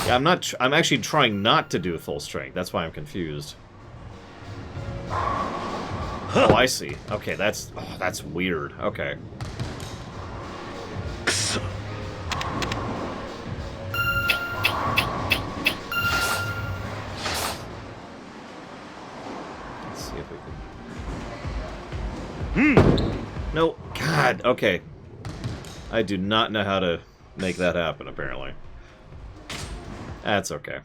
Yeah, I'm actually trying not to do full strength. That's why I'm confused. Oh, I see. Okay, that's weird. Okay. No, God, okay. I do not know how to make that happen, apparently. That's okay.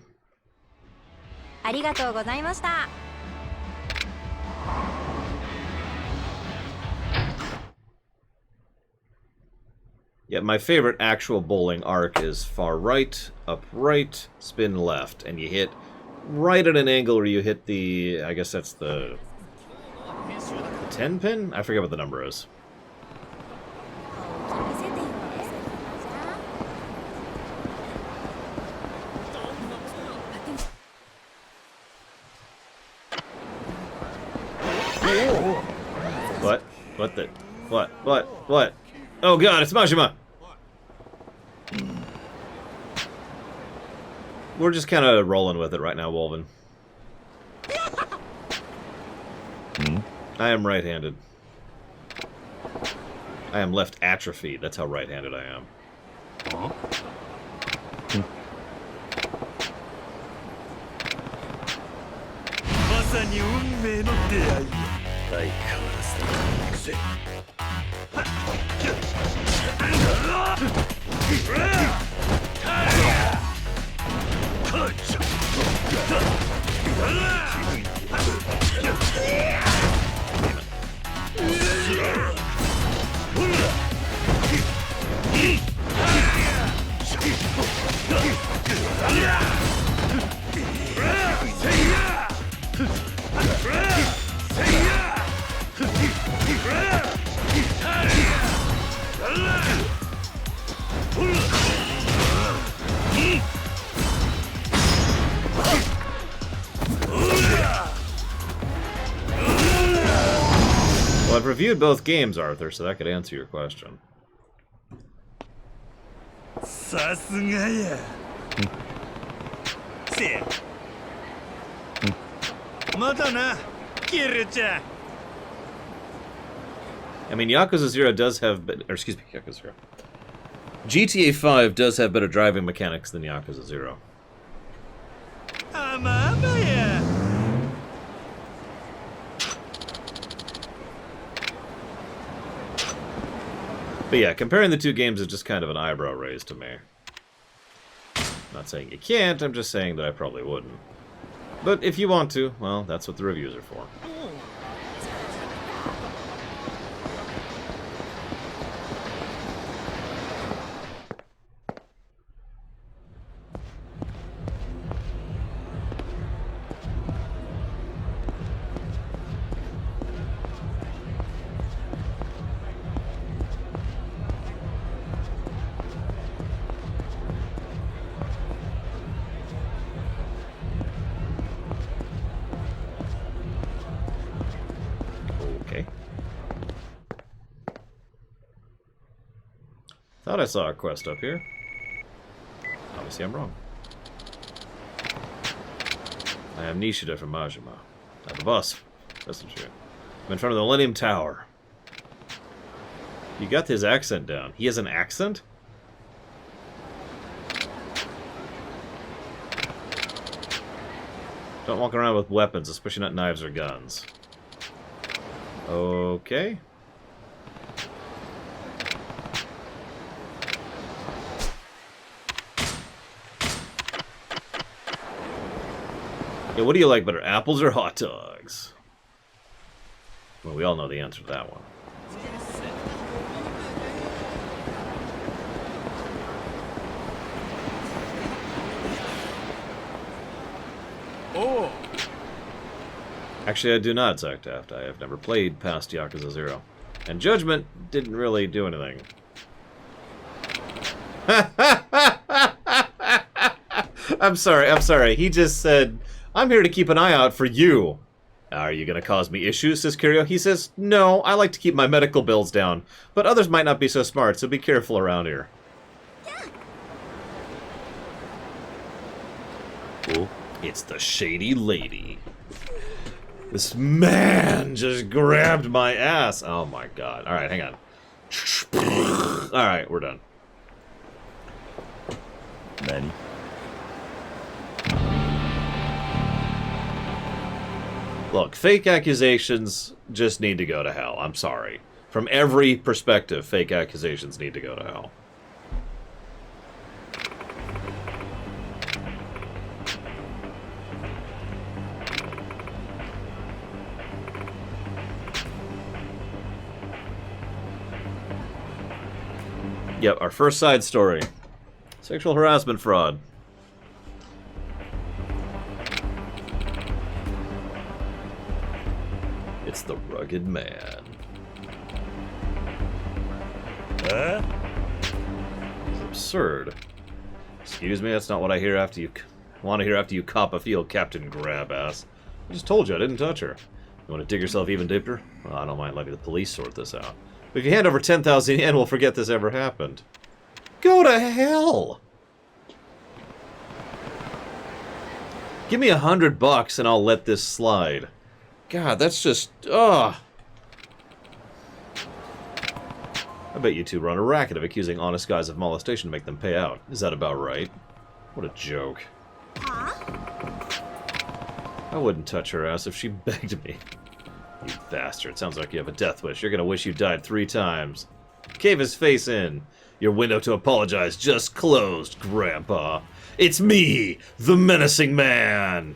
Yeah, my favorite actual bowling arc is far right, up right, spin left, and you hit right at an angle where you hit the, I guess that's the 10 pin? I forget what the number is. What? What the? What? Oh god, it's Majima! We're just kind of rolling with it right now, Wolven. I am right-handed. I am left atrophied. That's how right-handed I am. Well, I've reviewed both games, Arthur, so that could answer your question. I mean, Yakuza 0 does have, or excuse me, Yakuza 0. GTA 5 does have better driving mechanics than Yakuza 0. But yeah, comparing the two games is just kind of an eyebrow raise to me. Not saying you can't, I'm just saying that I probably wouldn't. But if you want to, well, that's what the reviews are for. Thought I saw a quest up here. Obviously I'm wrong. I am Nishida from Majima. I have a bus. That's not true. I'm in front of the Millennium Tower. You got his accent down. He has an accent? Don't walk around with weapons, especially not knives or guns. Okay. Yeah, what do you like better, apples or hot dogs? Well, we all know the answer to that one. Oh! Actually, I do not, Zaktaft. I have never played past Yakuza 0. And Judgment didn't really do anything. I'm sorry. He just said, I'm here to keep an eye out for you. Are you going to cause me issues, says Kiryu. He says, no, I like to keep my medical bills down. But others might not be so smart, so be careful around here. Oh, it's the Shady Lady. This man just grabbed my ass. Oh my god. Alright, hang on. Alright, we're done. Manny. Look, fake accusations just need to go to hell. I'm sorry. From every perspective, fake accusations need to go to hell. Yep, our first side story. Sexual harassment fraud. It's the rugged man. It's absurd. Excuse me, that's not what I hear after you want to hear after you cop a field, Captain Grabass. I just told you I didn't touch her. You want to dig yourself even deeper? Well, I don't mind letting the police sort this out. But if you hand over 10,000 yen, we'll forget this ever happened. Go to hell! Give me $100 and I'll let this slide. God, that's just... ugh. I bet you two run a racket of accusing honest guys of molestation to make them pay out. Is that about right? What a joke. I wouldn't touch her ass if she begged me. You bastard. Sounds like you have a death wish. You're gonna wish you died 3 times. Cave his face in. Your window to apologize just closed, Grandpa. It's me, the menacing man!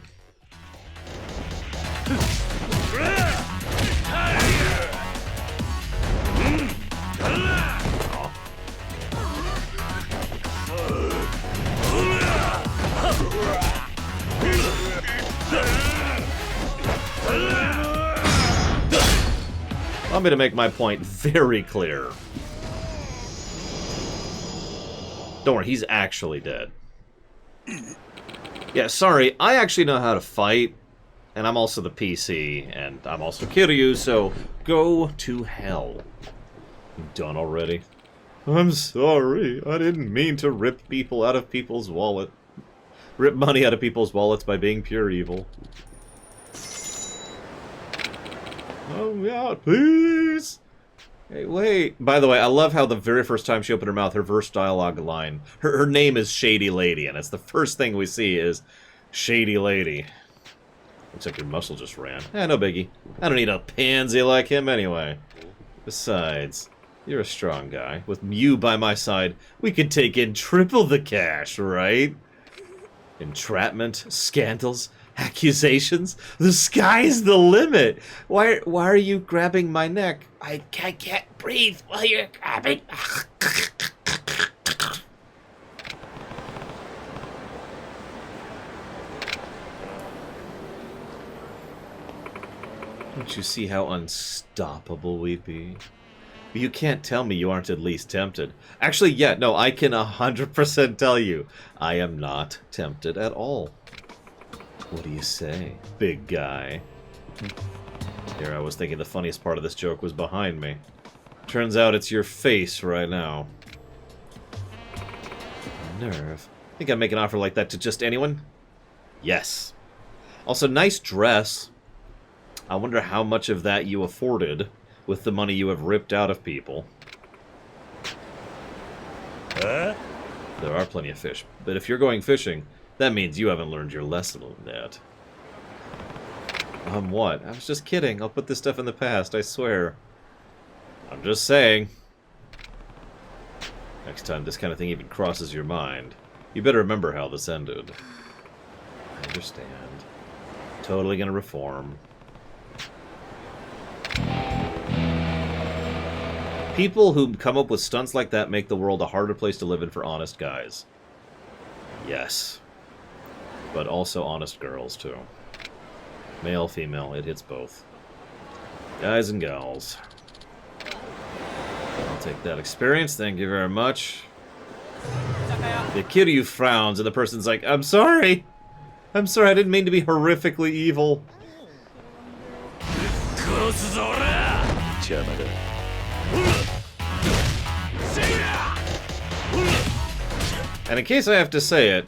Allow me to make my point very clear. Don't worry, he's actually dead. Yeah, sorry, I actually know how to fight, and I'm also the PC, and I'm also Kiryu, so go to hell. You done already? I'm sorry, I didn't mean to rip people out of people's wallet. Rip money out of people's wallets by being pure evil. Oh, yeah, please! Hey, wait. By the way, I love how the very first time she opened her mouth, her first dialogue line, her name is Shady Lady, and it's the first thing we see is Shady Lady. Looks like your muscle just ran. No biggie. I don't need a pansy like him anyway. Besides, you're a strong guy. With you by my side, we could take in triple the cash, right? Entrapment, scandals, accusations. The sky's the limit. Why are you grabbing my neck? I can't breathe while you're grabbing. Don't you see how unstoppable we be? You can't tell me you aren't at least tempted. Actually, yeah, no, I can 100% tell you. I am not tempted at all. What do you say, big guy? Here I was thinking the funniest part of this joke was behind me. Turns out it's your face right now. Nerve. Think I'd make an offer like that to just anyone? Yes. Also, nice dress. I wonder how much of that you afforded with the money you have ripped out of people. There are plenty of fish, but if you're going fishing, that means you haven't learned your lesson yet. What? I was just kidding. I'll put this stuff in the past, I swear. I'm just saying. Next time this kind of thing even crosses your mind, you better remember how this ended. I understand. Totally gonna reform. People who come up with stunts like that make the world a harder place to live in for honest guys. Yes. But also honest girls, too. Male, female, it hits both. Guys and gals. I'll take that experience, thank you very much. The Kiryu frowns, and the person's like, I'm sorry! I'm sorry, I didn't mean to be horrifically evil. And in case I have to say it,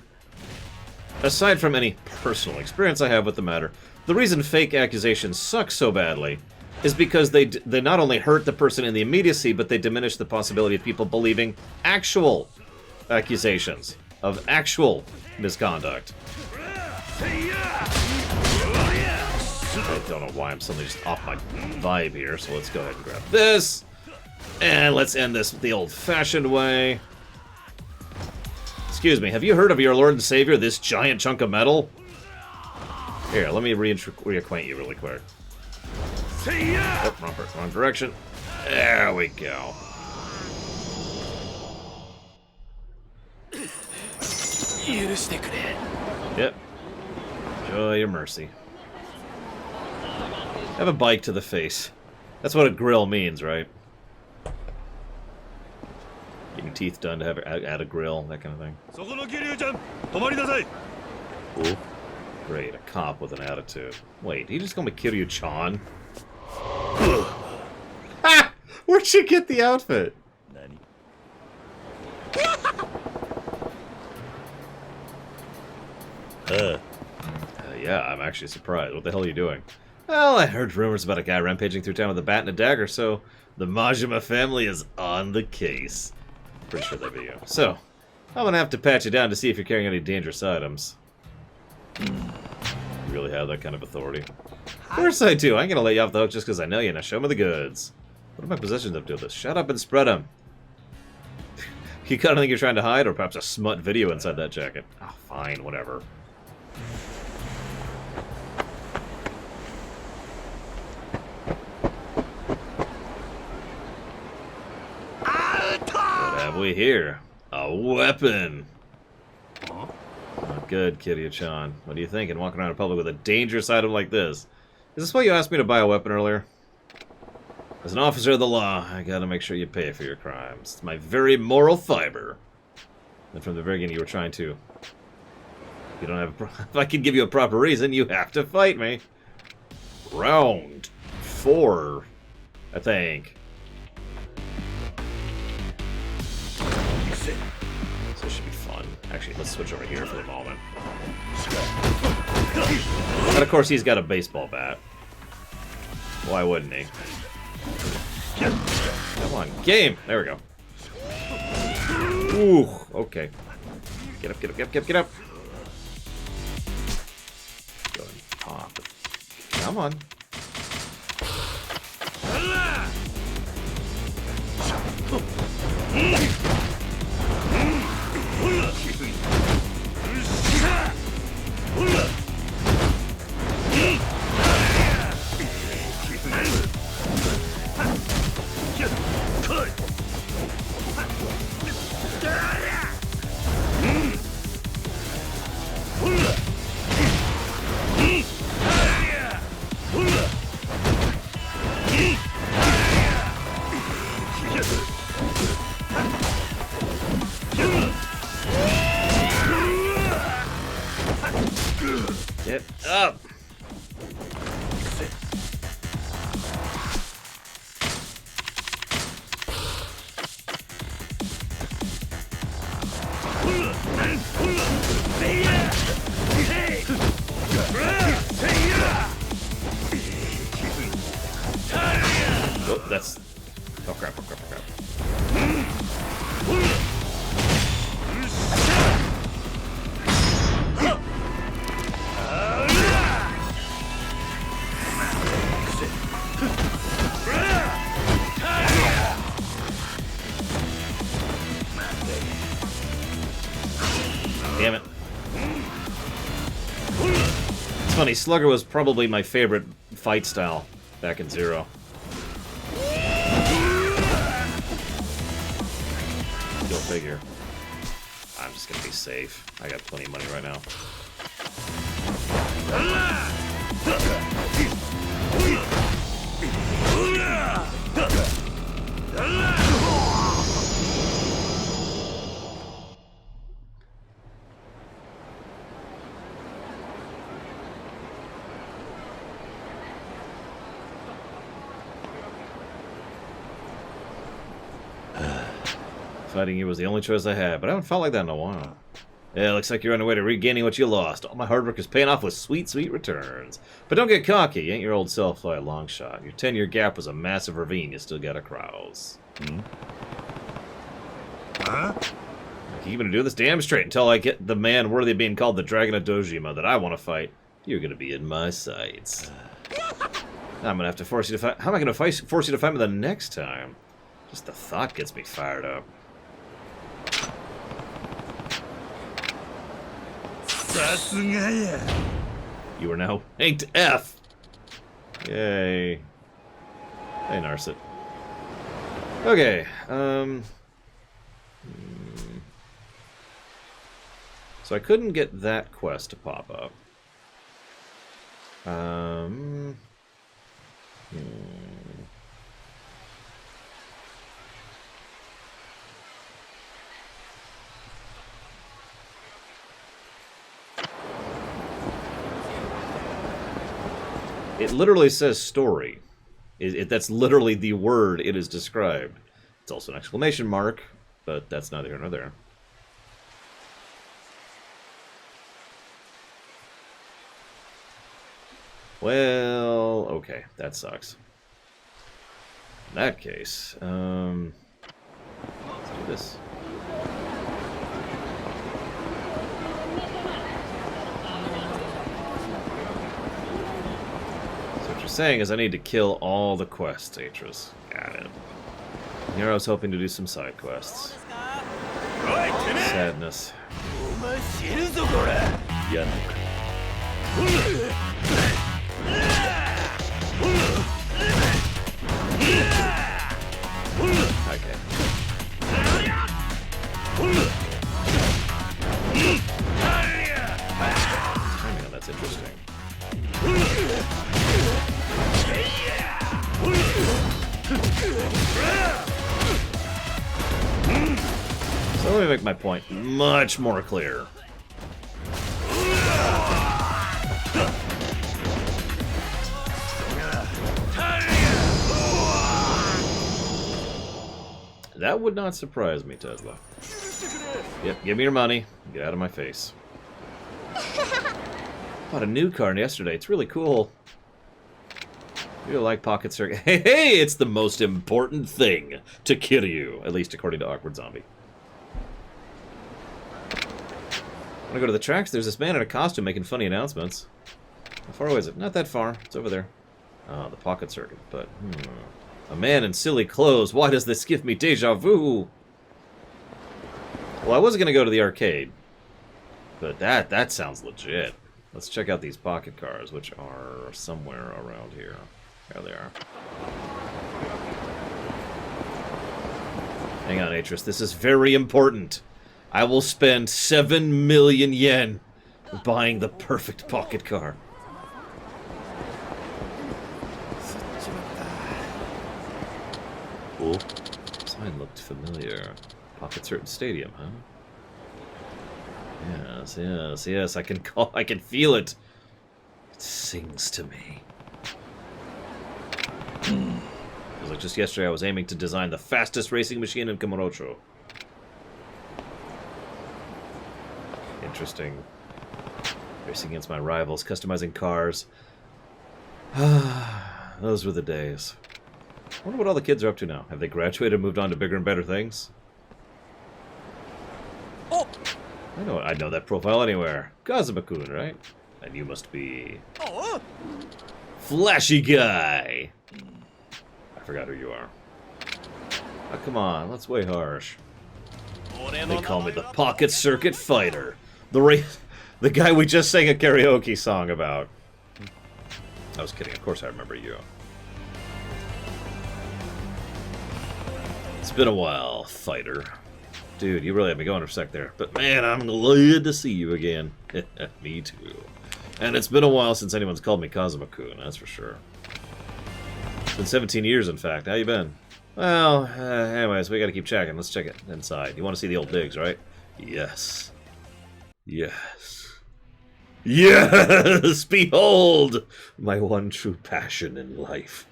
aside from any personal experience I have with the matter, the reason fake accusations suck so badly is because they not only hurt the person in the immediacy, but they diminish the possibility of people believing actual accusations of actual misconduct. I don't know why I'm suddenly just off my vibe here, so let's go ahead and grab this. And let's end this the old-fashioned way. Excuse me, have you heard of your Lord and Savior, this giant chunk of metal? Here, let me reacquaint you really quick. Oh, wrong direction. There we go. Yep. Enjoy your mercy. Have a bike to the face. That's what a grill means, right? Getting teeth done to have add a grill, that kind of thing. Oh, great, a cop with an attitude. Wait, he just called me Kiryu-chan? Ah! Where'd she get the outfit? Yeah, I'm actually surprised. What the hell are you doing? Well, I heard rumors about a guy rampaging through town with a bat and a dagger, so the Majima family is on the case. Pretty sure that'd be you. So, I'm gonna have to pat you down to see if you're carrying any dangerous items. You really have that kind of authority? Of course I do. I ain't gonna let you off the hook just because I know you. Now show me the goods. What are my possessions up to this? Shut up and spread them. You got anything you're trying to hide, or perhaps a smut video inside that jacket? Oh, fine, whatever. What have we here? A weapon! Not good, Kiryu-chan. What are you thinking, walking around in public with a dangerous item like this? Is this why you asked me to buy a weapon earlier? As an officer of the law, I gotta make sure you pay for your crimes. It's my very moral fiber. And from the very beginning, you were trying to. If you don't have, if I can give you a proper reason, you have to fight me. Round 4, I think. So this should be fun. Actually, let's switch over here for the moment. And of course, he's got a baseball bat. Why wouldn't he? Come on, game! There we go. Ooh, okay. Get up, get up, get up, get up, get up. Go and pop it. Come on. Get up! Oh, that's... Oh crap, oh crap, oh crap. Damn it. It's funny, Slugger was probably my favorite fight style back in Zero. Go figure. I'm just gonna be safe. I got plenty of money right now. Fighting you was the only choice I had, but I haven't felt like that in a while. Yeah, looks like you're on the way to regaining what you lost. All my hard work is paying off with sweet, sweet returns. But don't get cocky. You ain't your old self by a long shot. Your 10-year gap was a massive ravine you still gotta cross. Huh? Keep gonna do this damn straight until I get the man worthy of being called the Dragon of Dojima that I want to fight. You're gonna be in my sights. I'm gonna have to force you to fight. How am I gonna force you to fight me the next time? Just the thought gets me fired up. You are now ranked F. Yay. Hey, Narset. Okay, So I couldn't get that quest to pop up. It literally says story. That's literally the word it is described. It's also an exclamation mark, but that's neither here nor there. Well, okay, that sucks. In that case, let's do this. So what you're saying is I need to kill all the quests, Atris. Got it. Here I was hoping to do some side quests. Sadness. Yeah. Okay. Timing on that's interesting. So let me make my point much more clear. That would not surprise me, Tesla. Yep, give me your money. Get out of my face. Bought a new car yesterday. It's really cool. You like Pocket Circuit? Hey, hey! It's the most important thing to Kiryu, at least according to Awkward Zombie. When I go to the tracks, there's this man in a costume making funny announcements. How far away is it? Not that far. It's over there. Oh, the Pocket Circuit, but... A man in silly clothes. Why does this give me deja vu? Well, I was going to go to the arcade. But that sounds legit. Let's check out these pocket cars, which are somewhere around here. There they are. Hang on, Atris. This is very important. I will spend 7 million yen buying the perfect pocket car. Oh, sign looked familiar. Pocket Certain Stadium, huh? Yes, yes, yes. I can feel it. It sings to me. It was like just yesterday I was aiming to design the fastest racing machine in Kamurocho. Interesting. Racing against my rivals, customizing cars. Those were the days. I wonder what all the kids are up to now. Have they graduated and moved on to bigger and better things? Oh! I know that profile anywhere. Kazuma-kun, right? And you must be... Flashy guy! I forgot who you are. Oh, come on, that's way harsh. They call me the Pocket Circuit Fighter. The guy we just sang a karaoke song about. I was kidding, of course I remember you. It's been a while, fighter. Dude, you really had me going for a sec there. But man, I'm glad to see you again. Me too. And it's been a while since anyone's called me Kazuma-kun, that's for sure. It's been 17 years, in fact. How you been? Well, anyways, we gotta keep checking. Let's check it inside. You want to see the old digs, right? Yes. Yes. Yes! Behold! My one true passion in life.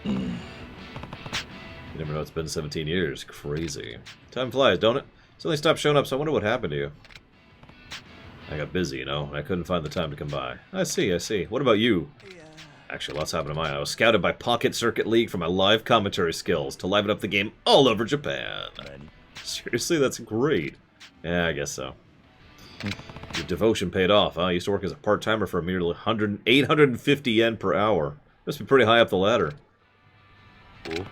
You never know, it's been 17 years. Crazy. Time flies, don't it? Suddenly stopped showing up, so I wonder what happened to you. I got busy, you know, and I couldn't find the time to come by. I see, I see. What about you? Actually, lots happened to mine. I was scouted by Pocket Circuit League for my live commentary skills to liven up the game all over Japan. Seriously, that's great. Yeah, I guess so. Your devotion paid off, huh? I used to work as a part-timer for a mere 850 yen per hour. Must be pretty high up the ladder. Ooh.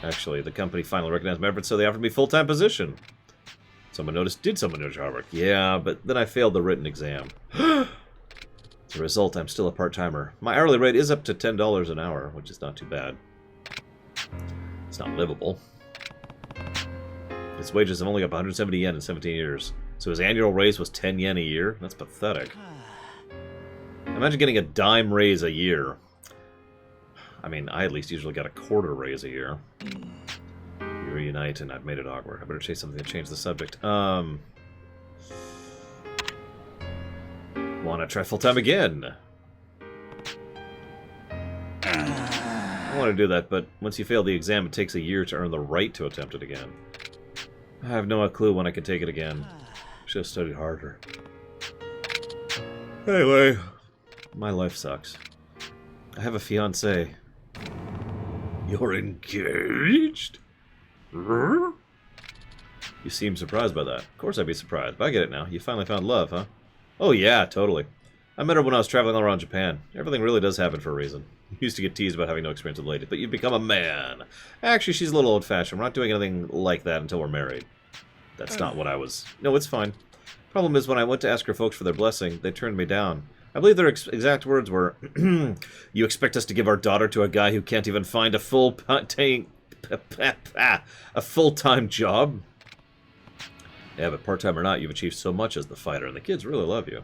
Actually, the company finally recognized my efforts, so they offered me a full-time position. Did someone notice your hard work? Yeah, but then I failed the written exam. As a result, I'm still a part-timer. My hourly rate is up to $10 an hour, which is not too bad. It's not livable. Its wages have only got 170 yen in 17 years. So his annual raise was 10 yen a year? That's pathetic. Imagine getting a dime raise a year. I mean, I at least usually got a quarter raise a year. We reunite and I've made it awkward. I better chase something to change the subject. Wanna try full-time again? I want to do that, but once you fail the exam, it takes a year to earn the right to attempt it again. I have no clue when I can take it again. Should have studied harder. Anyway, my life sucks. I have a fiancé. You're engaged? You seem surprised by that. Of course I'd be surprised, but I get it now. You finally found love, huh? Oh yeah, totally. I met her when I was traveling all around Japan. Everything really does happen for a reason. You used to get teased about having no experience with ladies, but you've become a man. Actually, she's a little old-fashioned. We're not doing anything like that until we're married. That's not what I was... No, it's fine. Problem is, when I went to ask her folks for their blessing, they turned me down. I believe their exact words were, "You expect us to give our daughter to a guy who can't even find a full-time job?" Yeah, but part-time or not, you've achieved so much as the fighter, and the kids really love you.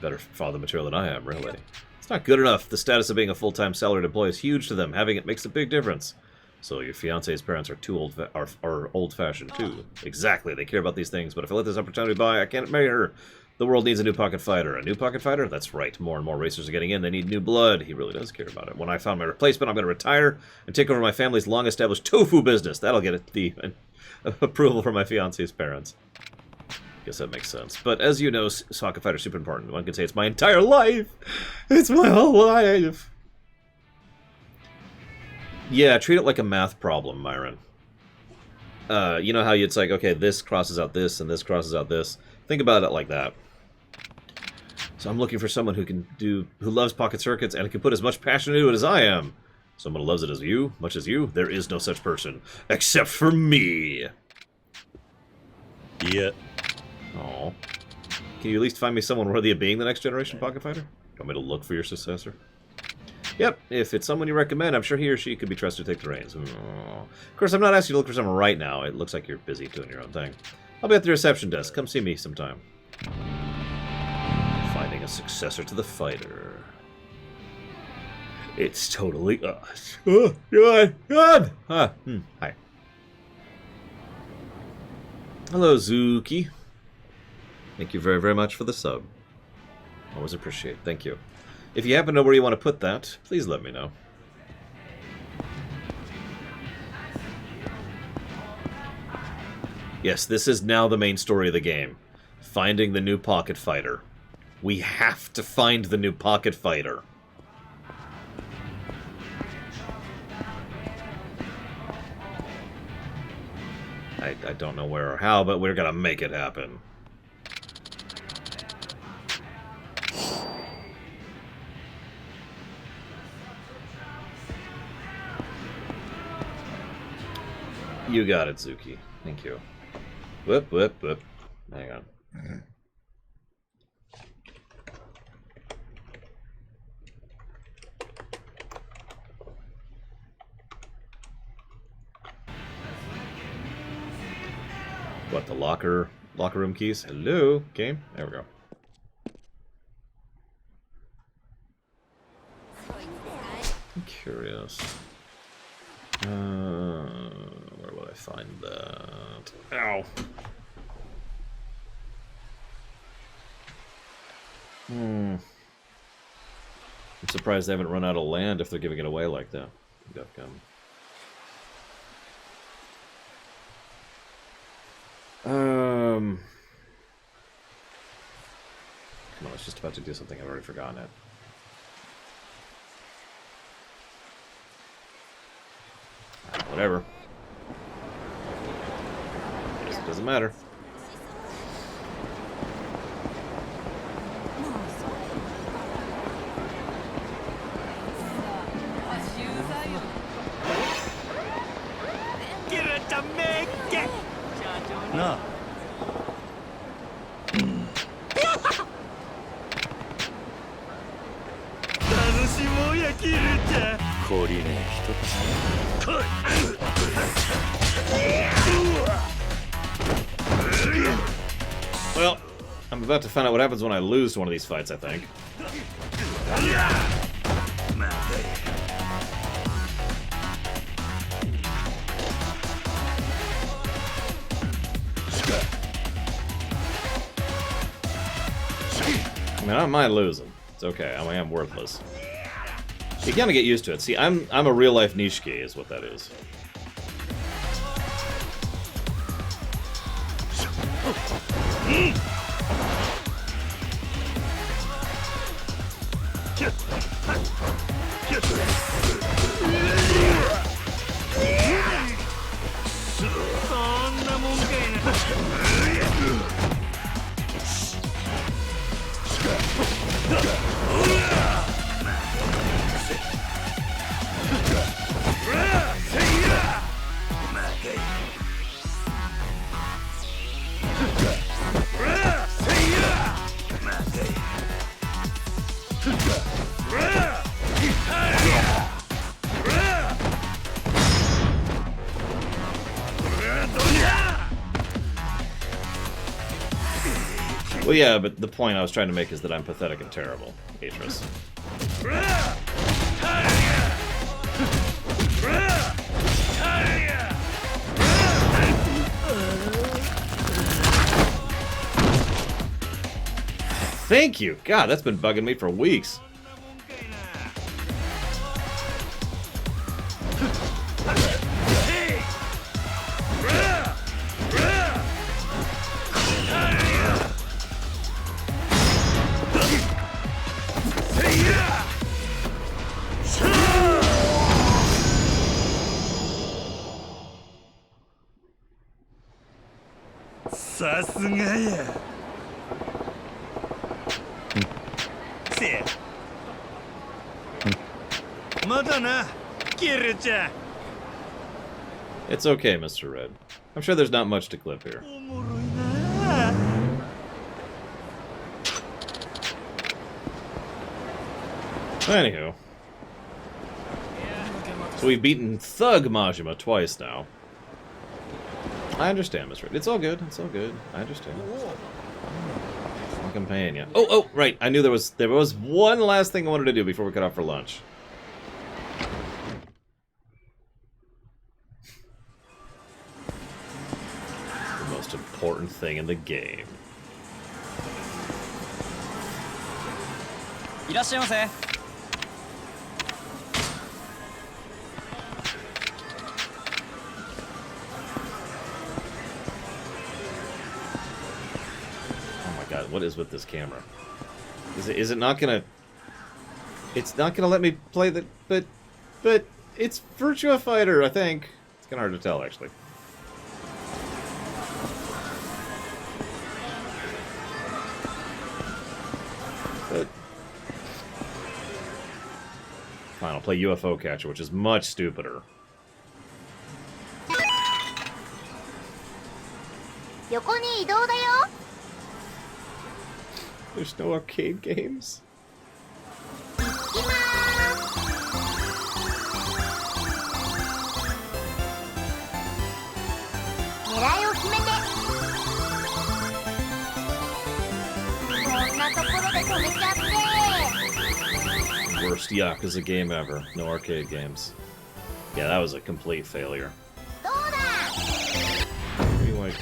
Better father material than I am, really. It's not good enough. The status of being a full-time salaried employee is huge to them. Having it makes a big difference. So your fiance's parents are old-fashioned too. Exactly, they care about these things, but if I let this opportunity by, I can't marry her. The world needs a new pocket fighter. A new pocket fighter? That's right. More and more racers are getting in. They need new blood. He really does care about it. When I found my replacement, I'm going to retire and take over my family's long-established tofu business. That'll get the approval from my fiance's parents. Guess that makes sense. But as you know, pocket fighter is super important. One can say it's my entire life. It's my whole life. Yeah, treat it like a math problem, Myron. You know how it's like, okay, this crosses out this, and this crosses out this. Think about it like that. So I'm looking for someone who loves pocket circuits and can put as much passion into it as I am. Someone who loves it as you, much as you. There is no such person, except for me. Yeah. Oh. Can you at least find me someone worthy of being the next generation pocket fighter? Want me to look for your successor? Yep, if it's someone you recommend, I'm sure he or she could be trusted to take the reins. Of course, I'm not asking you to look for someone right now. It looks like you're busy doing your own thing. I'll be at the reception desk. Come see me sometime. Finding a successor to the fighter. It's totally us. Oh, God! Hi. Hello, Zuki. Thank you very, very much for the sub. Always appreciate it. Thank you. If you happen to know where you want to put that, please let me know. Yes, this is now the main story of the game. Finding the new pocket fighter. We have to find the new pocket fighter. I don't know where or how, but we're gonna make it happen. You got it, Zuki. Thank you. Whoop, whoop, whoop. Hang on. What, the locker room keys? Hello, game? There we go. I'm curious. Where would I find that? Ow! I'm surprised they haven't run out of land if they're giving it away like that. Come on, I was just about to do something. I've already forgotten it. Whatever. Guess it doesn't matter.なあ楽しもうやキルちゃん懲りねえ人だ I'm about to find out what happens when I lose one of these fights, I think. I mean, I don't mind losing. It's okay. I am worthless. You gotta get used to it. See, I'm a real-life Nishiki, is what that is. Well, yeah, but the point I was trying to make is that I'm pathetic and terrible, Atris. Thank you! God, that's been bugging me for weeks.さすがや。せや。まだな、キルちゃん。 It's okay, Mr. Red. I'm sure there's not much to clip here. Anywho. So we've beaten Thug Majima twice now. I understand, Mr. Red. It's all good. It's all good. I understand. I'm fucking you. Oh, right. I knew there was one last thing I wanted to do before we cut off for lunch. The most important thing in the game. いらっしゃいませ。 God, what is with this camera? Is it not gonna? It's not gonna let me play the. But it's Virtua Fighter, I think. It's kind of hard to tell, actually. But fine, I'll play UFO Catcher, which is much stupider. 横に移動だよ。 There's no arcade games. Worst Yakuza game ever. No arcade games. Yeah, that was a complete failure. Anyway.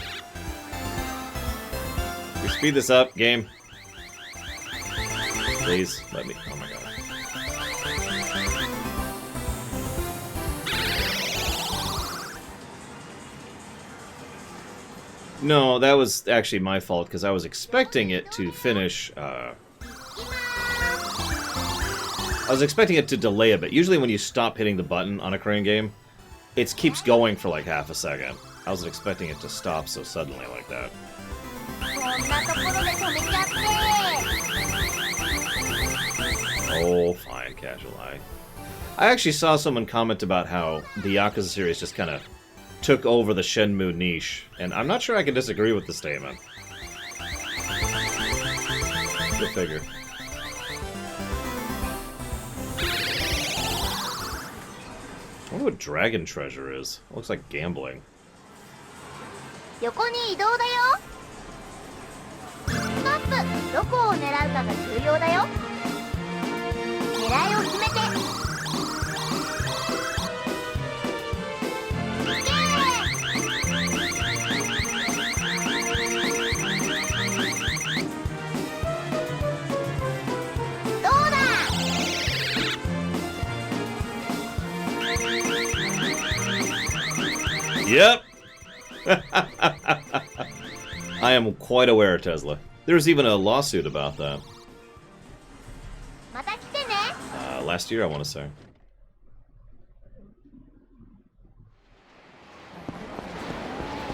You speed this up, game. Please, let me. Oh my god. No, that was actually my fault, because I was expecting it to finish, I was expecting it to delay a bit. Usually when you stop hitting the button on a crane game, it keeps going for like half a second. I wasn't expecting it to stop so suddenly like that. Oh, fine, casual eye. I actually saw someone comment about how the Yakuza series just kind of took over the Shenmue niche, and I'm not sure I can disagree with the statement. Go figure. I wonder what Dragon Treasure is. It looks like gambling. 横に移動だよ。待って。どこを狙うかが重要だよ。狙いを決めて。Yep. I am quite aware, Tesla. There's even a lawsuit about that. Last year, I want to say.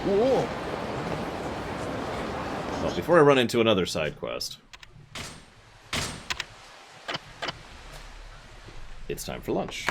Whoa. Well, before I run into another side quest, it's time for lunch.